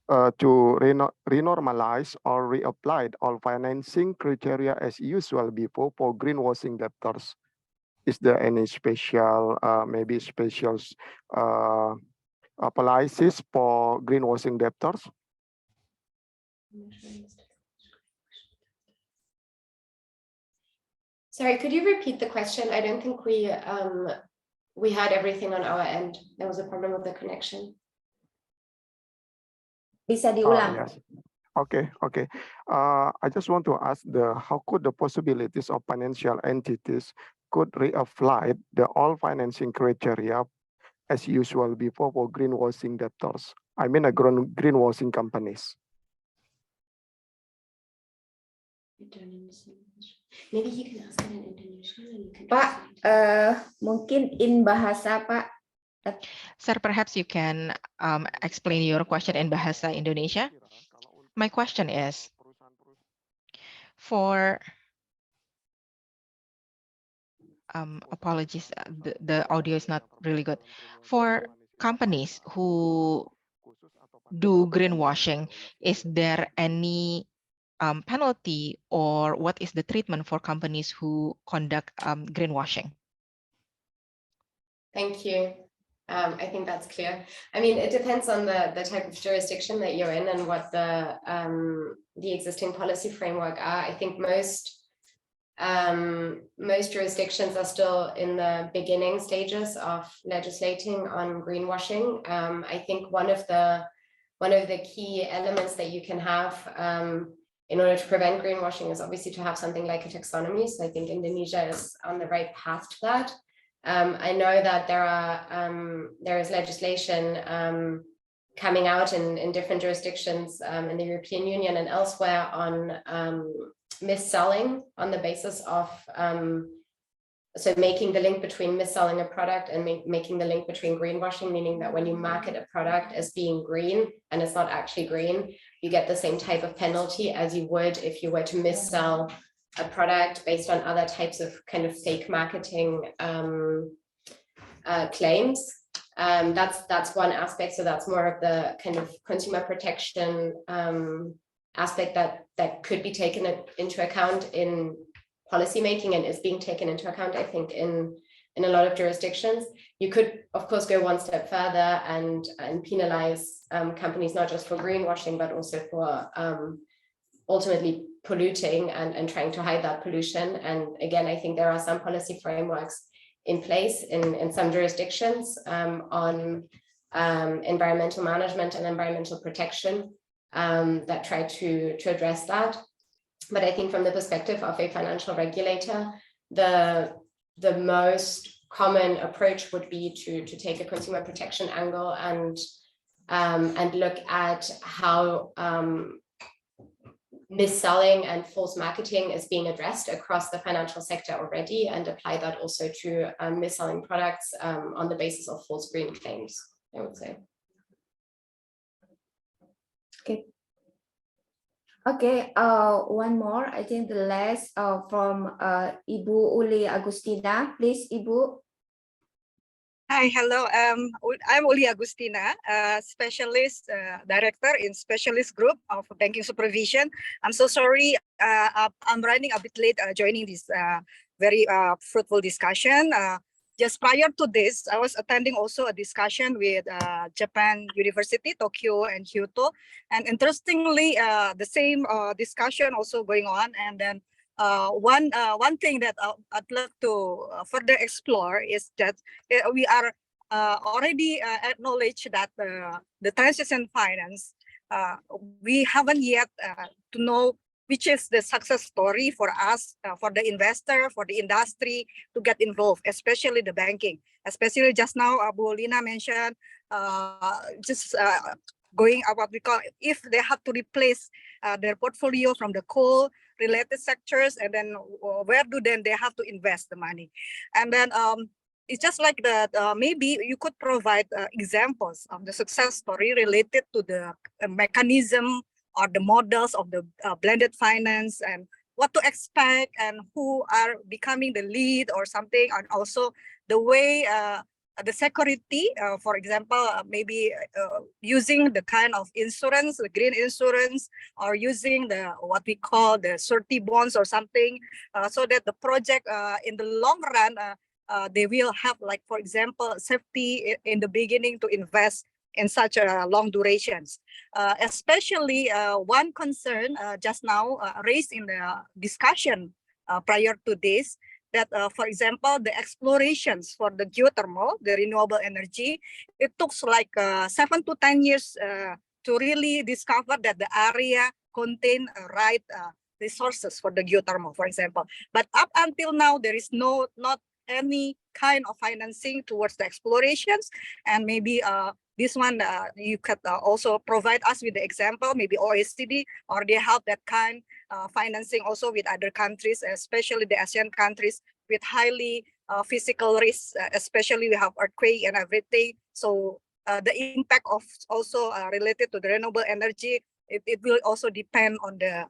to renormalize or reapply all financing criteria as usual before for greenwashing debtors? Is there any special, maybe special policies for greenwashing debtors? Sorry, could you repeat the question? I don't think we had everything on our end. There was a problem with the connection. Bisa diulang. Yes. Okay. I just want to ask how could the possibilities of financial entities could reapply the all financing criteria as usual before for greenwashing debtors? I mean, greenwashing companies. Maybe you can ask it in Indonesian. Pak, mungkin in bahasa, Pak. Sir, perhaps you can explain your question in Bahasa Indonesia. My question is, for apologies, the audio is not really good. For companies who do greenwashing, is there any penalty, or what is the treatment for companies who conduct greenwashing? Thank you. I think that's clear. I mean, it depends on the type of jurisdiction that you're in and what the existing policy framework are. I think most jurisdictions are still in the beginning stages of legislating on greenwashing. I think one of the key elements that you can have in order to prevent greenwashing is obviously to have something like a taxonomy. So I think Indonesia is on the right path to that. I know that there is legislation coming out in different jurisdictions in the European Union and elsewhere on mis-selling on the basis of so making the link between mis-selling a product and making the link between greenwashing, meaning that when you market a product as being green and it's not actually green, you get the same type of penalty as you would if you were to mis-sell a product based on other types of kind of fake marketing claims. That's one aspect. So that's more of the kind of consumer protection aspect that could be taken into account in policymaking and is being taken into account, I think, in a lot of jurisdictions. You could, of course, go one step further and penalize companies not just for greenwashing, but also for ultimately polluting and trying to hide that pollution. And again, I think there are some policy frameworks in place in some jurisdictions on environmental management and environmental protection that try to address that. But I think from the perspective of a financial regulator, the most common approach would be to take a consumer protection angle and look at how mis-selling and false marketing is being addressed across the financial sector already, and apply that also to mis-selling products on the basis of false green claims, I would say. Okay, one more. I think the last from Ibu Uli Agustina. Please, Ibu. Hi, Hi, hello. I'm Uli Agustina, specialist director in specialist group of banking supervision. I'm so sorry. I'm running a bit late joining this very fruitful discussion. Just prior to this, I was attending also a discussion with Japan University, Tokyo and Kyoto. And interestingly, the same discussion also going on. And then one thing that I'd love to further explore is that we are already acknowledged that the transition finance, we haven't yet to know which is the success story for us, for the investor, for the industry to get involved, especially the banking. Especially just now, Abu Lina mentioned going what we call, if they have to replace their portfolio from the coal related sectors, and then where do then they have to invest the money? And then it's just like that, maybe you could provide examples of the success story related to the mechanism or the models of the blended finance, and what to expect and who are becoming the lead or something, and also the way the security, for example, maybe using the kind of insurance, the green insurance, or using the what we call the surety bonds or something, so that the project in the long run, they will have, like, for example, safety in the beginning to invest in such long durations. Especially one concern just now raised in the discussion prior to this, that, for example, the explorations for the geothermal, the renewable energy, it took like 7 to 10 years to really discover that the area contain right resources for the geothermal, for example. But up until now, there is not any kind of financing towards the explorations. And maybe this one, you could also provide us with the example, maybe OECD, or they have that kind financing also with other countries, especially the ASEAN countries with highly physical risks, especially we have earthquake and everything. So the impact of also related to the renewable energy, it will also depend on the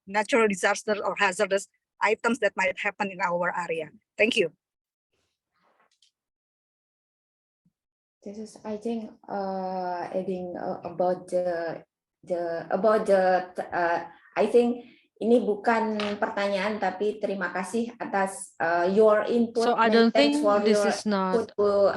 natural disasters or hazardous items that might happen in our area. Thank you. This is, I think, adding about I think ini bukan pertanyaan, tapi terima kasih atas your input. So I don't think this your is not Bu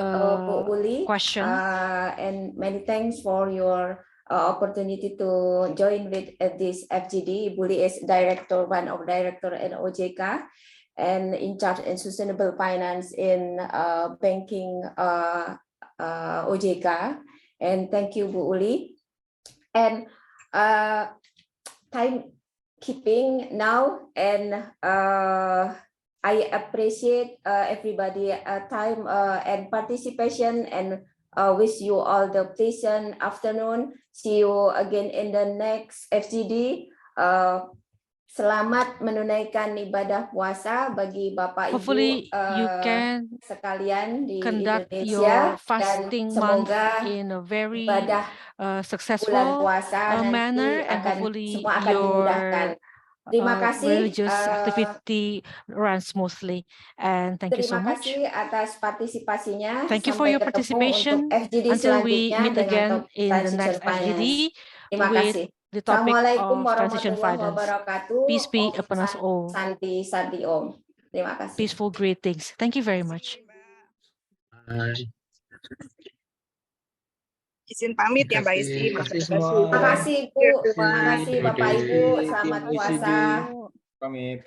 Uli, question. And many thanks for your opportunity to join with this FGD. Bu Uli is one of director in OJK and in charge in sustainable finance in banking OJK. And thank you, Bu Uli. And time keeping now, and I appreciate everybody time and participation, and wish you all the pleasant afternoon. See you again in the next FGD. Selamat menunaikan ibadah puasa bagi Bapak Hopefully Ibu you can sekalian di conduct Indonesia, your fasting dan month semoga in a very ibadah successful bulan puasa manner, and nanti hopefully semua akan dimudahkan. your Terima kasih. religious activity runs smoothly, and thank you so Terima much. kasih atas partisipasinya. Thank you for Sampai your ketemu participation untuk FGD until we selanjutnya meet dengan again topik in the next transition finance. FGD Terima with kasih. the topic Assalamualaikum of transition warahmatullahi finance. wabarakatuh. Peace be Om upon us all. Santi Santi Om. Terima kasih. Peaceful greetings. Thank you very much. Izin pamit ya Mbak Isti. Terima kasih semua. Terima kasih Bu. Terima kasih Bapak Ibu. Selamat puasa. Pamit.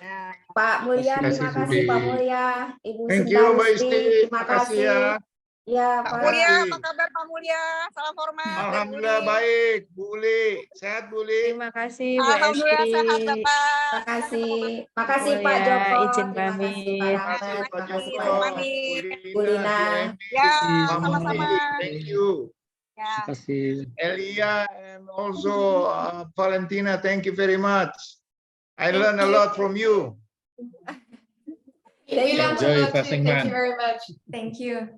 Pak Mulya, terima kasih Pak Mulya. Ibu Thank you, Mbak Sinta Isti. terima Makasih kasih. ya. Ya, Pak Pak Mulya, apa kabar Pak Mulya? Salam hormat. Alhamdulillah baik, Bu Uli. Sehat Bu Uli? Terima kasih Bu Alhamdulillah Esti. sehat Bapak. Terima kasih. Makasih Pak Mulya, Joko. izin Terima kasih Pak pamit. Rahmat. Terima kasih Pak Terima kasih Joko, Pak Pamit. Bu Lina. Ya, Pak sama-sama. Mudi. Thank you. Ya. Terima kasih. Elia and also Valentina, thank you very much. I learned a lot from you. Enjoy fasting Thank month. you very much. Thank you.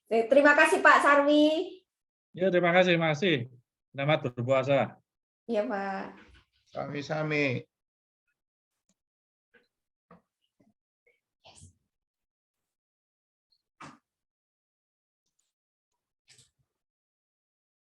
Terima kasih Pak Sarwi. Ya, terima kasih. Selamat berpuasa. Iya Pak. Sami-sami.